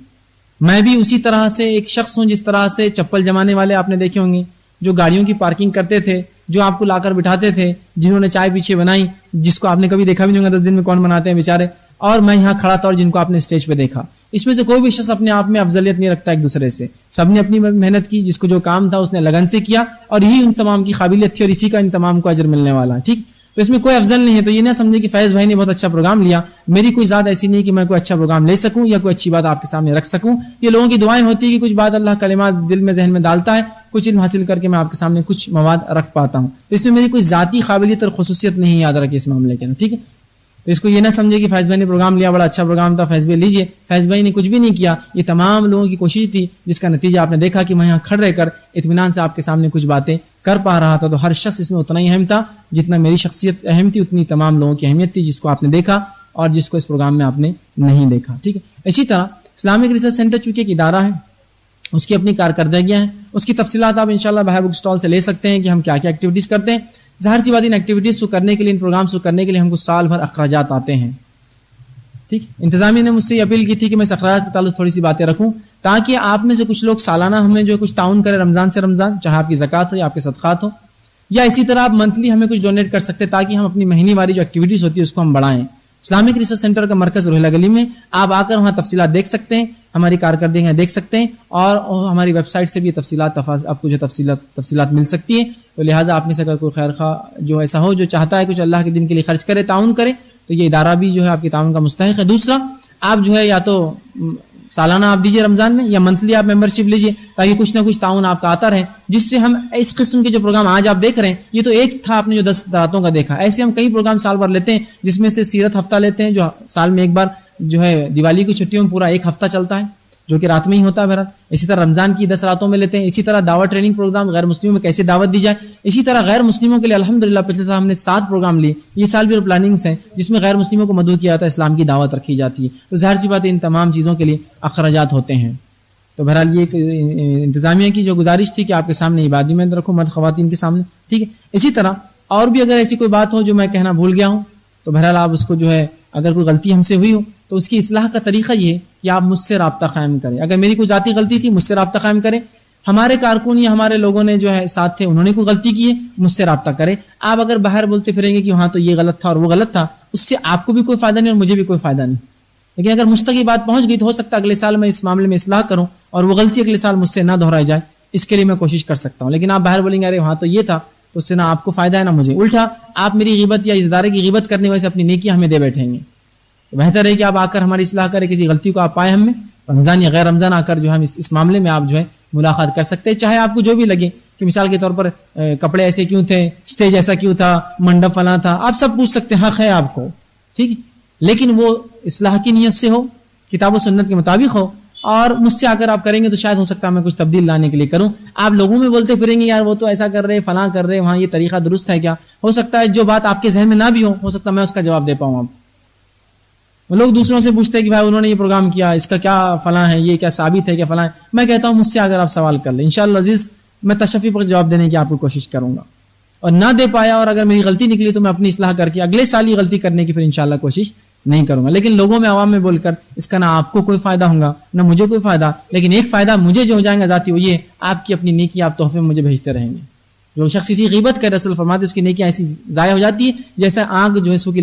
میں بھی اسی طرح سے ایک شخص ہوں جس طرح سے چپل جمانے والے آپ نے دیکھے ہوں گے, جو گاڑیوں کی پارکنگ کرتے تھے, جو آپ کو لا کر بٹھاتے تھے, جنہوں نے چائے پیچھے بنائی, جس کو آپ نے کبھی دیکھا بھی نہیں ہوگا 10 دن میں کون بناتے ہیں بیچارے, اور میں یہاں کھڑا تھا اور جن کو آپ نے اسٹیج پہ دیکھا. اس میں سے کوئی بھی شخص اپنے آپ میں افضلیت نہیں رکھتا ایک دوسرے سے, سب نے اپنی محنت کی, جس کو جو کام تھا اس نے لگن سے کیا اور یہی ان تمام کی قابلیت تھی اور اسی کا ان تمام کو اجر ملنے والا ہے. ٹھیک. تو اس میں کوئی افضل نہیں ہے. تو یہ نہ سمجھے کہ فیض بھائی نے بہت اچھا پروگرام لیا, میری کوئی ذات ایسی نہیں کہ میں کوئی اچھا پروگرام لے سکوں یا کوئی اچھی بات آپ کے سامنے رکھ سکوں. یہ لوگوں کی دعائیں ہوتی ہے کہ کچھ بات اللہ کلمات دل میں ذہن میں ڈالتا ہے, کچھ علم حاصل کر کے میں آپ کے سامنے کچھ مواد رکھ پاتا ہوں. تو اس میں میری کوئی ذاتی قابلیت اور خصوصیت نہیں, یاد رکھے اس معاملے کے اندر. ٹھیک ہے. تو اس کو یہ نہ سمجھے کہ فیض بھائی نے پروگرام لیا, بڑا اچھا پروگرام تھا, فیض بھائی لیجیے. فیض بھائی نے کچھ بھی نہیں کیا, یہ تمام لوگوں کی کوشش تھی, جس کا نتیجہ آپ نے دیکھا کہ میں یہاں کھڑ رہ کر اطمینان سے آپ کے سامنے کچھ باتیں کر پا رہا تھا. تو ہر شخص اس میں اتنا ہی اہم تھا جتنا میری شخصیت اہم تھی, اتنی تمام لوگوں کی اہمیت تھی جس کو آپ نے دیکھا اور جس کو اس پروگرام میں آپ نے نہیں دیکھا. ٹھیک ہے. اسی طرح اسلامک ریسرچ سینٹر چونکہ ایک ادارہ ہے, اس کی اپنی کارکردگیاں ہیں, اس کی تفصیلات آپ انشاءاللہ باہر بک اسٹال سے لے سکتے ہیں کہ ہم کیا کیا ایکٹیویٹیز کرتے ہیں. ظاہر سی بات ان ایکٹیویٹیز کو کرنے کے لیے, ان پروگرامس کو کرنے کے لیے ہم کو سال بھر اخراجات آتے ہیں. ٹھیک. انتظامیہ نے مجھ سے یہ اپیل کی تھی کہ میں اس اخراجات کے تعلق تھوڑی سی باتیں رکھوں تاکہ آپ میں سے کچھ لوگ سالانہ ہمیں جو کچھ تعاون کرے رمضان سے رمضان, چاہے آپ کی زکوٰۃ ہو یا آپ کے صدقات ہو, یا اسی طرح آپ منتھلی ہمیں کچھ ڈونیٹ کر سکتے تاکہ ہم اپنی مہینے واری جو ایکٹیویٹیز ہوتی ہے اس کو ہم بڑھائیں. اسلامک ریسرچ سینٹر کا مرکز روہیلہ گلی میں, آپ آ کر وہاں تفصیلات دیکھ سکتے ہیں, ہماری کارکردگیاں دیکھ سکتے ہیں, اور ہماری ویب سائٹ سے بھی یہ تفصیلات آپ کو جو تفصیلات مل سکتی ہیں. تو لہٰذا آپ میں سے اگر کوئی خیر خواہ جو ایسا ہو جو چاہتا ہے کچھ اللہ کے دین کے لیے خرچ کرے, تعاون کرے, تو یہ ادارہ بھی جو ہے آپ کے تعاون کا مستحق ہے. دوسرا, آپ جو ہے یا تو سالانہ آپ دیجیے رمضان میں, یا منتھلی آپ ممبرشپ لیجیے تاکہ کچھ نہ کچھ تعاون آپ کا آتا رہے, جس سے ہم اس قسم کے جو پروگرام آج آپ دیکھ رہے ہیں, یہ تو ایک تھا آپ نے جو 10 راتوں کا دیکھا, ایسے ہم کئی پروگرام سال بھر لیتے ہیں, جس میں سے سیرت ہفتہ لیتے ہیں جو سال میں ایک بار جو ہے دیوالی کی چھٹیوں میں پورا ایک ہفتہ چلتا ہے جو کہ رات میں ہی ہوتا ہے بہرحال. اسی طرح رمضان کی 10 راتوں میں لیتے ہیں. اسی طرح دعوت ٹریننگ پروگرام غیر مسلموں میں کیسے دعوت دی جائے. اسی طرح غیر مسلموں کے لیے الحمدللہ پچھلے سال ہم نے 7 پروگرام لیے, یہ سال بھی پلاننگس ہیں جس میں غیر مسلموں کو مدعو کیا جاتا ہے, اسلام کی دعوت رکھی جاتی ہے. تو ظاہر سی بات ہے ان تمام چیزوں کے لیے اخراجات ہوتے ہیں. تو بہرحال یہ انتظامیہ کی جو گزارش تھی کہ آپ کے سامنے یہ بات بھی میں رکھوں, مرد خواتین کے سامنے. ٹھیک ہے. اسی طرح اور بھی اگر ایسی کوئی بات ہو جو میں کہنا بھول گیا ہوں تو بہرحال آپ اس کو جو ہے, اگر کوئی غلطی ہم سے ہوئی ہو تو اس کی اصلاح کا طریقہ یہ ہے کہ آپ مجھ سے رابطہ قائم کریں. اگر میری کوئی ذاتی غلطی تھی, مجھ سے رابطہ قائم کریں. ہمارے کارکن یا ہمارے لوگوں نے جو ہے ساتھ تھے, انہوں نے کوئی غلطی کی ہے, مجھ سے رابطہ کریں. آپ اگر باہر بولتے پھریں گے کہ وہاں تو یہ غلط تھا اور وہ غلط تھا, اس سے آپ کو بھی کوئی فائدہ نہیں اور مجھے بھی کوئی فائدہ نہیں. لیکن اگر مجھ تک یہ بات پہنچ گئی تو ہو سکتا ہے اگلے سال میں اس معاملے میں اصلاح کروں اور وہ غلطی اگلے سال مجھ سے نہ دہرائی جائے, اس کے لیے میں کوشش کر سکتا ہوں. لیکن آپ باہر بولیں گے ارے وہاں تو یہ تھا, تو اس سے نہ آپ کو فائدہ ہے نہ مجھے. الٹا آپ میری غیبت یا اس ادارے کی غیبت کرنے وجہ سے اپنی نیکی ہمیں دے بیٹھیں گے. تو بہتر ہے کہ آپ آ کر ہماری اصلاح کریں, کسی غلطی کو آپ پائیں ہم میں, رمضان یا غیر رمضان آ کر جو ہم اس معاملے میں آپ جو ہے ملاقات کر سکتے ہیں. چاہے آپ کو جو بھی لگے کہ مثال کے طور پر کپڑے ایسے کیوں تھے, اسٹیج ایسا کیوں تھا, منڈپ فلاں تھا, آپ سب پوچھ سکتے ہیں, حق ہے آپ کو. ٹھیک ہے. لیکن وہ اصلاح کی نیت سے ہو, کتاب و سنت کے مطابق ہو, اور مجھ سے آ کر آپ کریں گے تو شاید ہو سکتا ہے میں کچھ تبدیل لانے کے لیے کروں. آپ لوگوں میں بولتے پھریں گے یار وہ تو ایسا کر رہے, فلاں کر رہے, وہاں یہ طریقہ درست ہے کیا, ہو سکتا ہے جو بات آپ کے ذہن میں نہ بھی ہو سکتا ہے میں اس کا جواب دے پاؤں. آپ لوگ دوسروں سے پوچھتے ہیں کہ بھائی انہوں نے یہ پروگرام کیا, اس کا کیا فلاں ہے, یہ کیا ثابت ہے, کیا فلاں ہے. میں کہتا ہوں مجھ سے اگر آپ سوال کر لیں, انشاءاللہ عزیز میں تشفی پر جواب دینے کی آپ کو کوشش کروں گا. اور نہ دے پایا اور اگر میری غلطی نکلی تو میں اپنی اصلاح کر کے اگلے سال ہی غلطی کرنے کی پھر انشاءاللہ کوشش نہیں کروں گا. لیکن لوگوں میں عوام میں بول کر اس کا نہ آپ کو کوئی فائدہ ہوگا نہ مجھے کوئی فائدہ. لیکن ایک فائدہ مجھے جو ہو جائے گا ذاتی, وہ یہ آپ کی اپنی نیکی آپ تحفے میں مجھے بھیجتے رہیں گے. جو شخص اسی غیبت کرے رسول فرماتے اس کی نیکیاں ایسی ضائع ہو جاتی ہے جیسے آگ جو ہے سو کی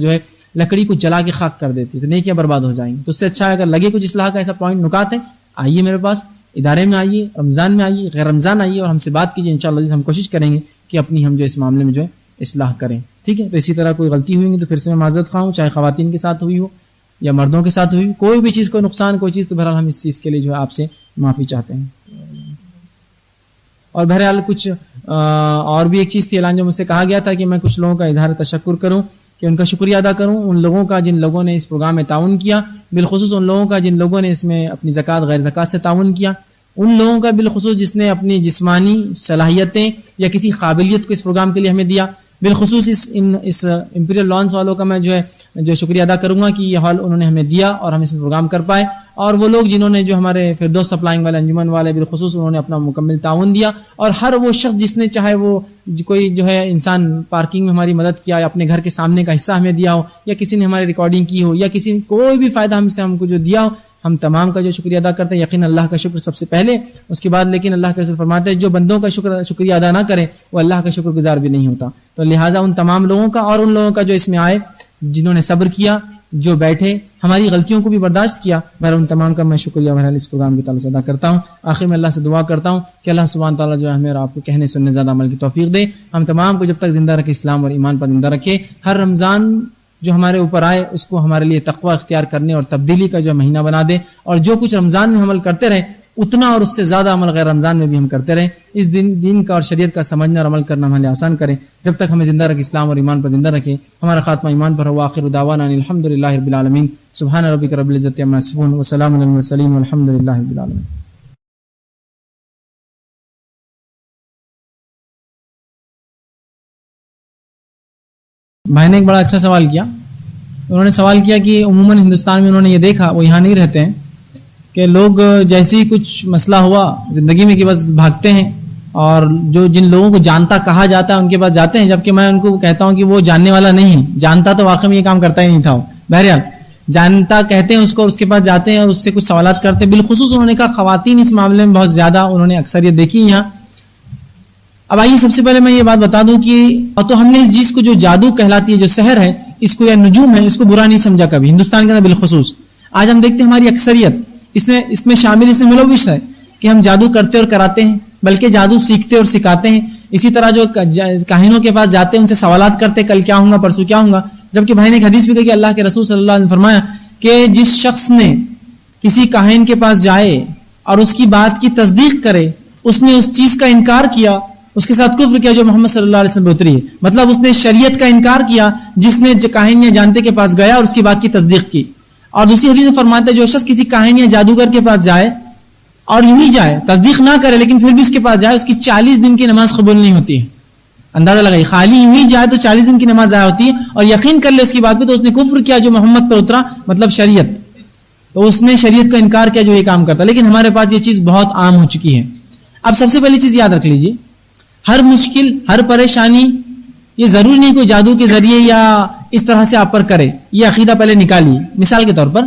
جو ہے لکڑی کو جلا کے خاک کر دیتی ہے, تو نیکیاں برباد ہو جائیں گی. تو اس سے اچھا ہے اگر لگے کچھ اصلاح کا ایسا پوائنٹ نکات ہے, آئیے میرے پاس, ادارے میں آئیے, رمضان میں آئیے, غیر رمضان آئیے, اور ہم سے بات کیجیے. انشاءاللہ ہم کوشش کریں گے کہ اپنی ہم جو اس معاملے میں جو ہے اصلاح کریں. ٹھیک ہے. تو اسی طرح کوئی غلطی ہوئی گی تو پھر سے میں معذرت خواہ ہوں, چاہے خواتین کے ساتھ ہوئی ہو یا مردوں کے ساتھ ہوئی, کوئی بھی چیز, کوئی نقصان, کوئی چیز, تو بہرحال ہم اس چیز کے لیے جو ہے آپ سے معافی چاہتے ہیں. اور بہرحال کچھ اور بھی ایک چیز تھی اعلان جو مجھ سے کہا گیا تھا کہ میں کچھ لوگوں کا اظہار تشکر کروں، کہ ان کا شکریہ ادا کروں، ان لوگوں کا جن لوگوں نے اس پروگرام میں تعاون کیا، بالخصوص ان لوگوں کا جن لوگوں نے اس میں اپنی زکوٰۃ غیر زکوٰۃ سے تعاون کیا، ان لوگوں کا بالخصوص جس نے اپنی جسمانی صلاحیتیں یا کسی قابلیت کو اس پروگرام کے لیے ہمیں دیا، بالخصوص اس امپیریل لانس والوں کا میں جو شکریہ ادا کروں گا کہ یہ ہال انہوں نے ہمیں دیا اور ہم اس میں پروگرام کر پائے، اور وہ لوگ جنہوں نے جو ہمارے فردوس سپلائنگ والے انجمن والے بالخصوص انہوں نے اپنا مکمل تعاون دیا، اور ہر وہ شخص جس نے چاہے وہ کوئی جو ہے انسان پارکنگ میں ہماری مدد کیا یا اپنے گھر کے سامنے کا حصہ ہمیں دیا ہو، یا کسی نے ہماری ریکارڈنگ کی ہو، یا کسی نے کوئی بھی فائدہ ہم کو جو دیا ہو، ہم تمام کا جو شکریہ ادا کرتے ہیں۔ یقین اللہ کا شکر سب سے پہلے، اس کے بعد لیکن اللہ کے رسول فرماتے ہیں جو بندوں کا شکریہ ادا نہ کرے وہ اللہ کا شکر گزار بھی نہیں ہوتا۔ تو لہٰذا ان تمام لوگوں کا اور ان لوگوں کا جو اس میں آئے، جنہوں نے صبر کیا، جو بیٹھے، ہماری غلطیوں کو بھی برداشت کیا، میں ان تمام کا میں شکریہ بہرحال اس پروگرام کی تعلق سے ادا کرتا ہوں۔ آخر میں اللہ سے دعا کرتا ہوں کہ اللہ سبحانہ تعالیٰ جو ہے ہمیں اور آپ کو کہنے سننے زیادہ عمل کی توفیق دے، ہم تمام کو جب تک زندہ رکھے، اسلام اور ایمان پر زندہ رکھے، ہر رمضان جو ہمارے اوپر آئے اس کو ہمارے لیے تقوی اختیار کرنے اور تبدیلی کا جو مہینہ بنا دے، اور جو کچھ رمضان میں عمل کرتے رہے اتنا اور اس سے زیادہ عمل غیر رمضان میں بھی ہم کرتے رہیں، اس دین کا اور شریعت کا سمجھنا اور عمل کرنا ہمیں آسان کرے، جب تک ہمیں زندہ رکھے، اسلام اور ایمان پر زندہ رکھے، ہمارا خاتمہ ایمان پر ہو۔ آخر دعوانا ان الحمدللہ رب العالمین، سبحان ربک رب العزۃ عما یصفون وسلام علی المرسلین والحمدللہ رب العالمین۔ بھائی نے ایک بڑا اچھا سوال کیا، انہوں نے سوال کیا کہ عموماً ہندوستان میں انہوں نے یہ دیکھا، وہ یہاں نہیں رہتے ہیں، کہ لوگ جیسے ہی کچھ مسئلہ ہوا زندگی میں کہ بس بھاگتے ہیں، اور جن لوگوں کو جانتا کہا جاتا ہے ان کے پاس جاتے ہیں، جبکہ میں ان کو کہتا ہوں کہ وہ جاننے والا نہیں ہے، جانتا تو واقعی میں یہ کام کرتا ہی نہیں تھا وہ، بہرحال جانتا کہتے ہیں اس کو، اس کے پاس جاتے ہیں اور اس سے کچھ سوالات کرتے ہیں۔ بالخصوص انہوں نے کہا خواتین اس معاملے میں بہت زیادہ انہوں نے اکثریت دیکھی یہاں۔ اب آئیے سب سے پہلے میں یہ بات بتا دوں کہ تو ہم نے اس چیز کو جو جادو کہلاتی ہے، جو سحر ہے، اس کو یا نجوم ہے، اس کو برا نہیں سمجھا کبھی، ہندوستان کے اندر بالخصوص۔ آج ہم دیکھتے ہیں ہماری اکثریت اس میں شامل، اس میں ملوث ہے کہ ہم جادو کرتے اور کراتے ہیں، بلکہ جادو سیکھتے اور سکھاتے ہیں۔ اسی طرح جو کاہنوں کے پاس جاتے ہیں ان سے سوالات کرتے، کل کیا ہوں گا، پرسوں کیا ہوں گا، جبکہ بھائی نے ایک حدیث بھی کہی کہ اللہ کے رسول صلی اللہ علیہ وسلم نے فرمایا کہ جس شخص نے کسی کاہن کے پاس جائے اور اس کی بات کی تصدیق کرے، اس نے اس چیز کا انکار کیا، اس کے ساتھ کفر کیا جو محمد صلی اللہ علیہ وسلم پہ اتری ہے، مطلب اس نے شریعت کا انکار کیا جس نے کاہن یا جانتے کے پاس گیا اور اس کی بات کی تصدیق کی۔ اور دوسری حدیث میں فرماتا ہے جو شخص کسی کاہن یا جادوگر کے پاس جائے اور یوں ہی جائے، تصدیق نہ کرے لیکن پھر بھی اس کے پاس جائے، اس کی 40 دن کی نماز قبول نہیں ہوتی ہے۔ اندازہ لگائی، خالی یوں ہی جائے تو 40 دن کی نماز ضائع ہوتی ہے، اور یقین کر لے اس کی بات پہ تو اس نے کفر کیا جو محمد پر اترا، مطلب شریعت، تو اس نے شریعت کا انکار کیا جو یہ کام کرتا۔ لیکن ہمارے پاس یہ چیز بہت عام ہو چکی ہے۔ اب سب سے پہلی چیز یاد رکھ لیجیے، ہر مشکل، ہر پریشانی یہ ضروری نہیں کوئی جادو کے ذریعے یا اس طرح سے آپ پر کرے، یہ عقیدہ پہلے نکالیے۔ مثال کے طور پر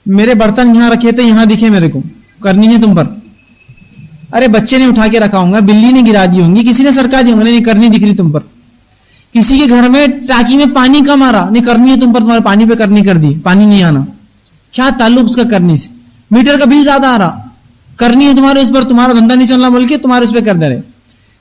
میرے برتن یہاں رکھے تھے، یہاں دکھے میرے کو، کرنی ہے تم پر، ارے بچے نے اٹھا کے رکھا ہوں گا، بلی نے گرا دی ہوں گی، کسی نے سرکا دی ہوں گی، نہیں کرنی دکھ رہی تم پر۔ کسی کے گھر میں ٹانکی میں پانی کم آ رہا، نہیں کرنی ہے تم پر، تمہارے پانی پہ کرنی کر دی، پانی نہیں آنا، کیا تعلق اس کا کرنی سے؟ میٹر کا بل زیادہ آ رہا، کرنی ہے تمہارے اس پر، تمہارا دھندا نہیں چلنا بلکہ تمہارے اس پہ کر دے رہے۔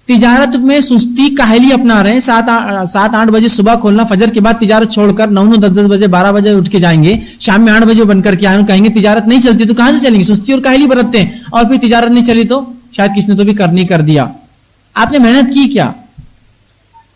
تجارت میں سستی کاہلی اپنا رہے ہیں، 7-8 بجے صبح کھولنا، فجر کے بعد تجارت چھوڑ کر 9-10 بجے 12 بجے اٹھ کے جائیں گے، شام میں 8 بجے بن کر کے آئیں، کہیں گے تجارت نہیں چلتی، تو کہاں سے چلیں گے؟ سستی اور کاہلی برتتے ہیں، اور پھر تجارت نہیں چلی تو شاید کس نے تو بھی کرنی کر دیا، آپ نے محنت کی کیا؟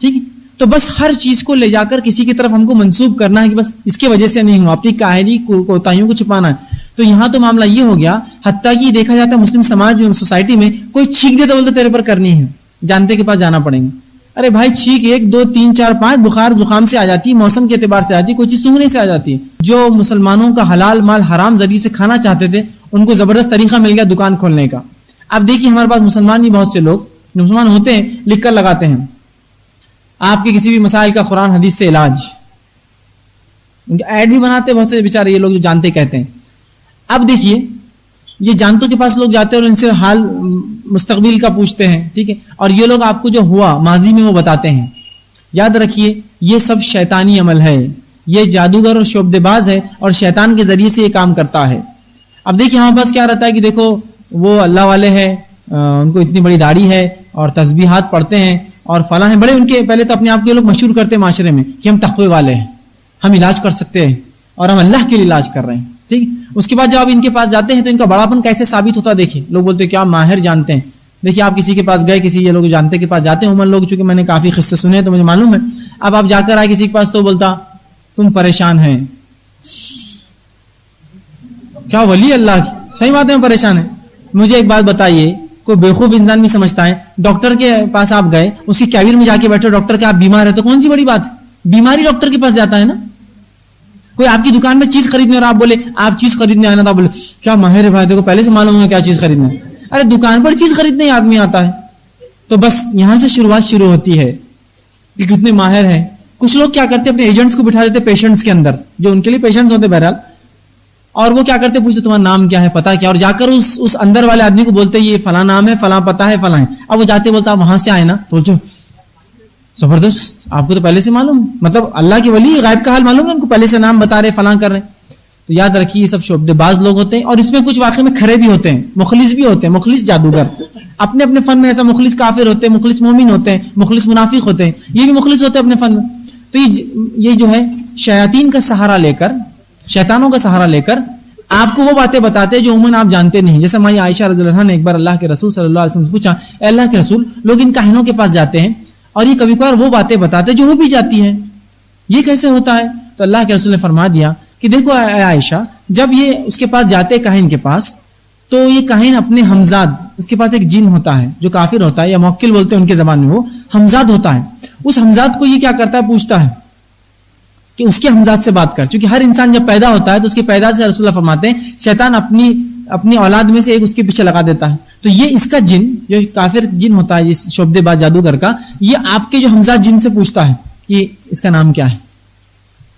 ٹھیک ہے، تو بس ہر چیز کو لے جا کر کسی کی طرف ہم کو منسوب کرنا ہے کہ بس اس کی وجہ سے نہیں ہوا، اپنی کاہلی کوتاہیوں کو چھپانا ہے۔ تو یہاں تو معاملہ یہ ہو گیا، حتیٰ کہ دیکھا جاتا ہے مسلم سماج میں، سوسائٹی میں، کوئی چھینک دے تو بولتے تیرے پر کرنی ہے، جانتے کے پاس جانا پڑیں گے۔ ارے بھائی چھینک 1 2 3 4 5 بخار زکام سے آ جاتی ہے، موسم کے اعتبار سے آتی ہے، کوئی چیز سونگنے سے آ جاتی ہے۔ جو مسلمانوں کا حلال مال حرام ذریعے سے کھانا چاہتے تھے ان کو زبردست طریقہ مل گیا دکان کھولنے کا۔ اب دیکھیے ہمارے پاس مسلمان ہی بہت سے لوگ جو مسلمان ہوتے ہیں لکھ کر لگاتے ہیں آپ کے کسی بھی مسائل کا قرآن حدیث سے علاج، ان کے ایڈ بھی بناتے ہیں بہت سے بیچارے یہ لوگ جو جانتے کہتے ہیں۔ اب دیکھیے یہ جانتوں کے پاس لوگ جاتے ہیں اور ان سے حال مستقبل کا پوچھتے ہیں، ٹھیک ہے، اور یہ لوگ آپ کو جو ہوا ماضی میں وہ بتاتے ہیں۔ یاد رکھیے یہ سب شیطانی عمل ہے، یہ جادوگر اور شعبدے باز ہے اور شیطان کے ذریعے سے یہ کام کرتا ہے۔ اب دیکھیے ہمارے پاس کیا رہتا ہے کہ دیکھو وہ اللہ والے ہیں، ان کو اتنی بڑی داڑھی ہے اور تسبیحات پڑھتے ہیں اور فلاں ہیں، بڑے ان کے پہلے تو اپنے آپ کے لوگ مشہور کرتے ہیں معاشرے میں کہ ہم تقوی والے ہیں، ہم علاج کر سکتے ہیں اور ہم اللہ کے لیے علاج کر رہے ہیں، ٹھیک۔ اس کے بعد جب آپ ان کے پاس جاتے ہیں تو ان کا بڑاپن کیسے ثابت ہوتا دیکھیں، لوگ بولتے ہیں کہ آپ ماہر جانتے ہیں، دیکھیے آپ کسی کے پاس گئے, کسی یہ لوگ جانتے کے پاس جاتے ہیں عموماً لوگ, چونکہ میں نے کافی قصے سنے ہیں تو مجھے معلوم ہے. اب آپ جا کر آئے کسی کے پاس تو بولتا تم پریشان ہیں, کیا ولی اللہ کی, صحیح بات ہے پریشان ہے. مجھے ایک بات بتائیے, کوئی بےخوب انسان بھی سمجھتا ہے ڈاکٹر کے پاس آپ گئے, اس کی کیبن میں جا کے بیٹھے ڈاکٹر کے آپ بیمار ہے تو کون سی بڑی بات ہے, بیماری ڈاکٹر کے پاس جاتا ہے نا. کوئی آپ کی دکان میں چیز خریدنے اور آپ بولے آپ چیز خریدنے آنا تھا, بولے کیا ماہر ہے بھائی, دیکھو پہلے سے معلوم ہے کیا چیز خریدنا ہے. ارے دکان پر چیز خریدنے آدمی آتا ہے. تو بس یہاں سے شروعات شروع ہوتی ہے کہ کتنے ماہر ہیں. کچھ لوگ کیا کرتے اپنے ایجنٹس کو بٹھا دیتے پیشنٹس کے اندر, جو ان کے لیے پیشنٹس ہوتے بہرحال, اور وہ کیا کرتے پوچھتے تمہارا نام کیا ہے, پتا کیا, اور جا کر اس اندر والے آدمی کو بولتے یہ فلاں نام ہے, فلاں پتا ہے, فلاں ہے. اب وہ جاتے بولتا آپ وہاں سے آئے نا, تو جو زبردست, آپ کو تو پہلے سے معلوم, مطلب اللہ کے ولی غائب کا حال معلوم ہے ان کو, پہلے سے نام بتا رہے فلاں کر رہے. تو یاد رکھیے یہ سب شعبدے باز لوگ ہوتے ہیں, اور اس میں کچھ واقعی میں کھرے بھی ہوتے ہیں, مخلص بھی ہوتے ہیں, مخلص جادوگر اپنے اپنے فن میں. ایسا مخلص کافر ہوتے ہیں, مخلص مومن ہوتے ہیں, مخلص منافق ہوتے ہیں, یہ بھی مخلص ہوتے ہیں اپنے فن میں. تو یہ جو ہے شیاطین کا سہارا لے کر, شیطانوں کا سہارا لے کر آپ کو وہ باتیں بتاتے ہیں جو عموماً آپ جانتے نہیں. جیسے مائی عائشہ رضی اللہ عنہا نے ایک بار اللہ کے رسول صلی اللہ علیہ وسلم سے پوچھا, اے اللہ کے رسول, لوگ ان کاہنوں کے پاس جاتے ہیں اور یہ کبھی کبھار وہ باتیں بتاتے جو ہو بھی جاتی ہے, یہ کیسے ہوتا ہے؟ تو اللہ کے رسول نے فرما دیا کہ دیکھو اے عائشہ, جب یہ اس کے پاس جاتے کاہن کے پاس, تو یہ کاہن اپنے ہمزاد, اس کے پاس ایک جن ہوتا ہے جو کافر ہوتا ہے, یا موکل بولتے ہیں ان کے زبان میں, وہ ہمزاد ہوتا ہے. اس ہمزاد کو یہ کیا کرتا ہے, پوچھتا ہے کہ اس کے ہمزاد سے بات کر. چونکہ ہر انسان جب پیدا ہوتا ہے تو اس کی پیدا سے رسول اللہ فرماتے ہیں شیطان اپنی اولاد میں سے ایک اس کے پیچھے لگا دیتا ہے. تو یہ اس کا جن, جو کافر جن ہوتا ہے اس شعبدے باز جادوگر کا, یہ آپ کے جو ہمزاد جن سے پوچھتا ہے کہ اس کا نام کیا ہے.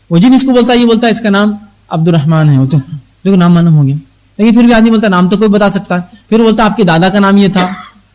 وہ جن اس کو بولتا ہے, یہ بولتا ہے اس کا نام عبد الرحمن ہے. تو دیکھو نام معلوم ہو گیا, لیکن پھر بھی آدمی بولتا ہے نام تو کوئی بتا سکتا ہے. پھر وہ بولتا ہے آپ کے دادا کا نام یہ تھا,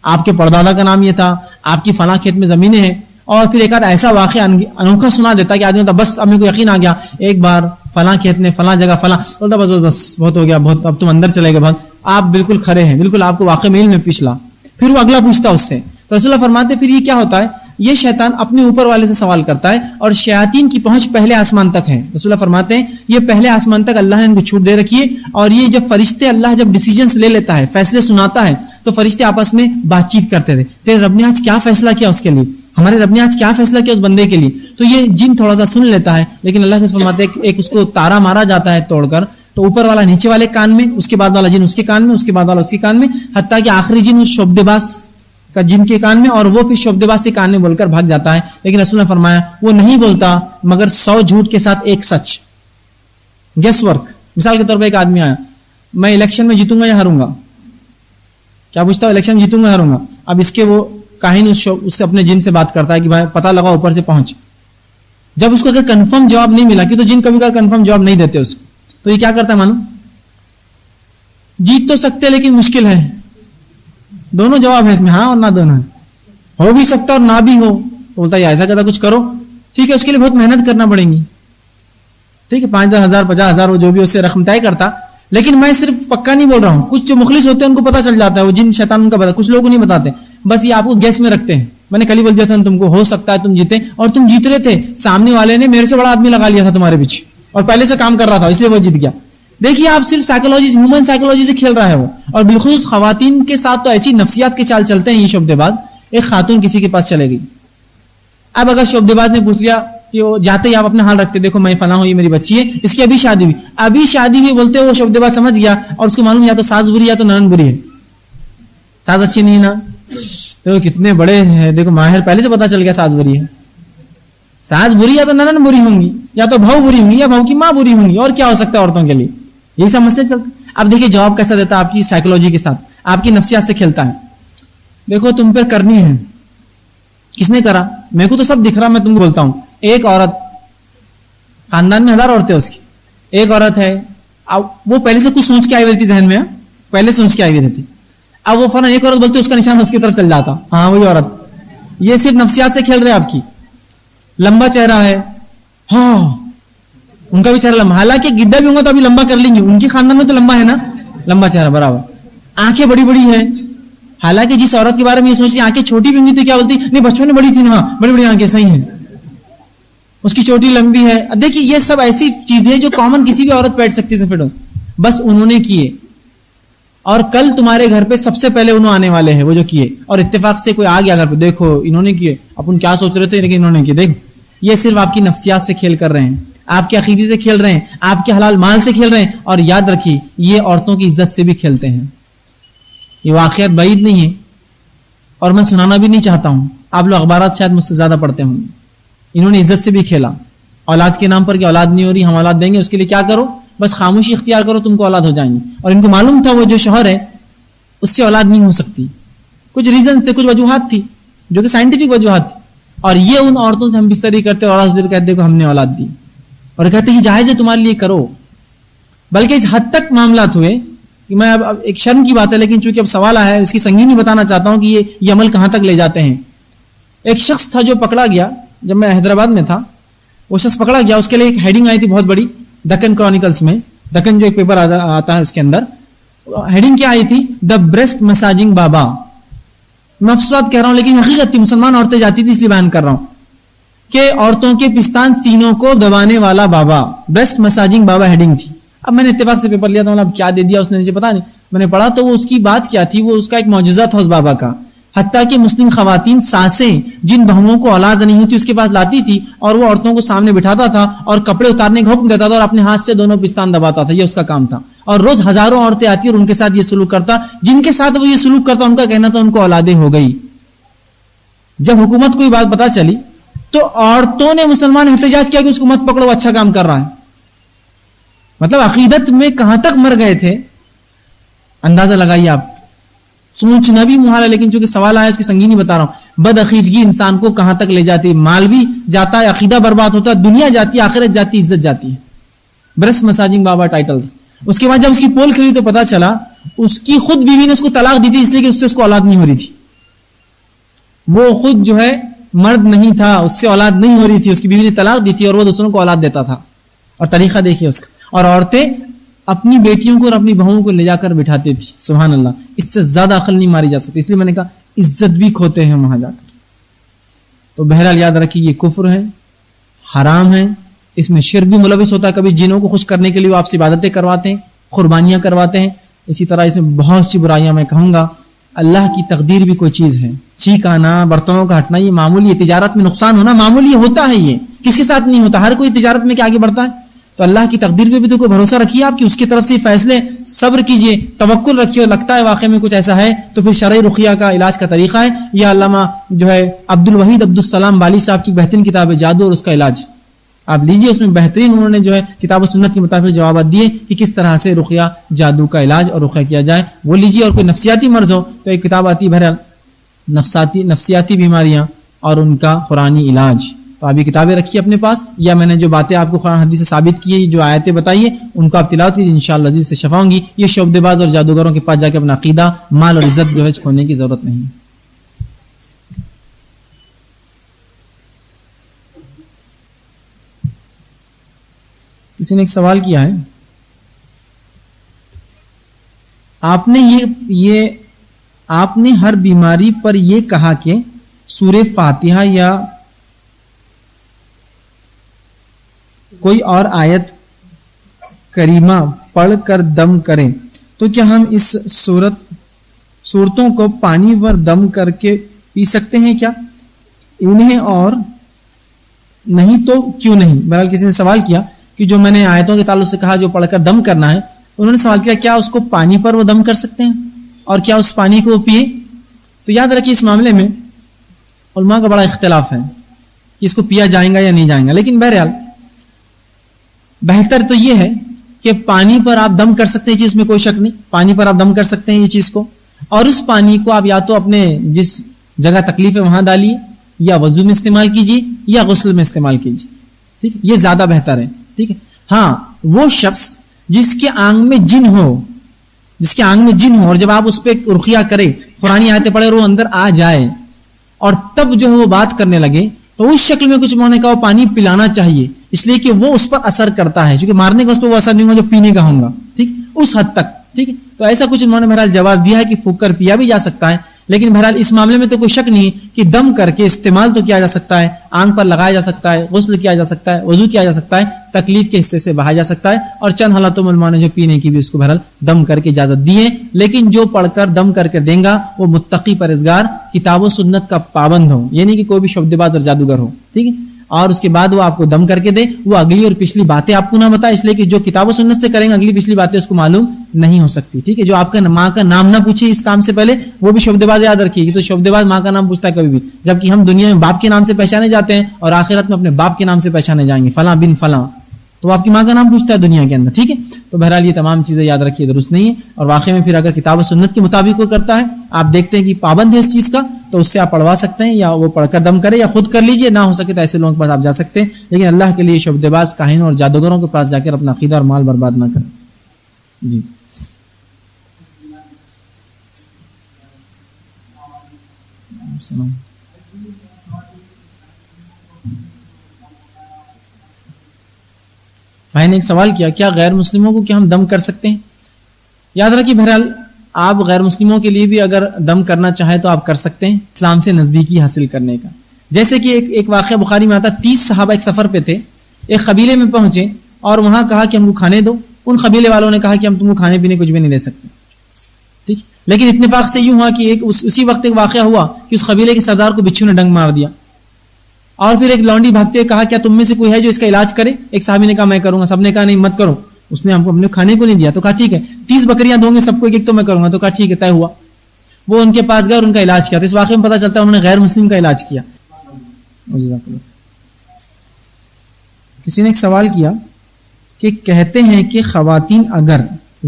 آپ کے پردادا کا نام یہ تھا, آپ کی فلاں کھیت میں زمینیں ہیں. اور پھر ایک آدھ ایسا واقعہ انوکھا سنا دیتا کہ آدمی ہوتا بس اب میرے کو یقین آ گیا, ایک بار فلاں کھیت میں فلاں جگہ فلاں, بولتا بس بہت ہو گیا, بہت, اب تم اندر چلے گئے, بہت آپ بالکل کھڑے ہیں, بالکل آپ کو واقع میل میں پچھلا. پھر وہ اگلا پوچھتا اس سے. تو رسول اللہ فرماتے پھر یہ کیا ہوتا ہے, یہ شیطان اپنے اوپر والے سے سوال کرتا ہے, اور شیاطین کی پہنچ پہلے آسمان تک ہے. رسول اللہ فرماتے ہیں یہ پہلے آسمان تک اللہ نے ان کو چھوٹ دے رکھی ہے, اور یہ جب فرشتے, اللہ جب ڈیسیجنز لے لیتا ہے, فیصلے سناتا ہے, تو فرشتے آپس میں بات چیت کرتے تھے, تیرے رب نے آج کیا فیصلہ کیا اس کے لیے, ہمارے رب نے آج کیا فیصلہ کیا اس بندے کے لیے. تو یہ جن تھوڑا سا سن لیتا ہے, لیکن اللہ سے فرماتے ہیں ایک اس کو تارا مارا جاتا ہے توڑ کر, تو اوپر والا نیچے والے کان میں, اس کے بعد والا جن اس کے کان میں, اس کے بعد والا اس کے کان میں, حتیٰ کہ آخری جن اس شعبدے باز کا جن کے کان میں, اور وہ پھر شعبدے باز کے کان میں بول کر بھاگ جاتا ہے. لیکن رسول نے فرمایا وہ نہیں بولتا مگر 100 جھوٹ کے ساتھ ایک سچ. Guess work. مثال کے طور پہ ایک آدمی آیا, میں الیکشن میں جیتوں گا یا ہاروں گا, کیا پوچھتا ہوں, الیکشن جیتوں گا ہاروں گا. اب اس کے وہ کاہن اس سے اپنے جن سے بات کرتا ہے کہ بھائی پتہ لگا اوپر سے پہنچ. جب اس کو اگر کنفرم جواب نہیں ملا, کہ تو جن کبھی کنفرم جواب نہیں دیتے اس کو, تو یہ کیا کرتا ہے معلوم, جیت تو سکتے لیکن مشکل ہے. دونوں جواب ہے اس میں, ہاں اور نہ دونوں ہے, ہو بھی سکتا اور نہ بھی ہو. بولتا ہے ایسا کہتا کچھ کرو, ٹھیک ہے, اس کے لیے بہت محنت کرنا پڑے گی, ٹھیک ہے, 5,000 50,000 وہ جو بھی اس سے رقم طے کرتا. لیکن میں صرف پکا نہیں بول رہا ہوں, کچھ جو مخلص ہوتے ہیں ان کو پتا چل جاتا ہے, وہ جن شیطان ان کا پتا, کچھ لوگ کو نہیں بتاتے, بس یہ آپ کو گیس میں رکھتے ہیں. میں نے کل ہی بول دیا تھا تم کو, ہو سکتا ہے تم جیتے, اور تم جیت رہے تھے, سامنے والے نے میرے سے بڑا آدمی لگا لیا تھا تمہارے پیچھے, اور پہلے سے کام کر رہا تھا, اس لیے وہ جیت گیا. دیکھیے آپ صرف سائیکولوجی, ہیومن سائیکولوجی سے کھیل رہا ہے وہ. اور بالخصوص خواتین کے ساتھ تو ایسی نفسیات کے چال چلتے ہیں یہ شعبدے باز. ایک خاتون کسی کے پاس چلے گئی, اب اگر شعبدے باز نے پوچھ لیا کہ وہ جاتے ہی آپ اپنا حال رکھتے, دیکھو میں فلاں ہوں, یہ میری بچی ہے, اس کی ابھی شادی ہوئی, بولتے وہ شعبدے باز سمجھ گیا, اور اس کو معلوم یا تو ساز بری یا تو ننن بری ہے. ساز اچھی نہیں نا, تو کتنے بڑے ہیں, دیکھو ماہر پہلے سے پتا چل گیا ساز بری ہے. ساز بری یا تو ننن بری ہوں گی, یا تو بہو بری ہوں گی, یا بہو کی ماں بری ہوں گی, اور کیا ہو سکتا ہے عورتوں کے لیے, یہی سب مسئلے چلتے. اب دیکھیے جواب کیسا دیتا ہے, آپ کی سائیکولوجی کے ساتھ, آپ کی نفسیات سے کھیلتا ہے. دیکھو تم پر کرنی ہے, کس نے کرا, میرے کو تو سب دکھ رہا, میں تم کو بولتا ہوں. ایک عورت, خاندان میں 1000 عورتیں, اس کی ایک عورت ہے, اب وہ پہلے سے کچھ سوچ کے آئی ہوئی رہتی ذہن میں, پہلے سوچ کے آئی ہوئی رہتی. اب وہ فوراً ایک عورت بولتی, اس کا نشان اس کی طرف چل جاتا, ہاں وہی عورت. یہ صرف نفسیات سے کھیل رہے آپ کی. لمبا چہرہ ہے, ہاں ان کا بھی چہرہ لمبا, حالانکہ گڈھا بھی ہوں گا تو ابھی لمبا کر لیں گے, ان کے خاندان میں تو لمبا ہے نا, لمبا چہرہ برابر. آنکھیں بڑی بڑی ہیں, حالانکہ جس عورت کے بارے میں یہ سوچتی آنکھیں چھوٹی بھی ہوں گی تو کیا بولتی, نہیں بچپن میں بڑی تھی نا, ہاں بڑی بڑی آنکھیں صحیح ہیں, اس کی چوٹی لمبی ہے. دیکھیے یہ سب ایسی چیزیں جو کامن کسی بھی عورت بیٹھ سکتی ہے, بس انہوں نے کیے. اور کل تمہارے گھر پہ سب سے پہلے انہوں آنے والے ہیں وہ جو کیے, اور اتفاق سے کوئی آ گیا گھر پہ, دیکھو انہوں نے کیے, اپن کیا سوچ رہے تھے لیکن انہوں نے کیے. دیکھو یہ صرف آپ کی نفسیات سے کھیل کر رہے ہیں, آپ کے عقیدے سے کھیل رہے ہیں, آپ کے حلال مال سے کھیل رہے ہیں. اور یاد رکھیے یہ عورتوں کی عزت سے بھی کھیلتے ہیں. یہ واقعات بعید نہیں ہے اور میں سنانا بھی نہیں چاہتا ہوں, آپ لوگ اخبارات شاید مجھ سے زیادہ پڑھتے ہوں گے. انہوں نے عزت سے بھی کھیلا, اولاد کے نام پر کہ اولاد نہیں ہو رہی, ہم اولاد دیں گے, اس کے لیے کیا کرو, بس خاموشی اختیار کرو, تم کو اولاد ہو جائیں گی. اور ان کو معلوم تھا وہ جو شوہر ہے اس سے اولاد نہیں ہو سکتی, کچھ ریزن تھے, کچھ وجوہات تھی جو کہ سائنٹیفک وجوہات تھی. اور یہ ان عورتوں سے ہم بستری کرتے اور اولاد کہتے کہ ہم نے اولاد دی, اور کہتے ہیں جائز ہے تمہارے لیے کرو. بلکہ اس حد تک معاملات ہوئے کہ میں اب ایک شرم کی بات ہے لیکن چونکہ اب سوال آیا ہے اس کی سنگینی بتانا چاہتا ہوں کہ یہ عمل کہاں تک لے جاتے ہیں. ایک شخص تھا جو پکڑا گیا, جب میں حیدرآباد میں تھا, وہ شخص پکڑا گیا, اس کے لیے ایک ہیڈنگ آئی تھی بہت بڑی دکن کرونیکلز میں, دکن جو ایک پیپر آتا ہے اس کے اندر ہیڈنگ کیا آئی تھی, دا بریسٹ مساجنگ بابا. میں افسوس کہہ رہا ہوں لیکن حقیقت تھی, مسلمان عورتیں جاتی تھی اس لیے بیان کر رہا ہوں کہ عورتوں کے پستان سینوں کو دبانے والا بابا, بریسٹ مساجنگ بابا ہیڈنگ تھی. اب میں نے اتفاق سے پیپر لیا تھا, مطلب کیا دے دیا اس نے مجھے پتا نہیں, میں نے پڑھا تو وہ اس کی بات کیا تھی, وہ اس کا ایک معجزہ تھا اس بابا کا. حتیٰ کہ مسلم خواتین ساسیں جن بہوؤں کو اولاد نہیں ہوتی اس کے پاس لاتی تھی اور وہ عورتوں کو سامنے بٹھاتا تھا اور کپڑے اتارنے کا حکم دیتا تھا اور اپنے ہاتھ سے دونوں پستان دباتا تھا, یہ اس کا کام تھا. اور روز ہزاروں عورتیں آتی اور ان کے ساتھ یہ سلوک کرتا, جن کے ساتھ وہ یہ سلوک کرتا ان کا کہنا تھا ان کو اولادیں ہو گئی. جب حکومت کو یہ بات پتا چلی تو عورتوں نے مسلمان احتجاج کیا کہ اس کو مت پکڑو, اچھا کام کر رہا ہے. مطلب عقیدت میں کہاں تک مر گئے تھے اندازہ لگائیے آپ. سوچنا بھی محال ہے لیکن چونکہ سوال آیا اس کی سنگینی بتا رہا ہوں. بد عقیدگی انسان کو کہاں تک لے جاتی ہے, مال بھی جاتا ہے, عقیدہ برباد ہوتا ہے, دنیا جاتی ہے, آخرت جاتی ہے, عزت جاتی ہے. برس مساجنگ بابا ٹائٹل تھا. اس کے بعد جب اس کی پول کھلی تو پتا چلا اس کی خود بیوی نے اس کو طلاق دی تھی اس لیے کہ اس سے اس کو اولاد نہیں ہو رہی تھی. وہ خود جو ہے مرد نہیں تھا, اس سے اولاد نہیں ہو رہی تھی, اس کی بیوی نے طلاق دی تھی اور وہ دوسروں کو اولاد دیتا تھا. اور طریقہ دیکھیے اس کا. اور عورتیں اپنی بیٹیوں کو اور اپنی بہوؤں کو لے جا کر بٹھاتی تھی. سبحان اللہ, اس سے زیادہ عقل نہیں ماری جا سکتی. اس لیے میں نے کہا عزت بھی کھوتے ہیں وہاں جا کر. تو بہرحال یاد رکھیے یہ کفر ہے, حرام ہے, اس میں شرک بھی ملوث ہوتا ہے. کبھی جنوں کو خوش کرنے کے لیے وہ آپ سے عبادتیں کرواتے ہیں, قربانیاں کرواتے ہیں. اسی طرح اس میں بہت سی برائیاں. میں کہوں گا اللہ کی تقدیر بھی کوئی چیز ہے. چھینک آنا, برتنوں کا ہٹنا یہ معمولی ہے. تجارت میں نقصان ہونا معمولی ہوتا ہے. یہ کس کے ساتھ نہیں ہوتا, ہر کوئی تجارت میں کیا آگے بڑھتا ہے. تو اللہ کی تقدیر پہ بھی تو کوئی بھروسہ رکھیے آپ کہ اس کی طرف سے فیصلے, صبر کیجئے, توکل رکھیے. لگتا ہے واقعے میں کچھ ایسا ہے تو پھر شرعی رقیہ کا علاج کا طریقہ ہے. یہ علامہ جو ہے عبد الوحید عبدالسلام بالی صاحب کی بہترین کتاب ہے جادو اور اس کا علاج, آپ لیجئے. اس میں بہترین انہوں نے جو ہے کتاب و سنت کے مطابق جوابات دیے کہ کس طرح سے رقیہ جادو کا علاج اور رقیہ کیا جائے, وہ لیجئے. اور کوئی نفسیاتی مرض ہو تو ایک کتاب آتی ہے بہرحال نفسیاتی بیماریاں اور ان کا قرآنی علاج. تو آپ یہ کتابیں رکھیے اپنے پاس, یا میں نے جو باتیں آپ کو قرآن حدیث سے ثابت کی ہے, جو آیتیں بتائیے ان کو آپ تلاوت کیجیے, انشاءاللہ عزیز سے شفا ہوں گی. یہ شعبدے باز اور جادوگروں کے پاس جا کے اپنا عقیدہ, مال اور عزت جو ہے کھونے کی ضرورت نہیں. کسی نے ایک سوال کیا ہے, آپ نے ہر بیماری پر یہ کہا کہ سورہ فاتحہ یا کوئی اور آیت کریمہ پڑھ کر دم کریں, تو کیا ہم اس صورتوں کو پانی پر دم کر کے پی سکتے ہیں کیا انہیں, اور نہیں تو کیوں نہیں. بہرحال کسی نے سوال کیا کہ جو میں نے آیتوں کے تعلق سے کہا جو پڑھ کر دم کرنا ہے, انہوں نے سوال کیا کیا اس کو پانی پر وہ دم کر سکتے ہیں اور کیا اس پانی کو وہ پیے. تو یاد رکھیے اس معاملے میں علماء کا بڑا اختلاف ہے کہ اس کو پیا جائے گا یا نہیں جائے گا. لیکن بہرحال بہتر تو یہ ہے کہ پانی پر آپ دم کر سکتے ہیں, چیز میں کوئی شک نہیں, پانی پر آپ دم کر سکتے ہیں یہ چیز کو, اور اس پانی کو آپ یا تو اپنے جس جگہ تکلیف ہے وہاں ڈالیے, یا وضو میں استعمال کیجیے, یا غسل میں استعمال کیجیے. ٹھیک ہے, یہ زیادہ بہتر ہے. ٹھیک ہے, ہاں وہ شخص جس کے آنگ میں جن ہو, اور جب آپ اس پہ رقیہ کرے, قرآنی آیتیں پڑھے اور وہ اندر آ جائے اور تب جو ہے وہ بات کرنے لگے, تو اس شکل میں کچھ انہوں نے کہا وہ پانی پلانا چاہیے, اس لیے کہ وہ اس پر اثر کرتا ہے, کیونکہ مارنے کا اس پر وہ اثر نہیں ہوگا جو پینے کا ہوگا. ٹھیک, اس حد تک. ٹھیک ہے, تو ایسا کچھ انہوں نے بہرحال جواز دیا ہے کہ پھونک کر پیا بھی جا سکتا ہے. لیکن بہرحال اس معاملے میں تو کوئی شک نہیں کہ دم کر کے استعمال تو کیا جا سکتا ہے, آنکھ پر لگایا جا سکتا ہے, غسل کیا جا سکتا ہے, وضو کیا جا سکتا ہے, تکلیف کے حصے سے بہایا جا سکتا ہے، اور چند حالتوں میں علماء نے جو پینے کی بھی اس کو بہرحال دم کر کے اجازت دی ہے، لیکن جو پڑھ کر دم کر کے دیں گا وہ متقی پرہیزگار کتاب و سنت کا پابند ہو، یہ نہیں کہ کوئی بھی شبد باز اور جادوگر ہو، ٹھیک ہے، اور اس کے بعد وہ آپ کو دم کر کے دے، وہ اگلی اور پچھلی باتیں آپ کو نہ بتائے، اس لیے کہ جو کتاب و سنت سے کریں گے اگلی پچھلی باتیں اس کو معلوم نہیں ہو سکتی، ٹھیک ہے، جو آپ کا ماں کا نام نہ پوچھے اس کام سے پہلے وہ بھی شبد باز یاد رکھیے گی، تو شبد باز ماں کا نام پوچھتا ہے کبھی بھی، جبکہ ہم دنیا میں باپ کے نام سے پہچانے جاتے ہیں اور آخرت میں اپنے باپ کے نام سے پہچانے جائیں گے، فلاں بن فلاں، تو آپ کی ماں کا نام پوچھتا ہے دنیا کے اندر، ٹھیک ہے، تو بہرحال یہ تمام چیزیں یاد رکھیے درست نہیں ہے، اور واقعی میں پھر اگر کتاب و سنت کے مطابق وہ کرتا ہے، آپ دیکھتے ہیں کہ پابند ہے اس چیز کا، تو اس سے آپ پڑھوا سکتے ہیں، یا وہ پڑھ کر دم کرے یا خود کر لیجئے، نہ ہو سکے تو ایسے لوگوں کے پاس آپ جا سکتے ہیں، لیکن اللہ کے لیے شبد باز کاہنوں اور جادوگروں کے پاس جا کر اپنا عقیدہ اور مال برباد نہ کریں۔ جی السلام۔ بھائی نے ایک سوال کیا، کیا غیر مسلموں کو کیا ہم دم کر سکتے ہیں؟ یاد رکھیے بہرحال آپ غیر مسلموں کے لیے بھی اگر دم کرنا چاہیں تو آپ کر سکتے ہیں، اسلام سے نزدیکی حاصل کرنے کا، جیسے کہ ایک واقعہ بخاری میں آتا، 30 صحابہ ایک سفر پہ تھے، ایک قبیلے میں پہنچے اور وہاں کہا کہ ہم کو کھانے دو، ان قبیلے والوں نے کہا کہ ہم تم کو کھانے پینے کچھ بھی نہیں دے سکتے، ٹھیک، لیکن اتفاق سے یوں ہوا کہ اسی وقت ایک واقعہ ہوا کہ اس قبیلے کے سردار کو بچھو نے ڈنگ مار دیا، اور پھر ایک لونڈی بھاگتے ہوئے کہا کیا تم میں سے کوئی ہے جو اس کا علاج کرے؟ ایک صحابی نے کہا میں کروں گا، سب نے کہا نہیں مت کرو، اس نے ہم کو اپنے کھانے کو نہیں دیا، تو کہا ٹھیک ہے 30 بکریاں دوں گے سب کو ایک تو میں کروں گا، تو کہا ٹھیک ہے طے ہوا، وہ ان کے پاس گئے اور ان کا علاج کیا، تو اس واقعے میں پتہ چلتا ہے انہوں نے غیر مسلم کا علاج کیا۔ کسی نے ایک سوال کیا کہ کہتے ہیں کہ خواتین اگر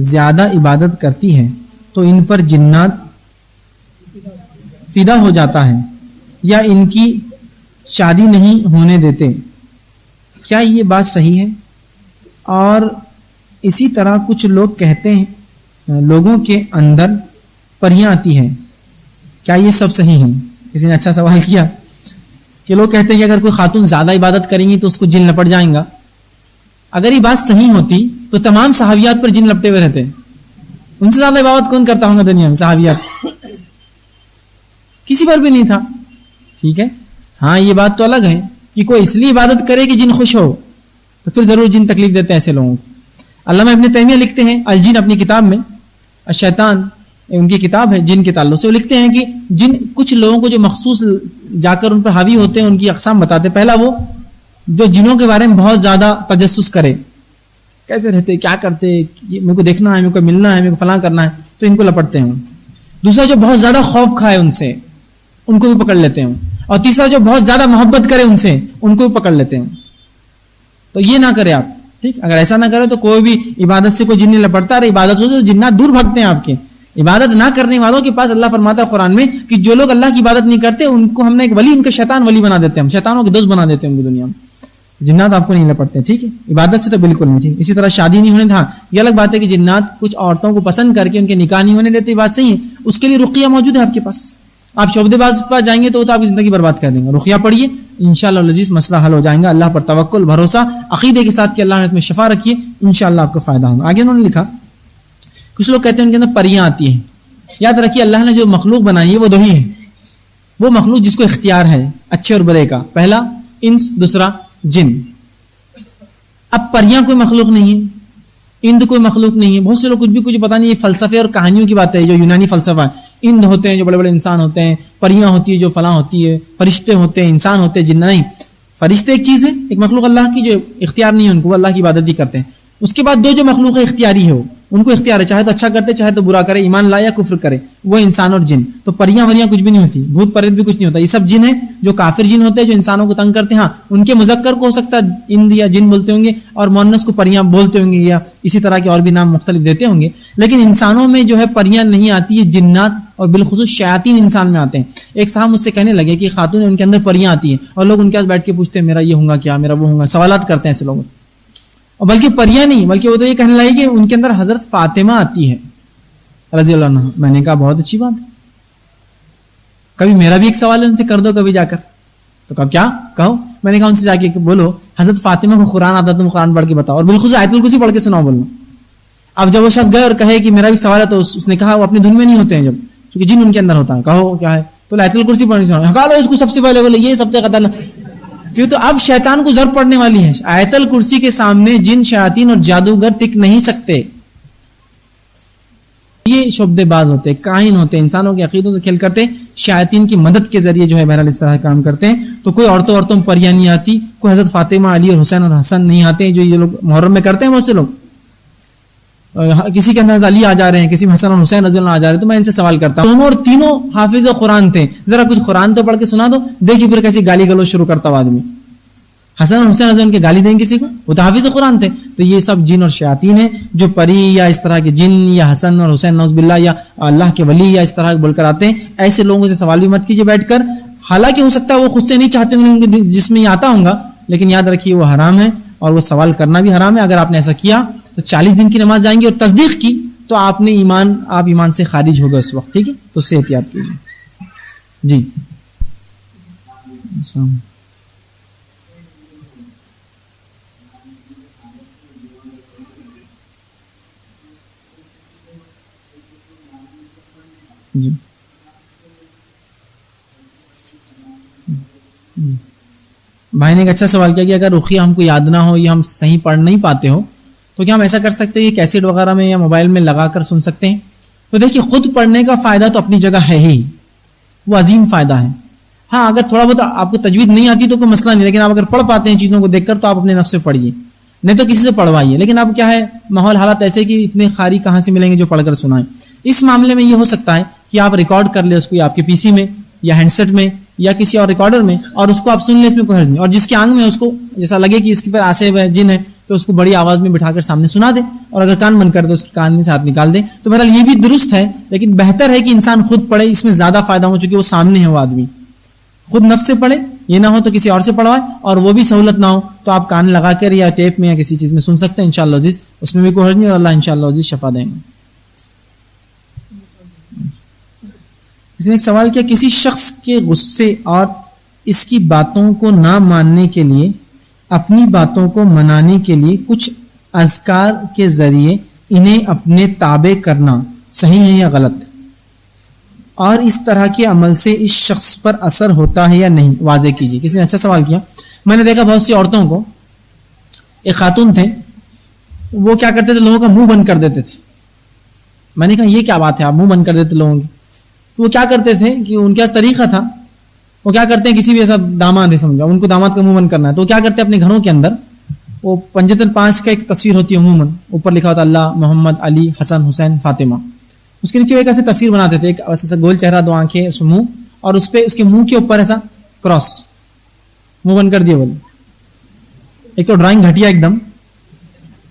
زیادہ عبادت کرتی ہیں تو ان پر جنات فدا ہو جاتا ہے یا ان کی شادی نہیں ہونے دیتے، کیا یہ بات صحیح ہے؟ اور اسی طرح کچھ لوگ کہتے ہیں لوگوں کے اندر پریاں آتی ہیں، کیا یہ سب صحیح ہیں؟ کسی نے اچھا سوال کیا کہ لوگ کہتے ہیں کہ اگر کوئی خاتون زیادہ عبادت کریں گی تو اس کو جن لپٹ جائیں گا۔ اگر یہ بات صحیح ہوتی تو تمام صحابیات پر جن لپٹے ہوئے رہتے، ان سے زیادہ عبادت کون کرتا ہوگا دنیا میں؟ صحابیات، کسی پر بھی نہیں تھا، ٹھیک ہے، ہاں یہ بات تو الگ ہے کہ کوئی اس لیے عبادت کرے کہ جن خوش ہو، تو پھر ضرور جن تکلیف دیتے ہیں ایسے لوگوں کو۔ علامہ ابن تیمیہ لکھتے ہیں الجن اپنی کتاب میں، الشیطان ان کی کتاب ہے جن کے تعلق سے، وہ لکھتے ہیں کہ جن کچھ لوگوں کو جو مخصوص جا کر ان پہ حاوی ہوتے ہیں ان کی اقسام بتاتے ہیں۔ پہلا وہ جو جنوں کے بارے میں بہت زیادہ تجسس کرے، کیسے رہتے، کیا کرتے، میرے کو دیکھنا ہے، میرے کو ملنا ہے، میرے کو فلاں کرنا ہے، تو ان کو لپٹتے ہیں۔ دوسرا جو بہت زیادہ خوف کھائے ان سے، ان کو بھی پکڑ لیتے ہیں۔ اور تیسرا جو بہت زیادہ محبت کرے ان سے، ان کو بھی پکڑ لیتے ہیں۔ تو یہ نہ کرے آپ، ٹھیک، اگر ایسا نہ کرے تو کوئی بھی عبادت سے کوئی جن نہیں لپٹتا، اور عبادت سے تو جنات دور بھگتے ہیں آپ کے۔ عبادت نہ کرنے والوں کے پاس اللہ فرماتا ہے قرآن میں کہ جو لوگ اللہ کی عبادت نہیں کرتے ان کو ہم نے ایک ولی، ان کا شیطان ولی بنا دیتے ہیں، ہم شیطانوں کے دوست بنا دیتے ہیں ان کی دنیا میں۔ جنات آپ کو نہیں لپٹتے، ٹھیک ہے، عبادت سے تو بالکل نہیں، ٹھیک۔ اسی طرح شادی نہیں ہونے تھا، یہ الگ بات ہے کہ جنات کچھ عورتوں کو پسند کر کے ان کے نکاح نہیں ہونے دیتے، بات صحیح ہے، اس کے لیے رقیہ موجود ہے آپ کے پاس۔ آپ شعبدے باز پر جائیں گے تو آپ کی زندگی برباد کر دیں گے، رقیہ پڑھیے، انشاءاللہ العزیز مسئلہ حل ہو جائے گا۔ اللہ پر توکل، بھروسہ، عقیدے کے ساتھ کہ اللہ نے تمہیں شفا رکھی ہے، انشاءاللہ آپ کو فائدہ ہوگا۔ آگے انہوں نے لکھا کچھ لوگ کہتے ہیں ان کے اندر پریاں آتی ہیں۔ یاد رکھیے اللہ نے جو مخلوق بنائی ہے وہ دو ہی ہے، وہ مخلوق جس کو اختیار ہے اچھے اور برے کا، پہلا انس، دوسرا جن۔ اب پریاں کوئی مخلوق نہیں ہے، اند کوئی مخلوق نہیں ہے۔ بہت سے لوگ کچھ بھی کچھ پتہ نہیں، یہ فلسفے اور کہانیوں کی بات ہے جو یونانی فلسفہ ہے۔ اند ہوتے ہیں جو بڑے بڑے انسان ہوتے ہیں، پریاں ہوتی ہے جو فلاں ہوتی ہے، فرشتے ہوتے ہیں، انسان ہوتے ہیں، جن نہیں۔ فرشتے ایک چیز ہے، ایک مخلوق اللہ کی جو اختیار نہیں ہے ان کو، وہ اللہ کی عبادت ہی کرتے ہیں۔ اس کے بعد دو جو مخلوق ہے اختیاری ہے، وہ ان کو اختیار ہے، چاہے تو اچھا کرتے چاہے تو برا کرے، ایمان لائے یا کفر کرے، وہ انسان اور جن۔ تو پریاں وریاں کچھ بھی نہیں ہوتی، بھوت پریت بھی کچھ نہیں ہوتا، یہ سب جن ہیں جو کافر جن ہوتے ہیں جو انسانوں کو تنگ کرتے ہیں۔ ہاں ان کے مذکر کو ہو سکتا ہے اند یا جن بولتے ہوں گے، اور مؤنث کو پریاں بولتے ہوں گے، یا اسی طرح کے اور بھی نام مختلف دیتے ہوں گے، لیکن انسانوں میں جو ہے پریاں نہیں آتی ہے، جنات اور بالخصوص شیاطین انسان میں آتے ہیں۔ ایک صاحب مجھ سے کہنے لگے کہ خاتون ان کے اندر پریاں آتی ہیں، اور لوگ ان کے پاس بیٹھ کے پوچھتے ہیں میرا یہ ہوگا کیا، میرا وہ ہوگا، سوالات کرتے ہیں ایسے لوگ۔ اور بلکہ پریاں نہیں، بلکہ وہ تو یہ کہنے لگے کہ ان کے اندر حضرت فاطمہ آتی ہے رضی اللہ عنہ۔ میں نے کہا بہت اچھی بات ہے، کبھی میرا بھی ایک سوال ہے ان سے کر دو کبھی جا کر۔ تو کہا کیا کہو؟ میں نے کہا ان سے جا کے بولو حضرت فاطمہ کو قرآن آتا تم قرآن پڑھ کے بتاؤ، اور بالخصوص آیت الکرسی پڑھ کے سناؤ بولنا۔ اب جب وہ شخص گئے اور کہے کہ میرا بھی سوال ہے، تو اس نے کہا وہ اپنی دھن میں نہیں ہوتے ہیں جب، کیونکہ جن ان کے اندر ہوتا ہے، کہو کیا ہے، تو آیت الکرسی پڑھنی سناؤ، ہکا لو اس کو سب سے پہلے، بولے یہ سب سے خطرناک، کیوں تو اب شیطان کو ضرب پڑنے والی ہے. آیت الکرسی کے سامنے جن شیاطین اور جادوگر ٹک نہیں سکتے. یہ شعبدے باز ہوتے, کاہن ہوتے, انسانوں کے عقیدوں سے کھیل کرتے, شیاطین کی مدد کے ذریعے جو ہے بہرحال اس طرح کام کرتے ہیں. تو کوئی عورتوں میں پریاں نہیں آتی, کوئی حضرت فاطمہ, علی اور حسین اور حسن نہیں آتے جو یہ لوگ محرم میں کرتے ہیں. بہت سے لوگ کسی کے اندر علی آ جا رہے ہیں, کسی میں حسن اور حسین رضی اللہ آ جا رہے ہیں. تو میں ان سے سوال کرتا ہوں, دونوں اور تینوں حافظ قرآن تھے, ذرا کچھ قرآن تو پڑھ کے سنا دو. دیکھیے پھر کیسی گالی گلوچ شروع کرتا ہوا آدمی. حسن اور حسین رضی اللہ کے گالی دیں کسی کو, وہ تو حافظ قرآن تھے. تو یہ سب جن اور شیاطین ہیں جو پری یا اس طرح کے جن یا حسن اور حسین نعوذ باللہ یا اللہ کے ولی یا اس طرح بول کر آتے ہیں. ایسے لوگوں سے سوال بھی مت کیجیے بیٹھ کر. حالانکہ ہو سکتا ہے وہ خود سے نہیں چاہتے ہوں ان کے جس میں یہ آتا ہوں گا, لیکن یاد رکھیے وہ حرام ہے اور وہ سوال کرنا بھی حرام ہے. اگر آپ نے ایسا کیا تو 40 دن کی نماز جائیں گے اور تصدیق کی تو آپ ایمان سے خارج ہو گئے اس وقت. ٹھیک ہے, تو اس سے احتیاط کیجیے. جی جی بھائی نے ایک اچھا سوال کیا کہ اگر رقیہ ہم کو یاد نہ ہو یا ہم صحیح پڑھ نہیں پاتے ہو تو کیا ہم ایسا کر سکتے ہیں کہ کیسٹ وغیرہ میں یا موبائل میں لگا کر سن سکتے ہیں؟ تو دیکھیے خود پڑھنے کا فائدہ تو اپنی جگہ ہے ہی, وہ عظیم فائدہ ہے. ہاں اگر تھوڑا بہت آپ کو تجوید نہیں آتی تو کوئی مسئلہ نہیں, لیکن آپ اگر پڑھ پاتے ہیں چیزوں کو دیکھ کر تو آپ اپنے نفس سے پڑھیے, نہیں تو کسی سے پڑھوائیے. لیکن اب کیا ہے ماحول حالات ایسے کہ اتنے قاری کہاں سے ملیں گے جو پڑھ کر سنائیں. اس معاملے میں یہ ہو سکتا ہے کہ آپ ریکارڈ کر لیں اس کو آپ کے پی سی میں یا ہینڈ سیٹ میں یا کسی اور ریکارڈر میں, اور اس کو آپ سن لیں, اس میں کوئی حرج نہیں. اور جس کے آنگ میں اس کو جیسا لگے کہ اس کے پر آسے ہوئے جن ہے تو اس کو بڑی آواز میں بٹھا کر سامنے سنا دیں, اور اگر کان بند کر دے اس کے کان میں سے ہاتھ نکال دیں. تو بہرحال یہ بھی درست ہے, لیکن بہتر ہے کہ انسان خود پڑھے, اس میں زیادہ فائدہ ہو, چونکہ وہ سامنے ہے وہ آدمی. خود نفس سے پڑھے, یہ نہ ہو تو کسی اور سے پڑھوائے, اور وہ بھی سہولت نہ ہو تو آپ کان لگا کر یا ٹیپ میں یا کسی چیز میں سن سکتے ہیں انشاءاللہ عزیز, اس میں بھی کوئی حرج نہیں, اور اللہ انشاءاللہ عزیز شفا دیں گے. اس نے ایک سوال کیا, کسی شخص کے غصے اور اس کی باتوں کو نہ ماننے کے لیے اپنی باتوں کو منانے کے لیے کچھ اذکار کے ذریعے انہیں اپنے تابع کرنا صحیح ہے یا غلط, اور اس طرح کے عمل سے اس شخص پر اثر ہوتا ہے یا نہیں, واضح کیجیے. کسی نے اچھا سوال کیا. میں نے دیکھا بہت سی عورتوں کو, ایک خاتون تھے وہ کیا کرتے تھے, لوگوں کا منہ بند کر دیتے تھے. میں نے کہا یہ کیا بات ہے, آپ منہ بند کر دیتے لوگوں کی. وہ کیا کرتے تھے کہ ان کے پاس طریقہ تھا, وہ کیا کرتے ہیں کسی بھی ایسا داماد ہے سمجھا, ان کو داماد کا منہ بند کرنا ہے, تو کیا کرتے ہیں اپنے گھروں کے اندر وہ پنجتن 5 کا ایک تصویر ہوتی ہے عموماً, اوپر لکھا ہوتا اللہ, محمد, علی, حسن, حسین, فاطمہ. اس کے نیچے ایک ایسے تصویر بناتے تھے, ایک ایسا گول چہرہ, 2 آنکھیں, اس منہ, اور اس پہ اس کے منہ کے اوپر ایسا کراس, منہ بند کر دیا بولے. ایک تو ڈرائنگ گھٹیا ایک دم,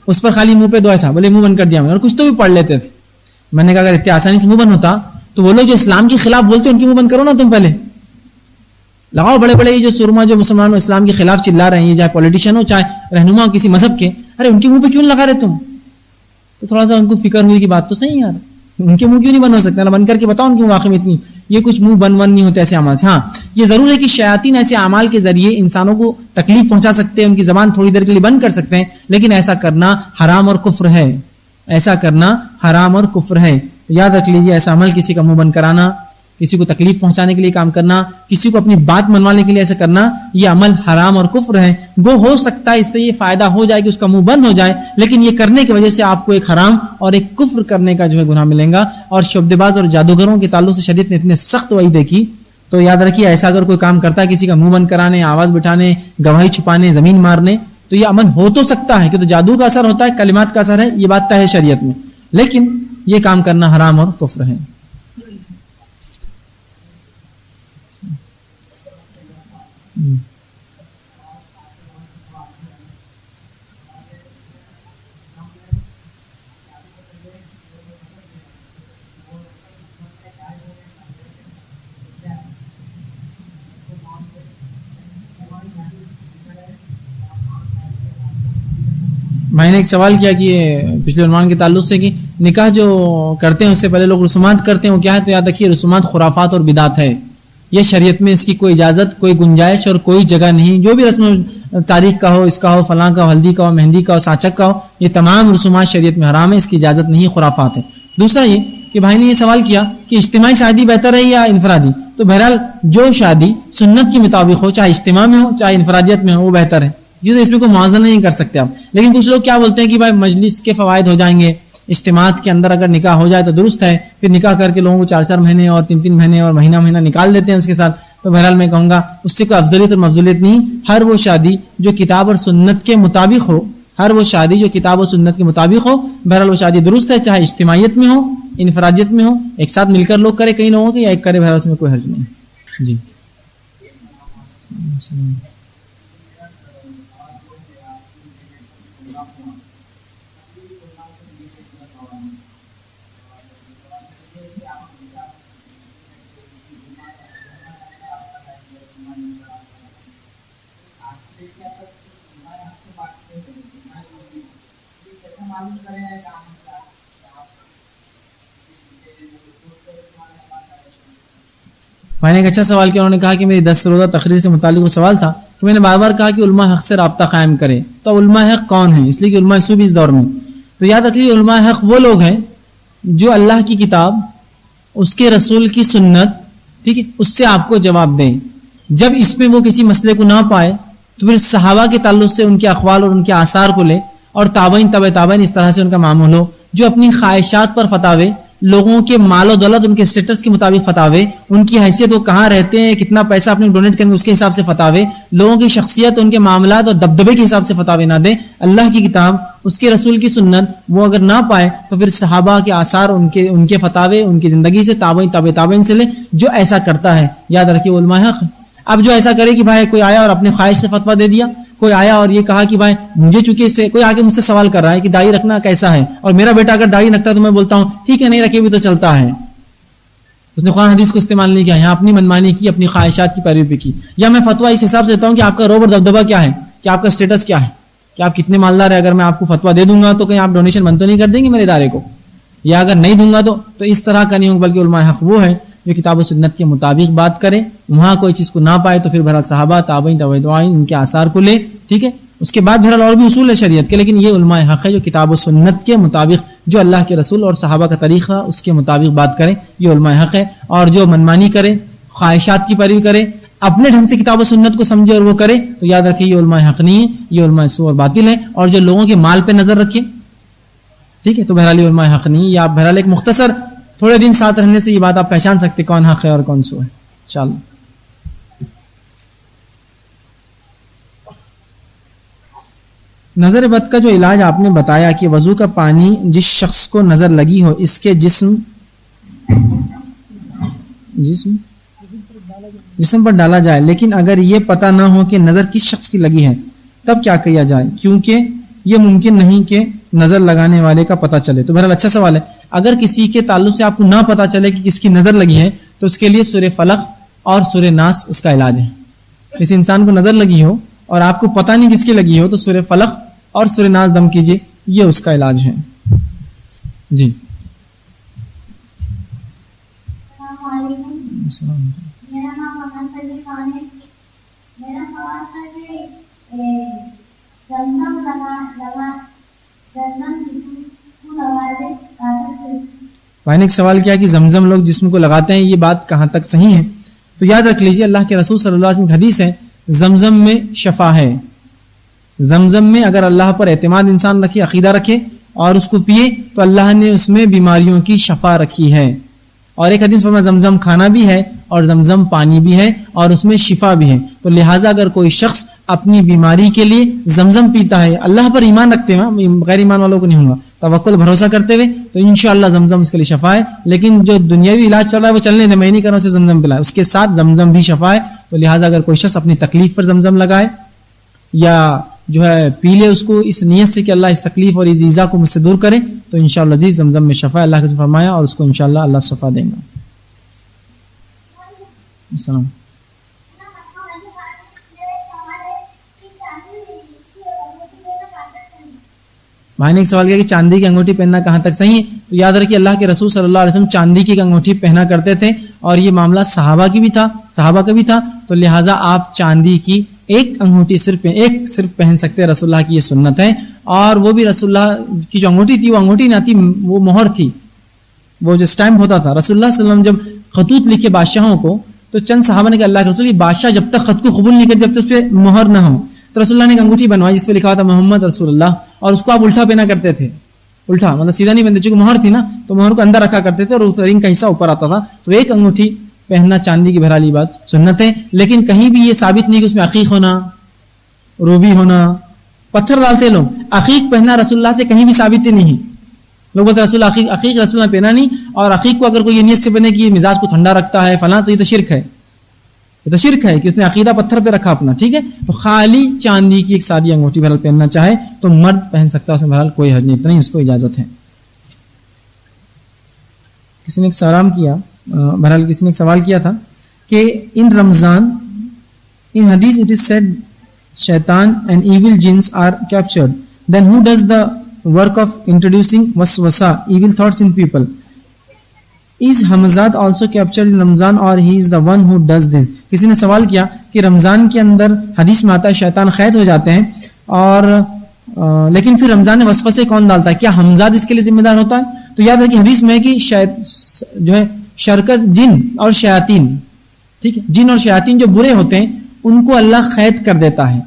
اس پر خالی منہ پہ 2 ایسا بولے منہ بند کر دیا میں, اور کچھ تو بھی پڑھ لیتے تھے. میں نے کہا اگر اتنی آسانی سے منہ بند ہوتا تو وہ لوگ جو اسلام کے خلاف بولتے ہیں ان کی منہ بند کرو نا تم, پہلے لگاؤ بڑے بڑے یہ جو سرما جو مسلمان اسلام کے خلاف چلا رہے ہیں, چاہے پولیٹیشین ہو چاہے رہنما ہو کسی مذہب کے, ارے ان کے منہ پہ کیوں لگا رہے تم. تو تھوڑا سا ان کو فکر ہوئی کہ بات تو صحیح یار, ان کے منہ کیوں نہیں بند ہو سکتے, بند کر کے بتاؤ ان کے واقع میں اتنی یہ کچھ منہ بند نہیں ہوتے ایسے اعمال سے. ہاں یہ ضرور ہے کہ شیاطین ایسے اعمال کے ذریعے انسانوں کو تکلیف پہنچا سکتے ہیں, ان کی زبان تھوڑی دیر کے لیے بند کر سکتے ہیں, لیکن ایسا کرنا حرام اور کفر ہے, ایسا کرنا حرام اور کفر ہے. یاد رکھ لیجیے, ایسا عمل کسی کا منہ بند کرانا, کسی کو تکلیف پہنچانے کے لیے کام کرنا, کسی کو اپنی بات منوانے کے لیے ایسا کرنا, یہ عمل حرام اور کفر ہے. گو ہو سکتا ہے اس سے یہ فائدہ ہو جائے کہ اس کا منہ بند ہو جائے, لیکن یہ کرنے کی وجہ سے آپ کو ایک حرام اور ایک کفر کرنے کا جو ہے گناہ ملے گا. اور شعبدباز اور جادوگروں کے تعلق سے شریعت نے اتنے سخت وعید دیکھی, تو یاد رکھیے ایسا اگر کوئی کام کرتا ہے کسی کا منہ بند کرانے, آواز بٹھانے, گواہی چھپانے, زمین مارنے, تو یہ عمل ہو تو سکتا ہے کہ تو جادو کا اثر ہوتا ہے, کلمات کا اثر ہے, یہ بات طے ہے شریعت میں, لیکن یہ کام کرنا حرام اور کفر ہے. میں نے ایک سوال کیا کہ پچھلے عنوان کے تعلق سے کہ نکاح جو کرتے ہیں اس سے پہلے لوگ رسومات کرتے ہیں, وہ کیا ہے, تو یاد رکھیے رسومات خرافات اور بدعت ہے. یہ شریعت میں اس کی کوئی اجازت, کوئی گنجائش اور کوئی جگہ نہیں. جو بھی رسم تاریخ کا ہو, اس کا ہو, فلاں کا ہو, ہلدی کا ہو, مہندی کا ہو, ساچک کا ہو, یہ تمام رسومات شریعت میں حرام ہے, اس کی اجازت نہیں, خرافات ہے. دوسرا یہ کہ بھائی نے یہ سوال کیا کہ اجتماعی شادی بہتر ہے یا انفرادی, تو بہرحال جو شادی سنت کے مطابق ہو، چاہے اجتماع میں ہو چاہے انفرادیت میں ہو، وہ بہتر ہے. یہ تو اس میں کوئی موازنہ نہیں کر سکتے آپ. لیکن کچھ لوگ کیا بولتے ہیں کہ بھائی مجلس کے فوائد ہو جائیں گے، اجتماعات کے اندر اگر نکاح ہو جائے تو درست ہے، پھر نکاح کر کے لوگوں کو 4 مہینے اور 3 مہینے اور مہینہ نکال دیتے ہیں اس کے ساتھ. تو بہرحال میں کہوں گا اس سے کوئی افضلیت اور مفضولیت نہیں. ہر وہ شادی جو کتاب اور سنت کے مطابق ہو، ہر وہ شادی جو کتاب و سنت کے مطابق ہو، بہرحال وہ شادی درست ہے، چاہے اجتماعیت میں ہو انفرادیت میں ہو، ایک ساتھ مل کر لوگ کرے کئی لوگوں کے، یا ایک کرے، بہرحال اس میں کوئی حرج نہیں. جی میں نے ایک اچھا سوال کیا. انہوں نے کہا کہ میری 10 روزہ تقریر سے متعلق وہ سوال تھا کہ میں نے بار بار کہا کہ علماء حق سے رابطہ قائم کرے. تو علماء حق کون ہیں؟ اس لیے کہ علماء سو بھی اس دور میں. تو یاد رکھیے علماء حق وہ لوگ ہیں جو اللہ کی کتاب، اس کے رسول کی سنت، ٹھیک ہے، اس سے آپ کو جواب دیں. جب اس میں وہ کسی مسئلے کو نہ پائے تو پھر صحابہ کے تعلق سے ان کے اقوال اور ان کے آثار کو لے، اور تابعین تبع تابعین اس طرح سے ان کا معمول ہو. جو اپنی خواہشات پر فتاوے، لوگوں کے مال و دولت، ان کے اسٹیٹس کے مطابق فتاوے، ان کی حیثیت، وہ کہاں رہتے ہیں، کتنا پیسہ اپنے ڈونیٹ کریں گے اس کے حساب سے فتاوے، لوگوں کی شخصیت، ان کے معاملات اور دبدبے کے حساب سے فتاوے نہ دیں. اللہ کی کتاب، اس کے رسول کی سنت وہ اگر نہ پائے تو پھر صحابہ کے آثار، ان کے فتاوے، ان کی زندگی سے، تابعین تبع تابعین سے لے. جو ایسا کرتا ہے یاد رکھیے علماء حق. اب جو ایسا کرے کہ بھائی کوئی آیا اور اپنے خواہش سے فتویٰ دے دیا، کوئی آیا اور یہ کہا کہ بھائی مجھے چونکہ اس سے کوئی آ کے مجھ سے سوال کر رہا ہے کہ داڑھی رکھنا کیسا ہے، اور میرا بیٹا اگر داڑھی رکھتا ہے تو میں بولتا ہوں ٹھیک ہے نہیں رکھے بھی تو چلتا ہے. اس نے قرآن حدیث کو استعمال نہیں کیا، یہاں اپنی منمانی کی، اپنی خواہشات کی پیروی پہ کی. یا میں فتویٰ اس حساب سے دیتا ہوں کہ آپ کا روب اور دبدبہ کیا ہے، کہ آپ کا اسٹیٹس کیا ہے، کہ آپ کتنے مالدار ہیں. اگر میں آپ کو فتویٰ دے دوں گا تو کہیں آپ ڈونیشن بند تو نہیں کر دیں گے میرے ادارے کو، یا اگر نہیں دوں گا تو اس طرح کا نہیں ہوگا. بلکہ علماء حق وہ ہے جو کتاب و سنت کے مطابق بات کرے، وہاں کوئی چیز کو نہ پائے تو پھر بہرحال صحابہ، تابعین تبع تابعین ان کے آثار کو لے. ٹھیک ہے، اس کے بعد بہرحال اور بھی اصول ہے شریعت کے، لیکن یہ علماء حق ہے جو کتاب و سنت کے مطابق، جو اللہ کے رسول اور صحابہ کا طریقہ اس کے مطابق بات کریں، یہ علماء حق ہے. اور جو منمانی کرے، خواہشات کی پیروی کرے، اپنے ڈھنگ سے کتاب و سنت کو سمجھے اور وہ کرے، تو یاد رکھیے یہ علماء حق نہیں ہے، یہ علماء سو اور باطل ہے. اور جو لوگوں کے مال پہ نظر رکھے، ٹھیک ہے، تو بہرحال یہ علماء حق نہیں ہے. یا بہرحال ایک مختصر تھوڑے دن ساتھ رہنے سے یہ بات آپ پہچان سکتے کون حق ہے اور کون سو ہے انشاءاللہ. نظر بد کا جو علاج آپ نے بتایا کہ وضو کا پانی جس شخص کو نظر لگی ہو اس کے جسم پر ڈالا جائے، لیکن اگر یہ پتہ نہ ہو کہ نظر کس شخص کی لگی ہے تب کیا کیا جائے، کیونکہ یہ ممکن نہیں کہ نظر لگانے والے کا پتہ چلے. تو بہرحال اچھا سوال ہے. اگر کسی کے تعلق سے آپ کو نہ پتہ چلے کہ کس کی نظر لگی ہے تو اس کے لیے سورہ فلق اور سورہ ناس اس کا علاج ہے. کسی انسان کو نظر لگی ہو اور آپ کو پتہ نہیں کس کی لگی ہو تو سورہ فلق اور سورہ ناس دم کیجئے، یہ اس کا علاج ہے. جی میرا نام محمد علی خان ہے. میرا سوال تھا کہ زمزم بھائی نے ایک سوال کیا کہ زمزم لوگ جسم کو لگاتے ہیں، یہ بات کہاں تک صحیح ہے؟ تو یاد رکھ لیجئے اللہ کے رسول صلی اللہ علیہ وسلم کی حدیث ہے زمزم میں شفا ہے. زمزم میں اگر اللہ پر اعتماد انسان رکھے، عقیدہ رکھے اور اس کو پیے تو اللہ نے اس میں بیماریوں کی شفا رکھی ہے. اور ایک حدیث میں زمزم کھانا بھی ہے اور زمزم پانی بھی ہے اور اس میں شفا بھی ہے. تو لہٰذا اگر کوئی شخص اپنی بیماری کے لیے زمزم پیتا ہے، اللہ پر ایمان رکھتے ہوئے، غیر ایمان والوں کو نہیں ہوگا، توکل بھروسہ کرتے ہوئے، تو انشاءاللہ زمزم اس کے لیے شفا ہے. لیکن جو دنیاوی علاج چل رہا ہے وہ چلنے دیں، میں نہیں کر رہا ہوں صرف زمزم پلائے، اس کے ساتھ زمزم بھی شفا ہے. تو لہٰذا اگر کوئی شخص اپنی تکلیف پر زمزم لگائے یا جو ہے پی لے اس کو اس نیت سے کہ اللہ اس تکلیف اور اس ایذا کو مجھ سے دور کرے، تو انشاءاللہ عزیز زمزم میں شفا ہے، اللہ نے فرمایا، اور اس کو انشاءاللہ اللہ شفا دیں گا. السلام. بھائی نے ایک سوال کیا کہ چاندی کی انگوٹھی پہننا کہاں تک صحیح ہے؟ تو یاد رکھیے اللہ کے رسول صلی اللہ علیہ وسلم چاندی کی انگوٹھی پہنا کرتے تھے اور یہ معاملہ صحابہ کا بھی تھا. تو لہٰذا آپ چاندی کی ایک انگوٹھی صرف پہن سکتے، رسول اللہ کی یہ سنت ہے. اور وہ بھی رسول اللہ کی جو انگوٹھی تھی وہ انگوٹھی نہ تھی، وہ مہر تھی، وہ جو اسٹیمپ ہوتا تھا. رسول اللہ صلی اللہ علیہ وسلم جب خطوط لکھے بادشاہوں کو تو چند صحابہ نے کہا اللہ کے رسول، یہ بادشاہ جب تک خط کو قبول نہیں کرے، جب تک اس پہ مہر نہ ہو، تو رسول اللہ نے ایک انگوٹھی بنوائی جس پہ لکھا تھا محمد رسول اللہ، اور اس کو آپ الٹا پہنا کرتے تھے، الٹا مطلب سیدھا نہیں پہنتے، چونکہ مہر تھی نا تو مہر کو اندر رکھا کرتے تھے اور اس رنگ کا حصہ اوپر آتا تھا. تو ایک انگوٹھی پہننا چاندی کی بہرحال بات سنت ہے، لیکن کہیں بھی یہ ثابت نہیں کہ اس میں عقیق ہونا، روبی ہونا. پتھر ڈالتے لوگ، عقیق پہننا رسول اللہ سے کہیں بھی ثابت ہی نہیں. لوگ بولتے رسول عقیق رسول اللہ پہنا نہیں، اور عقیق کو اگر کوئی یہ نیت سے بنے کہ یہ مزاج کو ٹھنڈا رکھتا ہے فلاں، تو یہ تو شرک ہے، یہ تو شرک ہے کہ اس نے عقیدہ پتھر پہ رکھا اپنا. ٹھیک ہے، تو خالی چاندی کی ایک سادی انگوٹھی بہرحال پہننا چاہے تو مرد پہن سکتا ہے، اس میں بہرحال کوئی حرج نہیں، اتنا ہی اس کو اجازت ہے. کسی نے ایک سلام کیا، بہرحال کسی نے ایک سوال کیا تھا کہ ان رمضان in hadith it is said shaitan and evil jinns are captured, then who does the work of introducing waswasa, evil thoughts in people? Is Hamazat also captured in Ramzan or he is the one who does this? کسی نے سوال کیا کہ رمضان کے اندر حدیث میں آتا ہے شیطان قید ہو جاتے ہیں، اور لیکن پھر رمضان میں وسوسے کون ڈالتا ہے؟ کیا حمزاد اس کے لیے ذمہ دار ہوتا ہے؟ تو یاد رکھیے حدیث میں ہے کہ جو ہے شرکت جن اور شیاطین، ٹھیک ہے، جن اور شیاطین جو برے ہوتے ہیں ان کو اللہ قید کر دیتا ہے،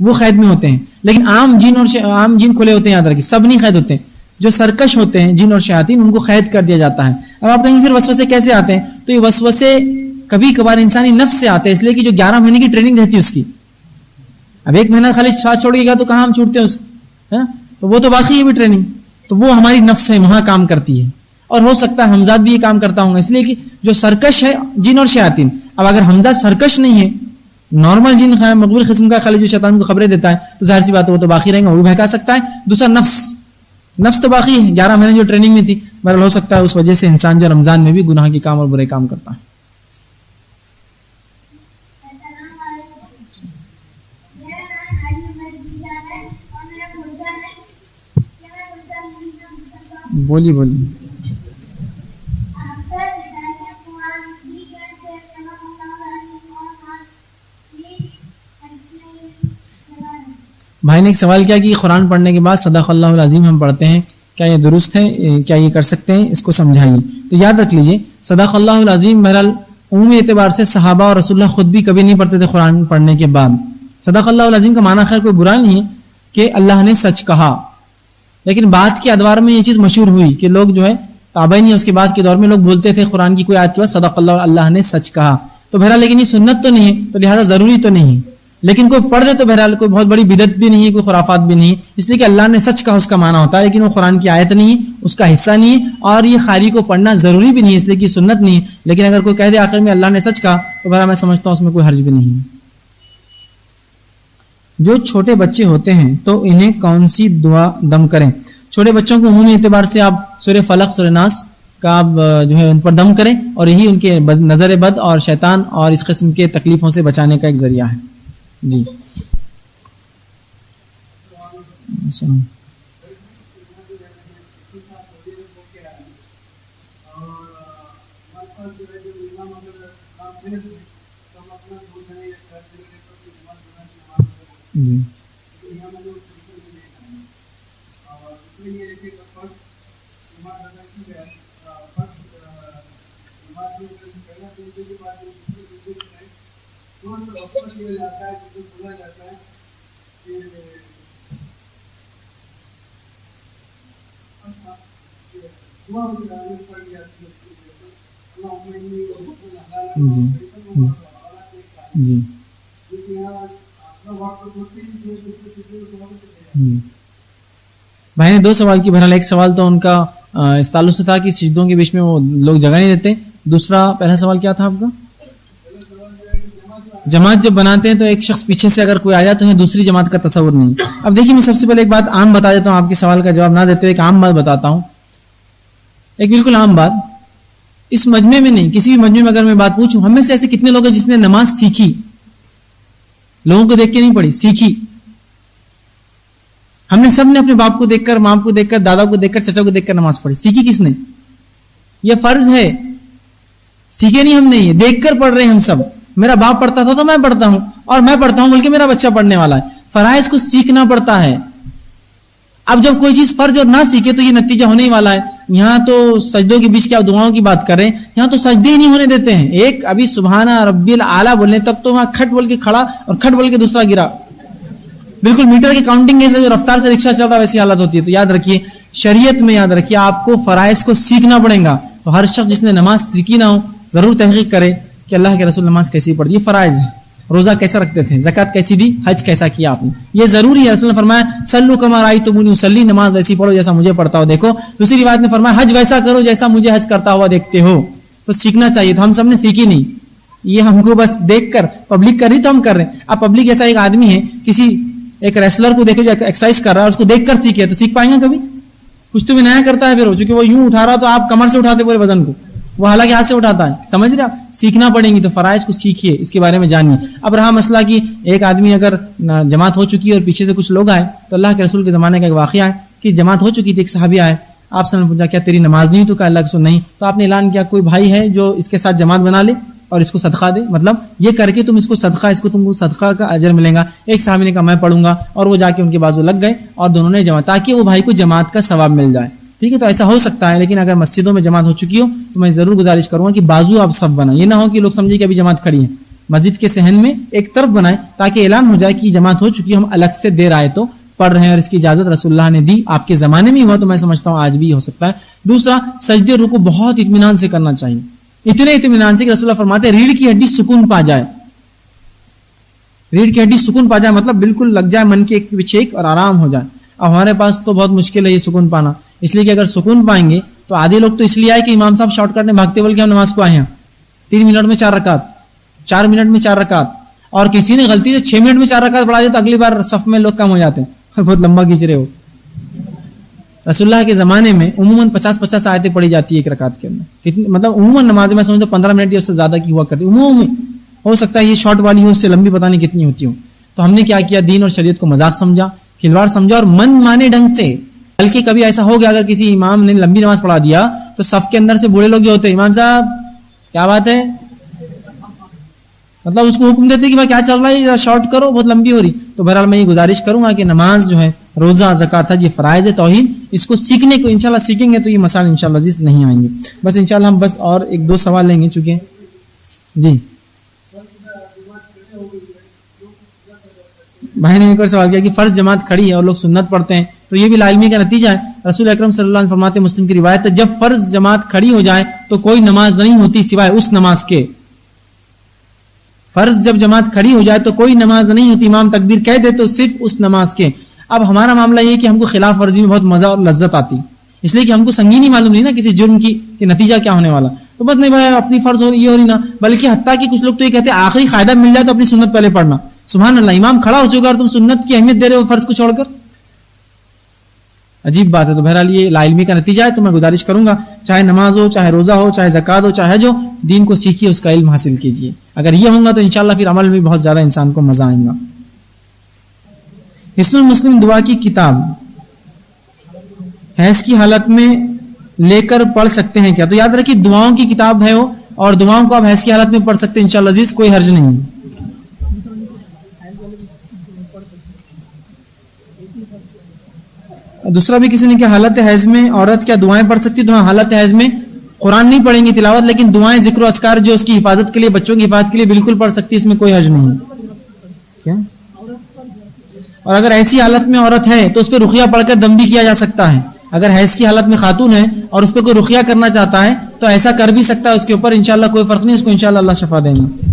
وہ قید میں ہوتے ہیں. لیکن عام جن اور عام جن کھلے ہوتے ہیں، یاد رکھیے سب نہیں قید ہوتے ہیں. جو سرکش ہوتے ہیں جن اور شیاطین ان کو قید کر دیا جاتا ہے. اب آپ کہیں گے پھر وسوسے کیسے آتے ہیں؟ تو یہ وسوسے کبھی کبھار انسانی نفس سے آتے ہیں، اس لیے کہ جو 11 مہینے کی ٹریننگ رہتی ہے اس کی. اب 1 مہینہ خالی ساتھ چھوڑ گا تو کہاں ہم چھوڑتے ہیں اس کو، ہے نا؟ تو وہ تو باقی ہے بھی ٹریننگ، تو وہ ہماری نفس ہے وہاں کام کرتی ہے. اور ہو سکتا ہے حمزات بھی یہ کام کرتا ہوں گا، اس لیے کہ جو سرکش ہے جن اور شیاطین. اب اگر حمزات سرکش نہیں ہے، نارمل جن مقبول قسم کا خالی جو شیطان کو خبریں دیتا ہے، تو ظاہر سی بات ہے وہ تو باقی رہیں گا، وہ بھی بہکا سکتا ہے. دوسرا نفس تو باقی ہے، 11 مہینے جو ٹریننگ میں تھی، بہرحال ہو سکتا ہے اس وجہ سے انسان جو رمضان میں بھی گناہ کے کام اور برے کام کرتا ہے. بولی بھائی نے ایک سوال کیا کہ قرآن پڑھنے کے بعد صدق اللہ العظیم ہم پڑھتے ہیں، کیا یہ درست ہے؟ کیا یہ کر سکتے ہیں؟ اس کو سمجھائیے. تو یاد رکھ لیجئے صدق اللہ العظیم بہرحال عمومی اعتبار سے صحابہ اور رسول اللہ خود بھی کبھی نہیں پڑھتے تھے قرآن پڑھنے کے بعد. صدق اللہ العظیم کا معنی خیر کوئی برا نہیں ہے کہ اللہ نے سچ کہا، لیکن بعد کے ادوار میں یہ چیز مشہور ہوئی کہ لوگ جو ہے تابعین، اس کے بعد کے دور میں لوگ بولتے تھے قرآن کی کوئی آیت کے بعد صدق اللہ نے سچ کہا. تو بہرحال لیکن یہ سنت تو نہیں ہے، تو لہٰذا ضروری تو نہیں ہے، لیکن کوئی پڑھ دے تو بہرحال کوئی بہت بڑی بدعت بھی نہیں ہے، کوئی خرافات بھی نہیں ہے، اس لیے کہ اللہ نے سچ کہا اس کا معنی ہوتا ہے، لیکن وہ قرآن کی آیت نہیں ہے، اس کا حصہ نہیں ہے، اور یہ قاری کو پڑھنا ضروری بھی نہیں ہے، اس لیے کہ سنت نہیں ہے. لیکن اگر کوئی کہہ دے آخر میں اللہ نے سچ کہا تو بہرحال میں سمجھتا ہوں اس میں کوئی حرج بھی نہیں ہے. جو چھوٹے بچے ہوتے ہیں تو انہیں کون سی دعا دم کریں؟ چھوٹے بچوں کو عمومی اعتبار سے آپ سورہ فلق سورہ ناس کا آپ جو ہے ان پر دم کریں، اور یہی ان کے نظر بد اور شیطان اور اس قسم کے تکلیفوں سے بچانے کا ایک ذریعہ ہے. جی جی بھائی نے 2 سوال کی. بہرحال ایک سوال تو ان کا اس تعلق سے تھا کہ سجدوں کے بیچ میں وہ لوگ جگہ نہیں دیتے. دوسرا پہلا سوال کیا تھا آپ کا؟ جماعت جب بناتے ہیں تو ایک شخص پیچھے سے اگر کوئی آ جائے تو دوسری جماعت کا تصور نہیں. اب دیکھیے میں سب سے پہلے ایک بات عام بتا دیتا ہوں، آپ کے سوال کا جواب نہ دیتے ہوئے ایک عام بات بتاتا ہوں، ایک بالکل عام بات. اس مجمع میں نہیں، کسی بھی مجمع میں اگر میں بات پوچھوں، ہم میں سے ایسے کتنے لوگ ہیں جس نے نماز سیکھی؟ لوگوں کو دیکھ کے نہیں پڑھی، سیکھی. ہم نے سب نے اپنے باپ کو دیکھ کر، ماں کو دیکھ کر، دادا کو دیکھ کر، چچا کو دیکھ کر نماز پڑھی. سیکھی کس نے؟ یہ فرض ہے، سیکھے نہیں ہم نے، یہ دیکھ کر پڑھ رہے ہیں ہم سب. میرا باپ پڑھتا تھا تو میں پڑھتا ہوں، اور میں پڑھتا ہوں بلکہ میرا بچہ پڑھنے والا ہے. فرائض کو سیکھنا پڑتا ہے. اب جب کوئی چیز فرض اور نہ سیکھے تو یہ نتیجہ ہونے ہی والا ہے یہاں تو سجدوں کے بیچ کی آپ دعاؤں کی بات کر رہے ہیں, یہاں تو سجدے ہی نہیں ہونے دیتے ہیں. ایک ابھی سبحان ربی الاعلیٰ بولنے تک تو وہاں کھٹ بول کے کھڑا اور کھٹ بول کے دوسرا گرا, بالکل میٹر کی کاؤنٹنگ ایسے جو رفتار سے رکشہ چلتا ہے ویسی حالت ہوتی ہے. تو یاد رکھیے, شریعت میں یاد رکھیے آپ کو فرائض کو سیکھنا پڑے گا. تو ہر شخص جس نے نماز سیکھی نہ ہو ضرور تحقیق کرے کہ اللہ کے رسول نماز کیسی پڑھی, یہ فرائض ہے. روزہ کیسا رکھتے تھے, زکات کیسی دی, حج کیسا کیا آپ نے, یہ ضروری ہے. رسول نے فرمایا صلو کما رأیتمونی اصلی, نماز ویسی پڑھو جیسا مجھے پڑھتا ہو دیکھو. دوسری روایت نے فرمایا حج ویسا کرو جیسا مجھے حج کرتا ہوا دیکھتے ہو. تو سیکھنا چاہیے. تو ہم سب نے سیکھی نہیں, یہ ہم کو بس دیکھ کر پبلک کر رہی تو ہم کر رہے ہیں. اب پبلک جیسا ایک آدمی ہے, کسی ایک ریسلر کو دیکھے جو ایکسرسائز کر رہا ہے اس کو دیکھ کر سیکھے, تو سیکھ پائیں گا کبھی؟ کچھ تو بھی نیا کرتا ہے پھر, چونکہ وہ یوں اٹھا رہا تو آپ کمر سے اٹھاتے پورے وزن کو, وہ حالانکہ ہاتھ سے اٹھاتا ہے. سمجھ رہے آپ, سیکھنا پڑیں گی. تو فرائض کو سیکھیے, اس کے بارے میں جانیے. اب رہا مسئلہ کہ ایک آدمی اگر جماعت ہو چکی ہے اور پیچھے سے کچھ لوگ آئے, تو اللہ کے رسول کے زمانے کا ایک واقعہ ہے کہ جماعت ہو چکی تھی, ایک صحابی آئے, آپ سے نے پوچھا کیا تیری نماز نہیں؟ تو کہا اللہ کے رسول نہیں. تو آپ نے اعلان کیا کوئی بھائی ہے جو اس کے ساتھ جماعت بنا لے اور اس کو صدقہ دے, مطلب یہ کر کے تم اس کو صدقہ, اس کو تم کو صدقہ کا اجر ملے گا. ایک صحابی نے کہا میں پڑھوں گا, اور وہ جا کے ان کے بازو لگ گئے اور دونوں نے جماعت, تاکہ وہ بھائی کو جماعت کا ثواب مل جائے. ٹھیک ہے, تو ایسا ہو سکتا ہے. لیکن اگر مسجدوں میں جماعت ہو چکی ہو تو میں ضرور گزارش کروں گا کہ بازو آپ سب بنائیں. یہ نہ ہو کہ لوگ سمجھے کہ ابھی جماعت کھڑی ہے, مسجد کے صحن میں ایک طرف بنائیں تاکہ اعلان ہو جائے کہ جماعت ہو چکی ہے, ہم الگ سے دیر آئے تو پڑھ رہے ہیں. اور اس کی اجازت رسول اللہ نے دی, آپ کے زمانے میں ہوا تو میں سمجھتا ہوں آج بھی ہو سکتا ہے. دوسرا, سجدے رکوع بہت اطمینان سے کرنا چاہیے, اتنے اطمینان سے کہ رسول اللہ فرماتے ہیں ریڑھ کی ہڈی سکون پا جائے. ریڑھ کی ہڈی سکون پا جائے مطلب بالکل لگ جائے من کے ایک پیچھے ایک اور آرام ہو جائے. اب ہمارے پاس تو بہت مشکل ہے یہ سکون پانا, اس لیے کہ اگر سکون پائیں گے تو آدھے لوگ تو اس لیے آئے کہ امام صاحب شارٹ کٹ میں بھاگتے بول کے ہم نماز کو آئے ہیں 3 منٹ میں 4 رکعت, 4 منٹ میں 4 رکعت, اور کسی نے غلطی سے 6 منٹ میں 4 رکعت پڑھا دیا تو اگلی بار صف میں لوگ کم ہو جاتے ہیں, بہت لمبا کھینچ رہے ہو. رسول اللہ کے زمانے میں عموماً 50 آیتیں پڑھی جاتی ہے ایک رکعت کے اندر. کتنی مطلب عموماً نماز میں سمجھتا 15 منٹ یا اس سے زیادہ کی ہوا کرتی, عموماً ہو سکتا ہے یہ شارٹ والی ہو, اس سے لمبی پتہ نہیں کتنی ہوتی ہو. تو ہم نے کیا کیا, دین اور شریعت کو مذاق سمجھا, کھلواڑ سمجھا, اور من مانے ڈھنگ سے. بلکہ کبھی ایسا ہو گیا اگر کسی امام نے لمبی نماز پڑھا دیا تو صف کے اندر سے بوڑھے لوگ جو ہوتے ہیں, امام صاحب کیا بات ہے, مطلب اس کو حکم دیتے کہ بھائی کیا چل رہا ہے, شارٹ کرو بہت لمبی ہو رہی. تو بہرحال میں یہ گزارش کروں گا کہ نماز جو ہے, روزہ, زکات, حج, یہ فرائض ہے توحید, اس کو سیکھنے کو انشاءاللہ سیکھیں گے تو یہ مسائل انشاءاللہ عزیز نہیں آئیں گے. بس انشاءاللہ ہم بس اور 1-2 سوال لیں گے چونکہ جی بھائی نے ایک اور سوال کیا کہ فرض جماعت کھڑی ہے اور لوگ سنت پڑھتے ہیں, تو یہ بھی لاعلمی کا نتیجہ ہے. رسول اکرم صلی اللہ علیہ وسلم فرماتے ہیں, مسلم کی روایت ہے, جب فرض جماعت کھڑی ہو جائے تو کوئی نماز نہیں ہوتی سوائے اس نماز کے. فرض جب جماعت کھڑی ہو جائے تو کوئی نماز نہیں ہوتی, امام تکبیر کہہ دے تو صرف اس نماز کے. اب ہمارا معاملہ یہ کہ ہم کو خلاف ورزی میں بہت مزہ اور لذت آتی, اس لیے کہ ہم کو سنگینی معلوم نہیں نا کسی جرم کی کہ نتیجہ کیا ہونے والا. تو بس نہیں بھائی اپنی فرض ہو رہی یہ ہو رہی نا, بلکہ حتیٰ کہ کچھ لوگ تو یہ کہتے ہیں آخری قاعدہ مل جائے تو اپنی سنت پہلے پڑھنا. سبحان اللہ, امام کھڑا ہو چکا اور تم سنت کی اہمیت دے رہے ہو فرض کو چھوڑ کر, عجیب بات ہے. تو بہرحال یہ لا علمی کا نتیجہ ہے. تو میں گزارش کروں گا چاہے نماز ہو, چاہے روزہ ہو, چاہے زکات ہو, چاہے جو دین کو سیکھیے, اس کا علم حاصل کیجیے. اگر یہ ہوگا تو انشاءاللہ پھر عمل میں بہت زیادہ انسان کو مزہ آئے گا. حسن المسلم دعا کی کتاب حیض کی حالت میں لے کر پڑھ سکتے ہیں کیا؟ تو یاد رکھیے دعاؤں کی کتاب ہے وہ, اور دعاؤں کو آپ حیض کی حالت میں پڑھ سکتے ہیں انشاءاللہ عزیز, کوئی حرج نہیں. دوسرا بھی کسی نے کہ حالت حیض میں عورت کیا دعائیں پڑھ سکتی؟ تو ہاں, حالت حیض میں قرآن نہیں پڑھیں گی تلاوت, لیکن دعائیں ذکر و اذکار جو اس کی حفاظت کے لیے, بچوں کی حفاظت کے لیے بالکل پڑھ سکتی ہے, اس میں کوئی حرج نہیں. کیا؟ اور اگر ایسی حالت میں عورت ہے تو اس پہ رقیہ پڑھ کر دم بھی کیا جا سکتا ہے. اگر حیض کی حالت میں خاتون ہے اور اس پہ کوئی رقیہ کرنا چاہتا ہے تو ایسا کر بھی سکتا ہے اس کے اوپر, انشاءاللہ کوئی فرق نہیں, اس کو انشاءاللہ اللہ شفا دیں گے.